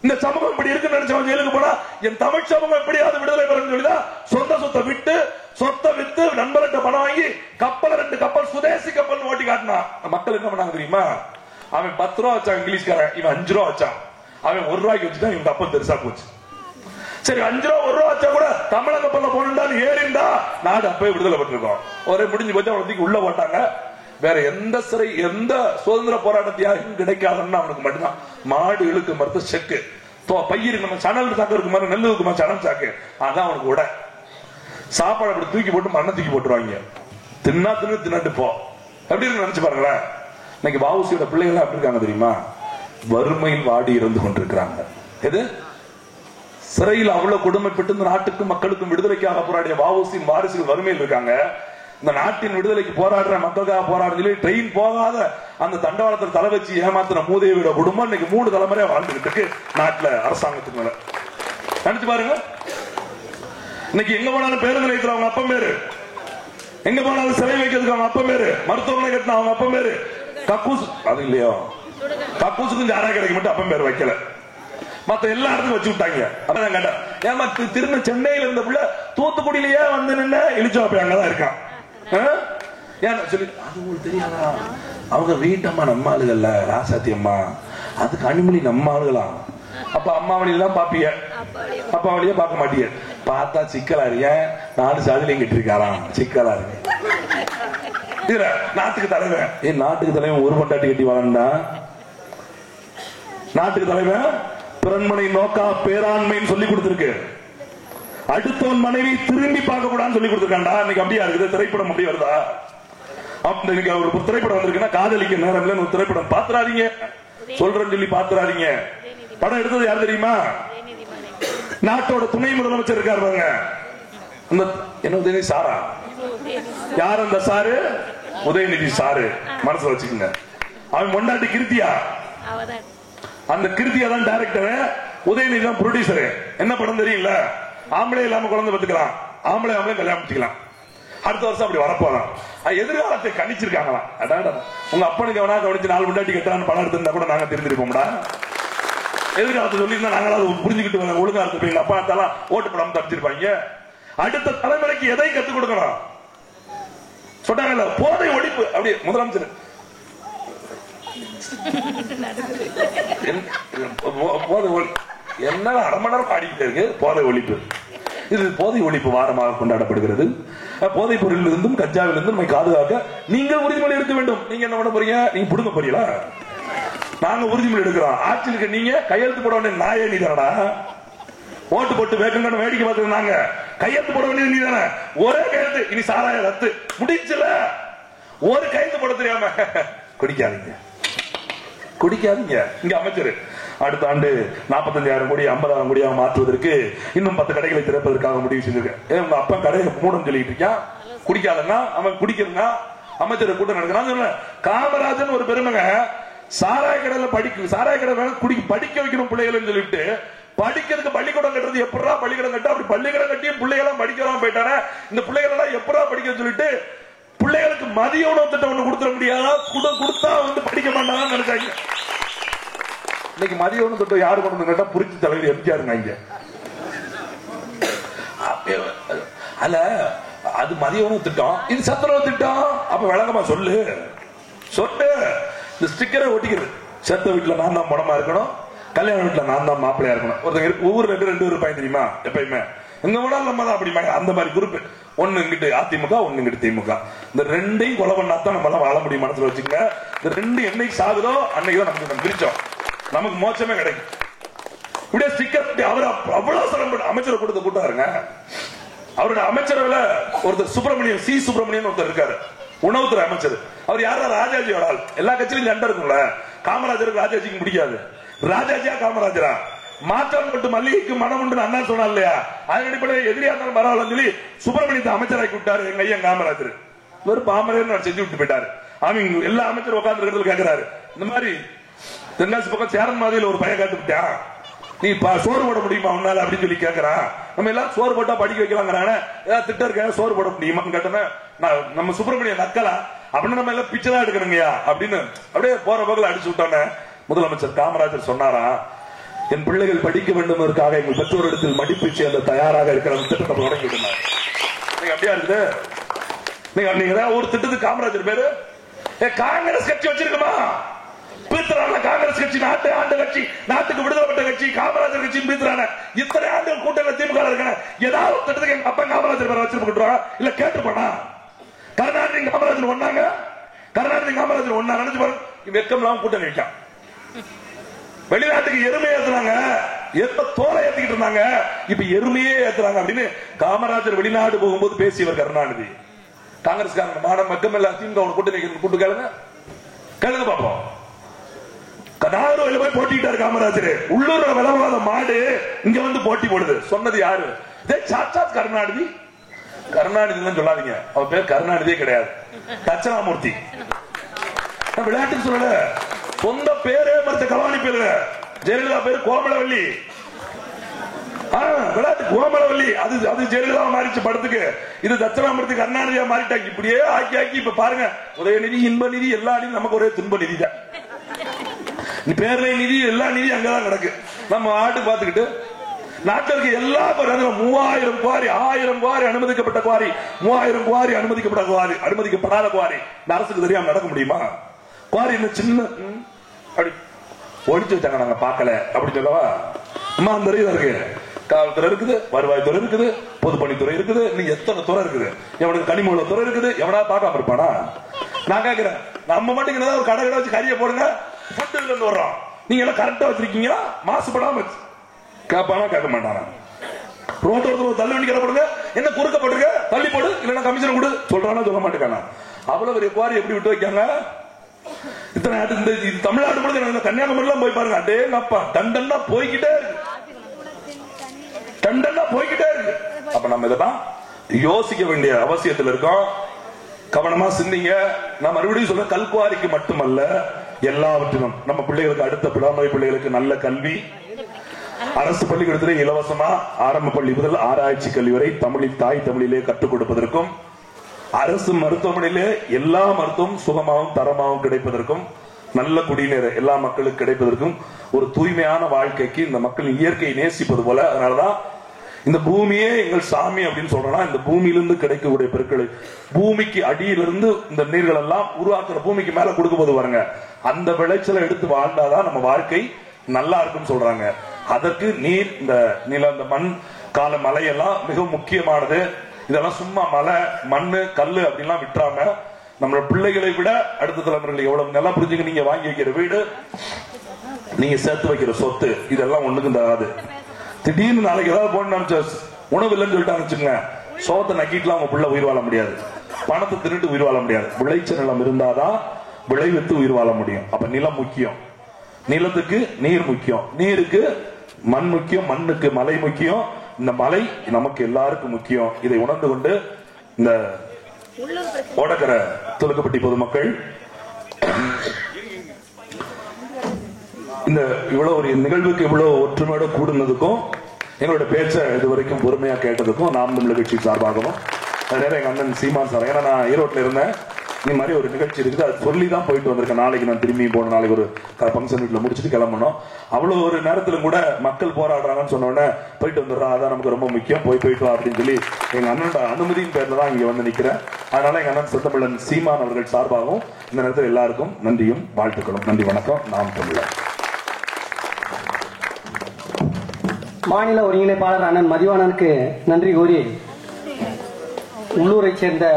இந்த சமூகம் இப்படி இருக்குன்னு நினைச்சவன் ஜெயிலுக்கு போனா என் தமிழ் சமூகம் எப்படியாவது விடுதலை பெறும் சொல்லிதான் சொந்த சொத்தை விட்டு சொத்தை வித்து நண்பர்கிட்ட பணம் வாங்கி கப்பல் 2 கப்பல் சுதேசி கப்பல் ஓட்டி காட்டினா. மக்கள் என்ன பண்ணாங்க தெரியுமா? அவன் 10 ரூபா வச்சான் இங்கிலீஷ்காரன், இவன் 5 ரூபா வச்சான். அவன் 1 ரூபாய்க்கு வச்சுதான் இவன் கப்பல் பெருசா போச்சு. சரி 5 ரூபா 1 ரூபா வச்சா கூட தமிழக கப்பல்ல போனா ஏறிண்டா நாடு அப்பவே விடுதலை பெற்றிருக்கோம். ஒரே முடிஞ்சு போச்சு. அவனுக்கு உள்ள போட்டாங்க. வேற எந்த சிறை எந்த சுதந்திர போராட்டத்தையும் கிடைக்காதுன்னு அவனுக்கு மட்டும்தான் மாடு இழுக்கு மறுத்து செக்கு பயிருக்கு நம்ம சணல் சாக்கு இருக்கு மாதிரி நெல் இருக்குமா சணல் சாக்கு அதான் அவனுக்கு உட சாப்பாடு அப்படி தூக்கி போட்டு மண்ணை தூக்கி போட்டுருவாங்க. தின்னாட்டு போ எப்படி இருக்கு நினைச்சு பாருங்களேன். இன்னைக்கு வஉசியோட பிள்ளைகள் எப்படி இருக்காங்க தெரியுமா? வறுமையில் வாடி இருந்து கொண்டிருக்கிறாங்க. எது சிறையில் அவ்வளவு கொடுமைப்பட்டு இந்த நாட்டுக்கும் மக்களுக்கும் விடுதலைக்காக போராடிய வஉசியின் வாரிசுகள் வறுமையில் இருக்காங்க. இந்த நாட்டின் விடுதலைக்கு போராடுற மக்களுக்காக போராடுறது ட்ரெயின் போகாத அந்த தண்டவாளத்தில் தலை வச்சு ஏமாத்தின மூதேவியோட குடும்பம் இன்னைக்கு 3 தலைமுறையா வாழ்ந்துகிட்டு இருக்கு நாட்டுல அரசாங்கத்துக்கு மேல. நினைச்சு பாருங்க. இன்னைக்கு எங்க போனாலும் பேருந்து நிலையத்தில் அவங்க அப்பா பேரு, எங்க போனாலும் சிலை வைக்கிறதுக்கு அவங்க அப்பா பேரு, மருத்துவமனை கட்டின அவங்க அப்பா பேரு, கக்கூஸ் அது இல்லையோ கக்கூசுக்கும் ஜாரா கிடைக்க மட்டும் அப்பா பேர் வைக்கல. மத்த எல்லா இடத்துக்கும் வச்சு விட்டாங்க. அதான் கேட்டேன், ஏமா திரும்ப சென்னையில இருந்த பிள்ளை தூத்துக்குடியிலேயே வந்து நின்று இழிச்சாப்பி அங்கதான் இருக்கான். சொல்லி அது உங்களுக்கு தெரியாதா? அவங்க வீட்டம்மா நம்ம ஆளுகள்ல ராசாத்தி அம்மா, அதுக்கு அனுமதி நம்ம ஆளுகளாம். அப்ப அம்மா வழியில்தான் பாப்பிய, அப்பா வழியே பார்க்க மாட்டீங்க. பார்த்தா சிக்கலா இருக்க 4 சாதிலையும் கட்டிருக்காராம். சிக்கலா இருக்கு. நாட்டுக்கு தலைவன் நாட்டுக்கு தலைவன் ஒரு பொண்டாட்டி கட்டி வாழ்ந்தா நாட்டுக்கு தலைவன் பிறன்மனை நோக்கா பேராண்மைன்னு சொல்லி கொடுத்திருக்கு. அடுத்தவன் மனைவி திரும்பி பார்க்க கூடாதுன்னு சொல்லி கொடுத்திருக்காண்டா. இன்னைக்கு அப்படியா இருக்குது? திரைப்படம் அப்படி வருதா? இன்னைக்கு ஒரு திரைப்படம் வந்திருக்குன்னா காதலிக்க நேரம் இல்ல ஒரு திரைப்படம் பாத்துறாதீங்க சொல்றேன்னு சொல்லி பாத்துறாதீங்க. படம் எடுத்தது யார் தெரியுமா? நாட்டோட துணை முதலமைச்சர் இருக்காரு பாருங்க. என்ன உதயநிதி சாரா? யார் அந்த சாரு? உதயநிதி சாரு. மனசுல வச்சுக்கோங்க. அவன் பொண்டாட்டி கிருத்தியா, அந்த கிருத்தியா தான் டைரக்டர், உதயநிதி தான் ப்ரொடியூசர். என்ன படம் தெரியல? ஆம்பளை இல்லாம குழந்தை பெற்றுக்கலாம், ஆம்பளை கல்யாணம் பண்ணிக்கலாம். அடுத்த வருஷம் அப்படி வரப்போலாம். எதிர்காலத்தை கணிச்சிருக்காங்களாம். உங்க அப்பனுக்கு எவனா கவனிச்சு 4 முண்டாட்டி கட்டான்னு பணம் எடுத்திருந்தா கூட நாங்க தெரிஞ்சிருப்போம்டா. எதிர்காலத்தை சொல்லியிருந்தா நாங்களாவது புரிஞ்சுக்கிட்டு ஒழுங்கா இருப்பீங்க. அப்பா அத்தாலாம் ஓட்டு போடாம தப்பிச்சிருப்பாங்க. அடுத்த தலைமுறைக்கு எதை கத்துக் கொடுக்கணும் சொன்னாங்கல்ல, போதை ஒழிப்பு. அப்படி முதலமைச்சர் என்ன 1/2 மணி நேரம் பாடிக்கிட்டே இருக்கு. போதை ஒழிப்பு. இது போதை ஒழிப்பு வாரமாக கொண்டாடப்படுகிறது. போதைப் பொருளில் இருந்தும் கஞ்சாவில் இருந்தும் நம்மை பாதுகாக்க நீங்கள் உறுதிமொழி எடுக்க வேண்டும். நீங்க என்ன பண்ண போறீங்க? நீங்க புடுங்க போறீங்களா? நாங்க உறுதிமொழி எடுக்கிறோம். ஆட்சிக்கு நீங்க கையெழுத்து போட வேண்டிய நாயே நீ தானடா. ஓட்டு போட்டு வேக்கங்க வேடிக்கை பார்த்து நாங்க கையெழுத்து போட வேண்டியது நீ தானே. ஒரே கையெழுத்து இனி சாராய ரத்து முடிச்சல. ஒரு கையெழுத்து போட தெரியாம குடிக்காதீங்க. இங்க அமைச்சர் அடுத்த ஆண்டு 45,000 கோடி 50,000 கோடியாக மாற்றுவதற்கு இன்னும் 10 கடைகளை திறப்பதற்காக முடிவு செஞ்சிருக்கேன். உங்க அப்பா கடையை மூடம் சொல்லிட்டு இருக்கான். குடிக்காதன்னா அவன் குடிக்கிறா. அமைச்சர் கூட்டம் நடக்கிறான். காமராஜன் ஒரு பெருமைங்க சாராய கடையில சாராய கடை படிக்க வைக்கணும் பிள்ளைகள் சொல்லிட்டு படிக்கிறதுக்கு பள்ளிக்கூடம் கட்டுறது எப்படா பள்ளிக்கூடம் கட்ட அப்படி பள்ளிக்கூடம் கட்டியும் பிள்ளைகளும் படிக்கலாம் போயிட்டானே. இந்த பிள்ளைகள் எல்லாம் எப்படா படிக்க சொல்லிட்டு பிள்ளைகளுக்கு மதிய உணவு திட்டம் ஒண்ணு கொடுத்துட முடியாதா? கொடுத்தா படிக்க மாட்டாங்கன்னு நினைச்சாங்க. இன்னைக்கு மதிய உணவு திட்டம் யாரு கொண்டு கேட்டா புரிச்சு தலைவர் எம்ஜிஆர். அல்ல அது மதிய உணவு திட்டம், இது சத்துணவு திட்டம். அப்ப விளக்கமா சொல்லு. இந்த ஸ்டிக்கரை ஒட்டிக்கிறது. செத்த வீட்டுல நான் தான் பணமா இருக்கணும், கல்யாண வீட்டுல நான் தான் மாப்பிள்ளையா இருக்கணும். ஒருத்தங்க ஒவ்வொரு 2 இருப்பாங்க தெரியுமா? எப்பயுமே எங்க வேணாலும் நம்ம தான் அப்படி அந்த மாதிரி குரூப். ஒண்ணு இங்கிட்டு அதிமுக, ஒண்ணு இங்கிட்டு திமுக. இந்த 2ஐயும் கொலை பண்ணாதான் நம்ம எல்லாம் வாழ முடியும். மனசுல வச்சுக்கங்க. இந்த 2 என்னைக்கு சாகுதோ அன்னைக்கு தான் நமக்கு பிரிச்சோம், நமக்கு மோட்சமே கிடைக்கும். இப்படியே ஸ்டிக்கர் அவர் அவ்வளவு சிரமப்பட்டு அமைச்சரை கொடுத்த கூட்டம் இருங்க. அவரோட அமைச்சரவையில ஒருத்தர் சுப்பிரமணியன், சி சுப்பிரமணியன் ஒருத்தர் இருக்காரு, உணவுத்துறை அமைச்சர். அவர் யாரா? ராஜாஜியோட ஆள். எல்லா கட்சியிலும் சண்டை இருக்கும்ல. காமராஜருக்கு ராஜாஜிக்கு முடியாது. ராஜாஜியா காமராஜரா? மாற்றம் கொண்டு மல்லிகைக்கு மனம் உண்டு அண்ணா சொன்னா இல்லையா? அதன் அடிப்படையில் எதிரியா இருந்தாலும் பரவாயில்ல சொல்லி சுப்பிரமணியத்தை அமைச்சராக்கி விட்டாரு எங்க ஐயா காமராஜர். வெறும் பாமரர் செஞ்சு விட்டு போயிட்டாரு. அவங்க எல்லா அமைச்சரும் உட்கார்ந்து இருக்கிறது கேட்கிறாரு. இந்த மாதிரி தென்காசி பக்கம் சேரன் மாதிரியில் ஒரு பையன் காத்து விட்டான், நீ சோறு போட முடியுமா உன்னால அப்படின்னு சொல்லி கேட்கறான். நம்ம எல்லாம் சோறு போட்டா படிக்க வைக்கலாங்கிறாங்க. ஏதாவது திட்டம் இருக்க சோறு போட முடியுமான்னு கேட்டோன்னா நம்ம சுப்பிரமணிய நக்கலா அப்படின்னு நம்ம எல்லாம் பிச்சை தான் எடுக்கணுங்கயா அப்படின்னு அப்படியே போற போக்கில் அடிச்சு விட்டோன்னே முதலமைச்சர் காமராஜர் சொன்னாரா, என் பிள்ளைகள் படிக்க வேண்டும் என்பதற்காக எங்கள் பெற்றோரிடத்தில் மடிப்பு சேர்ந்த தயாராக இருக்கிற திட்டத்தை தொடங்கி விடுனார். நீங்க அப்படியா இருக்குது? நீங்க ஒரு திட்டத்துக்கு காமராஜர் பேரு காங்கிரஸ் கட்சி வச்சிருக்குமா? பிரித்தரான காங்கிரஸ் கட்சி, நாட்டு ஆண்டு கட்சி, நாட்டுக்கு விடுதலைப்பட்ட கட்சி, காமராஜர் கட்சி பிரித்தரான இத்தனை ஆண்டுகள் கூட்டங்கள் திமுக இருக்கான ஏதாவது திட்டத்துக்கு எங்க அப்பா காமராஜர் பேரை வச்சிருக்கா? இல்ல கேட்டுப்பானா? கருணாநிதி காமராஜர் ஒன்னாங்க, கருணாநிதி காமராஜர் ஒன்னா நினைச்சு பாருங்க. வெக்கம் இல்லாம கூட்டம் வைக்கான். வெளிநாட்டுக்கு எருமை ஏத்துறாங்க, தோலை ஏத்திக்கிட்டு இருந்தாங்க, இப்ப எருமையே ஏத்துறாங்க அப்படின்னு காமராஜர் வெளிநாடு போகும்போது பேசியவர் கருணாநிதி. காங்கிரஸ்காரங்க மாடம் மக்கள் எல்லாம் திமுக கூட்டணி கூட்டு கேளுங்க, கேளுங்க பாப்போம். நாகர்கோவில் போய் போட்டிட்டாரு காமராஜர். உள்ளூர் விலவாத மாடு இங்க வந்து போட்டி போடுது. சொன்னது யாரு? சாட்சாத் கருணாநிதி. கருணாநிதி சொல்லாதீங்க, அவர் பேர் கருணாநிதியே கிடையாது, தட்சணாமூர்த்தி. விளையாட்டுக்கு சொல்லல, சொந்த பேரே மறுத்த கலாணி பேரு. ஜெயலலிதா பேரு கோமலவல்லி. விளையாட்டு கோமலவல்லி, அது ஜெயலலிதா மாறிச்சு படத்துக்கு. இது தட்சணாமூர்த்தி கருணாநிதியா மாறிட்டாங்க. இப்படியே ஆக்கி ஆக்கி இப்ப பாருங்க, உதயநிதி, இன்ப நிதி, எல்லா நிதி நமக்கு ஒரே துன்ப நிதி தான். பேரவை நிதி, எல்லா நிதி அங்கதான் கிடக்கு. நம்ம ஆட்டு பாத்துக்கிட்டு நாட்டில் இருக்க எல்லா 3000 குவாரி, 1000 குவாரி அனுமதிக்கப்பட்ட குவாரி, 3000 குவாரி அனுமதிக்கப்பட்ட குவாரி, அனுமதிக்கப்படாத குவாரி இந்த அரசுக்கு தெரியாம நடக்க முடியுமா? குவாரி என்ன சின்ன அப்படி ஒழிச்சு வச்சாங்க, நாங்க பாக்கல அப்படின்னு சொல்லவா? அம்மா அந்த இருக்கு, காவல்துறை இருக்குது, வருவாய்த்துறை இருக்குது, பொதுப்பணித்துறை இருக்குது, இன்னும் எத்தனை துறை இருக்குது. எவனுக்கு கனிமூல துறை இருக்குது, எவனா பார்க்காம இருப்பானா? நான் கேட்கிறேன், நம்ம மட்டும் ஒரு கடை வச்சு கறியை போடுங்க, வர்றோம், நீங்க எல்லாம் கரெக்டா வச்சிருக்கீங்களா? மாசுபடாம கேட்பானா? கேட்க மாட்டானா? ரோட்டோட தள்ளி வண்டி போடுங்க, என்ன குறுக்கப்பட்டிருக்க தள்ளி போடு, இல்லைன்னா கமிஷன் கொடு சொல்றானா? சொல்ல மாட்டேங்கானா? அவ்வளவு பெரிய குவாரி எப்படி விட்டு வைக்காங்க? இத்தனை தமிழ்நாடு முழுக்க கன்னியாகுமரி போய் பாருங்க, அடே அப்பா தண்டனா போய்கிட்டே இருக்கு, தண்டனா போய்கிட்டே இருக்கு. அப்ப நம்ம இதெல்லாம் யோசிக்க வேண்டிய அவசியத்தில் இருக்கோம். கவனமா சிந்திங்க. நான் மறுபடியும் சொல்றேன், கல்குவாரிக்கு மட்டுமல்ல, எல்லாவற்றிலும் நம்ம பிள்ளைகளுக்கு, அடுத்த பிள்ளைமை பிள்ளைகளுக்கு நல்ல கல்வி, அரசு பள்ளிக்கூடத்திலே இலவசமா ஆரம்ப பள்ளி முதல் ஆராய்ச்சி கல்வி வரை தமிழில், தாய் தமிழிலே கற்றுக் கொடுப்பதற்கும், அரசு மருத்துவமனையிலே எல்லா மருத்துவம் சுகமாகவும் தரமாகவும் கிடைப்பதற்கும், நல்ல குடிநீர் எல்லா மக்களுக்கு கிடைப்பதற்கும், ஒரு தூய்மையான வாழ்க்கைக்கு இந்த மக்கள் இயற்கையை நேசிப்பது போல. அதனாலதான் இந்த பூமியே எங்கள் சாமி அப்படின்னு சொல்றோம்னா, இந்த பூமியிலிருந்து கிடைக்கக்கூடிய பொருட்களை பூமிக்கு அடியிலிருந்து இந்த நீர்கள் எல்லாம் உருவாக்குற பூமிக்கு மேல கொடுக்கும் போது பாருங்க, அந்த விளைச்சலை எடுத்து வாழ்ந்தாதான் நம்ம வாழ்க்கை நல்லா இருக்குன்னு சொல்றாங்க. அதற்கு நீர், இந்த நிலம், இந்த மண், கால மலையெல்லாம் மிக முக்கியமானது. இதெல்லாம் சும்மா மலை, மண்ணு, கல்லு அப்படின்லாம் விட்டுறாம நம்மளோட பிள்ளைகளை விட அடுத்த தலைமுறைகள் எவ்வளவு நல்லா புரிஞ்சுக்க, நீங்க வாங்கி வைக்கிற வீடு, நீங்க சேர்த்து வைக்கிற சொத்து, இதெல்லாம் ஒண்ணுக்கு தராது. திடீர்னு நாளைக்கு ஏதாவது போன உணவு இல்லைன்னு சொல்லிட்டாங்க வச்சுங்க, சோத்தை நக்கிட்டுலாம் அவங்க பிள்ளை உயிர் வாழ முடியாது, பணத்தை திருட்டு உயிர் வாழ முடியாது. விளைச்சல் நிலம் இருந்தாதான் விளைவித்து உயிர் வாழ முடியும். அப்ப நிலம் முக்கியம், நிலத்துக்கு நீர் முக்கியம், நீருக்கு மண் முக்கியம், மண்ணுக்கு மலை முக்கியம், இந்த மலை நமக்கு எல்லாருக்கும் முக்கியம். இதை உணர்ந்து கொண்டு இந்த ஓடக்கர துலுக்கப்பட்டி பொதுமக்கள் இந்த இவ்வளவு ஒரு நிகழ்வுக்கு இவ்வளவு ஒற்றுமையோட கூடுனதுக்கும், எங்களோட பேச்ச இதுவரைக்கும் பொறுமையா கேட்டதுக்கும் நாம் தமிழர் கட்சி சார்பாகவும், அதனால எங்க அண்ணன் சீமான் சார், ஏன்னா நான் ஈரோட்ல இருந்தேன், இந்த மாதிரி ஒரு நிகழ்ச்சி இருக்குது, அது சொல்லி தான் போயிட்டு வந்திருக்கேன். நாளைக்கு நான் திரும்பி போன, நாளைக்கு ஒரு பங்கன் வீட்டுல முடிச்சுட்டு கிளம்பணும். அவ்வளவு ஒரு நேரத்துல கூட மக்கள் போராடுறாங்கன்னு சொன்ன உடனே போயிட்டு வந்துடுறோம், அதான் நமக்கு ரொம்ப முக்கியம், போயிட்டு வா அப்படின்னு சொல்லி எங்க அண்ணனோட அனுமதியின் பேர்ல தான் இங்க வந்து நிக்கிறேன். அதனால எங்க அண்ணன் செந்தமிழன் சீமான் அவர்கள் சார்பாகவும் இந்த நேரத்தில் எல்லாருக்கும் நன்றியும் வாழ்த்துக்களும். நன்றி, வணக்கம். நாம் தமிழர். மாநில ஒருங்கிணைப்பாளர் அண்ணன் மதிவாணனுக்கு நன்றி கூறி, உள்ளூரை சேர்ந்த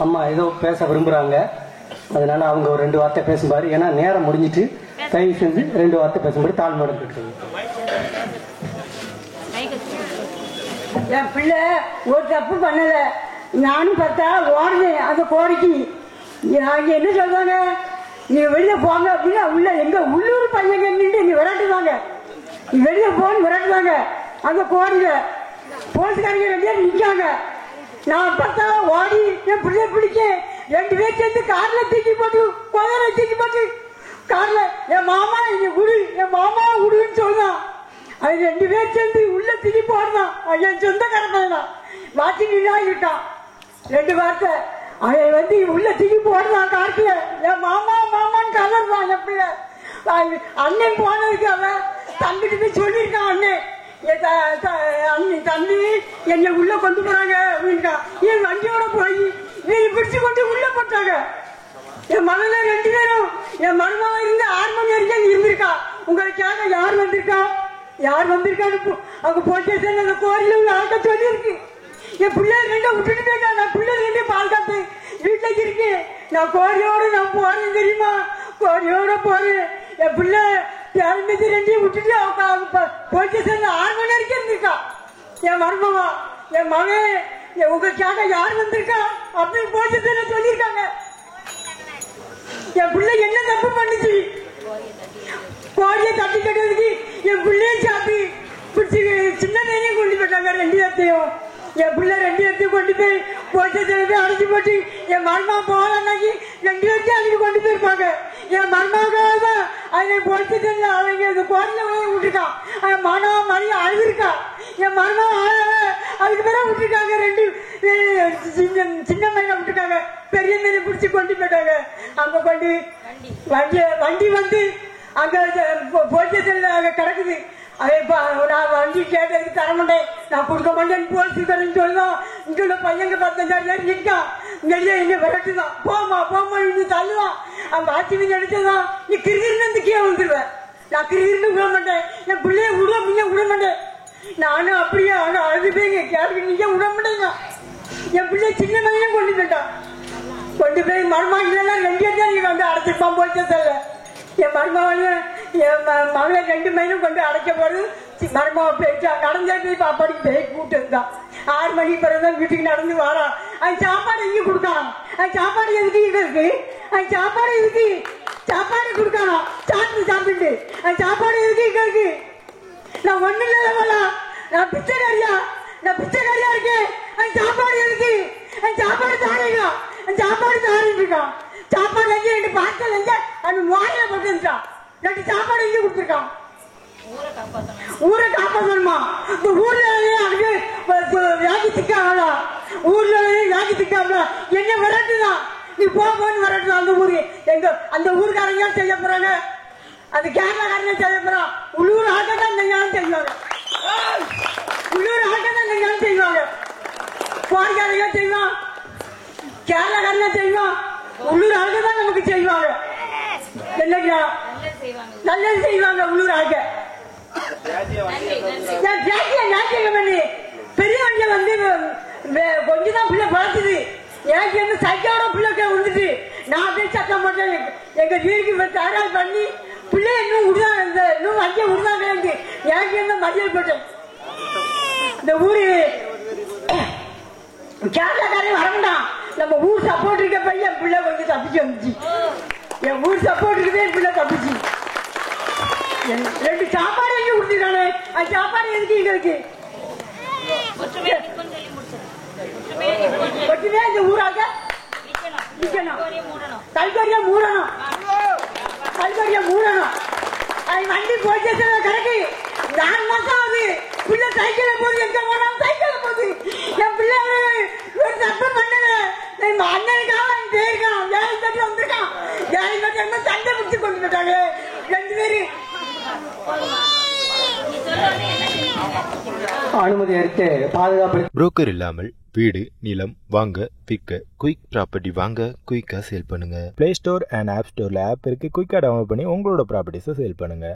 அம்மா ஏதோ பேச விரும்புறாங்க, அதனால அவங்க ஒரு 2 வார்த்தை பேசுவாரு. ஏன்னா நேரம் முடிஞ்சிட்டு, தயவு செஞ்சு 2 வார்த்தை பேசும்படி தாழ்மையுடன் கேட்குறேன். என் பிள்ளை ஒரு தப்பு பண்ணல, நானும் பார்த்தா ஓடுனேன் அந்த கோரிக்கை. அங்க என்ன சொல்றாங்க, நீங்க வெளியே போங்க அப்படின்னா உள்ள எங்க உள்ளூர் பையங்க நின்று நீ விளையாட்டுவாங்க, நீ வெளியே போன்னு விளையாட்டுவாங்க. அந்த கோரியில போலீஸ்காரங்க 2 பேர் நிக்காங்க. நான் பார்த்தா ஓடி என் பிள்ளை பிடிக்க 2 பேர் சேர்ந்து கார்ல தூக்கி போட்டு, குதிரை தூக்கி போட்டு கார்ல என் மாமா இங்க குடு, என் மாமா குடுன்னு சொல்றான். அது 2 பேர் சேர்ந்து உள்ள தூக்கி போடுறான். என் சொந்தக்காரன் தான் வாட்சிங்களா இருக்கான். 2 வார்த்தை அவன் வந்து உள்ள தூக்கி போடுறான் காட்டுல. என் மாமா மாமான்னு கலர்றான் என் பிள்ளை. அண்ணன் போனதுக்கு அவன் தம்பிட்டு போய் சொல்லியிருக்கான் அண்ணன் தம்பி என்னை உள்ள கொண்டு போறாங்க அப்படின்க்கா. என் வண்டியோட போய் நீங்க பிடிச்சு கொண்டு உள்ள போட்டாங்க. என் மனல 2 பேரும் என் மருமக இருந்து 6 மணி வரைக்கும் இருந்திருக்கா. உங்களுக்காக யார் வந்திருக்கான்னு அவங்க போச்சு அந்த கோரில உள்ள ஆட்ட சொல்லி இருக்கு. என் பிள்ளைங்க 2 விட்டுட்டு போயிட்டா. நான் பிள்ளைங்க 2 பால் காத்து வீட்டுல இருக்கு. நான் கோரியோட நான் போறேன் தெரியுமா, கோரியோட போறேன். என் பிள்ளை பேரம்பேத்தி 2 விட்டுட்டு அவங்க போச்சு 6 மணி வரைக்கும் இருந்திருக்கா. என் மருமகா என் மகன் உங்களுக்காக யார் வந்திருக்கா அப்படின்னு போச்சு சொல்லியிருக்காங்க. என் பிள்ளை என்ன தப்பு பண்ணுச்சு, கோரியை தட்டி கட்டுறதுக்கு என் பிள்ளையும் சாப்பி பிடிச்சி சின்ன நேரம் கொண்டு போயிட்டாங்க. 2 இடத்தையும் என் பிள்ளை 2 இடத்தையும் கொண்டு போய் போச்சத்துல போய் அடிச்சு போட்டு என் மருமகா போகலன்னாக்கி 2 இடத்தையும் அடிச்சு கொண்டு போயிருப்பாங்க. என் மருமகாக அதை போச்சத்துல அவங்க கோரில விட்டுருக்கான். மனோ மணி அழுதுருக்கா. என் மருமகா அதுக்கு பிறகு விட்டுருக்காங்க. 2 சின்ன மயில விட்டுருக்காங்க. பெரிய மீனை பிடிச்சி கொண்டு போயிட்டாங்க. அங்க கொண்டு வண்டி வந்து அங்க போச்சத்துல அங்க கிடக்குது. நான் வண்டி கேட்டதுக்கு தர மாட்டேன், நான் கொடுக்க மாட்டேன்னு போலீஸ்காரன் சொல்லுதான். இங்க உள்ள பையங்க 15,000 நிற்கான். இங்கே என்ன விரட்டுதான், போமா இங்க தள்ளுவான். வாட்சி மீன் அடிச்சதான் நீ கிருகிருந்து கீழே வந்துடுவேன். நான் கிருகிருந்து விட மாட்டேன். என் பிள்ளைய விட மாட்டேன். நானும் அப்படியே அழுது போய் கேட்டு நீங்க விட மாட்டேங்க. என் பிள்ளை சின்ன மகனையும் கொண்டு போயிட்டான். கொண்டு போய் மருமகன் இல்லைன்னா 2 இடத்தையும் வந்து அடைச்சிருப்பான் போச்சல. என் மருமகன் என் மகளை 2 மணியும் கொண்டு அடைக்க போது மருமக போயிட்டா. நடந்தே போய் பாப்பாடிக்கு போய் கூட்டு இருந்தான். 6 மணி பிறகுதான் வீட்டுக்கு நடந்து வாரான். அது சாப்பாடு எங்க கொடுக்கலாம், அது சாப்பாடு எதுக்கு இங்க இருக்கு, அது சாப்பாடு எதுக்கு சாப்பாடு கொடுக்கலாம் சாப்பிட்டு அது சாப்பாடு எதுக்கு இங்க இருக்கு. நான் ஒண்ணு இல்ல, நான் பிச்சைக்காரியா இருக்கேன். அது சாப்பாடு எதுக்கு, அது சாப்பாடு தாரீங்களா, அந்த சாப்பாடு தாரிட்டு இருக்கான். சாப்பாடு எங்க 2 பாக்கள் எங்க அது வாயில போட்டுருக்கான். 2 சாப்பாடு எங்க கொடுத்துருக்கான். ஊரை காப்பாற்றணுமா, இந்த ஊர்ல வியாதி திக்காங்களா, ஊர்ல வியாதி திக்காங்களா என்ன விரட்டுதான். நீ போன்னு விரட்டுதான். அந்த ஊரு எங்க அந்த ஊருக்காரங்க செய்ய போறாங்க, அந்த கேரளாக்காரங்க செய்ய போறான். உள்ளூர் ஆட்டம் இந்த ஞானம் செய்வாங்க, உள்ளூர் ஆட்டம் இந்த ஞானம் செய்வாங்க. போர்க்காரங்க செய்வான், கேரளாக்காரங்க செய்வான், உள்ளூர் ஆட்டம் தான் நமக்கு செய்வாங்க. என்னையா நல்லது செய்வாங்க உள்ளூர் ஆட்க. பெரியவங்க வந்து கொஞ்சம் தான் பிள்ளை பழத்துது. எனக்கு வந்து சைக்கோட பிள்ளை வந்துட்டு நான் அப்படியே சத்தம் போட்டேன். எங்க வீட்டுக்கு தயாராக பண்ணி பிள்ளை இன்னும் இன்னும் அங்கே விடுதாங்க. எனக்கு என்ன மதியம் போட்டேன். இந்த ஊரு கேரளாக்காரையும் வரமாட்டான். நம்ம ஊர் சப்போர்ட் இருக்க பையன் பிள்ளை கொஞ்சம் தப்பிச்சு வந்துச்சு. என் ஊர் சப்போர்ட் இருக்குதே பிள்ளை தப்பிச்சு. 2 சாப்பாடு எங்க கொடுத்துருக்கானே, அது சாப்பாடு எதுக்கு இங்க இருக்கு. ஒட்டுமே இந்த ஊராக கல்கரியா மூடணும். அது வண்டி போச்சு கிடக்கு. 4 மாசம் ஆகுது. பிள்ளை சைக்கிள போகுது, எங்க போனாலும் சைக்கிள போகுது. என் பிள்ளை ஒரு தப்பு பண்ணல. அண்ணனுக்காக போயிருக்கான், வேலை கட்டி வந்திருக்கான். வேலை கட்டி என்ன சண்டை பிடிச்சு கொண்டு போட்டாங்க 2 பேரும். அனுமதி அளித்து பாதுகாப்பு. புரோக்கர் இல்லாமல் வீடு நிலம் வாங்க விற்க குயிக் ப்ராப்பர்ட்டி வாங்க குயிக்கா சேல் பண்ணுங்க. பிளே ஸ்டோர் அண்ட் ஆப் ஸ்டோர்ல ஆப் இருக்கு. குயிக்கா டவுன்லோட் பண்ணி உங்களோட ப்ராப்பர்ட்டிஸை சேல் பண்ணுங்க.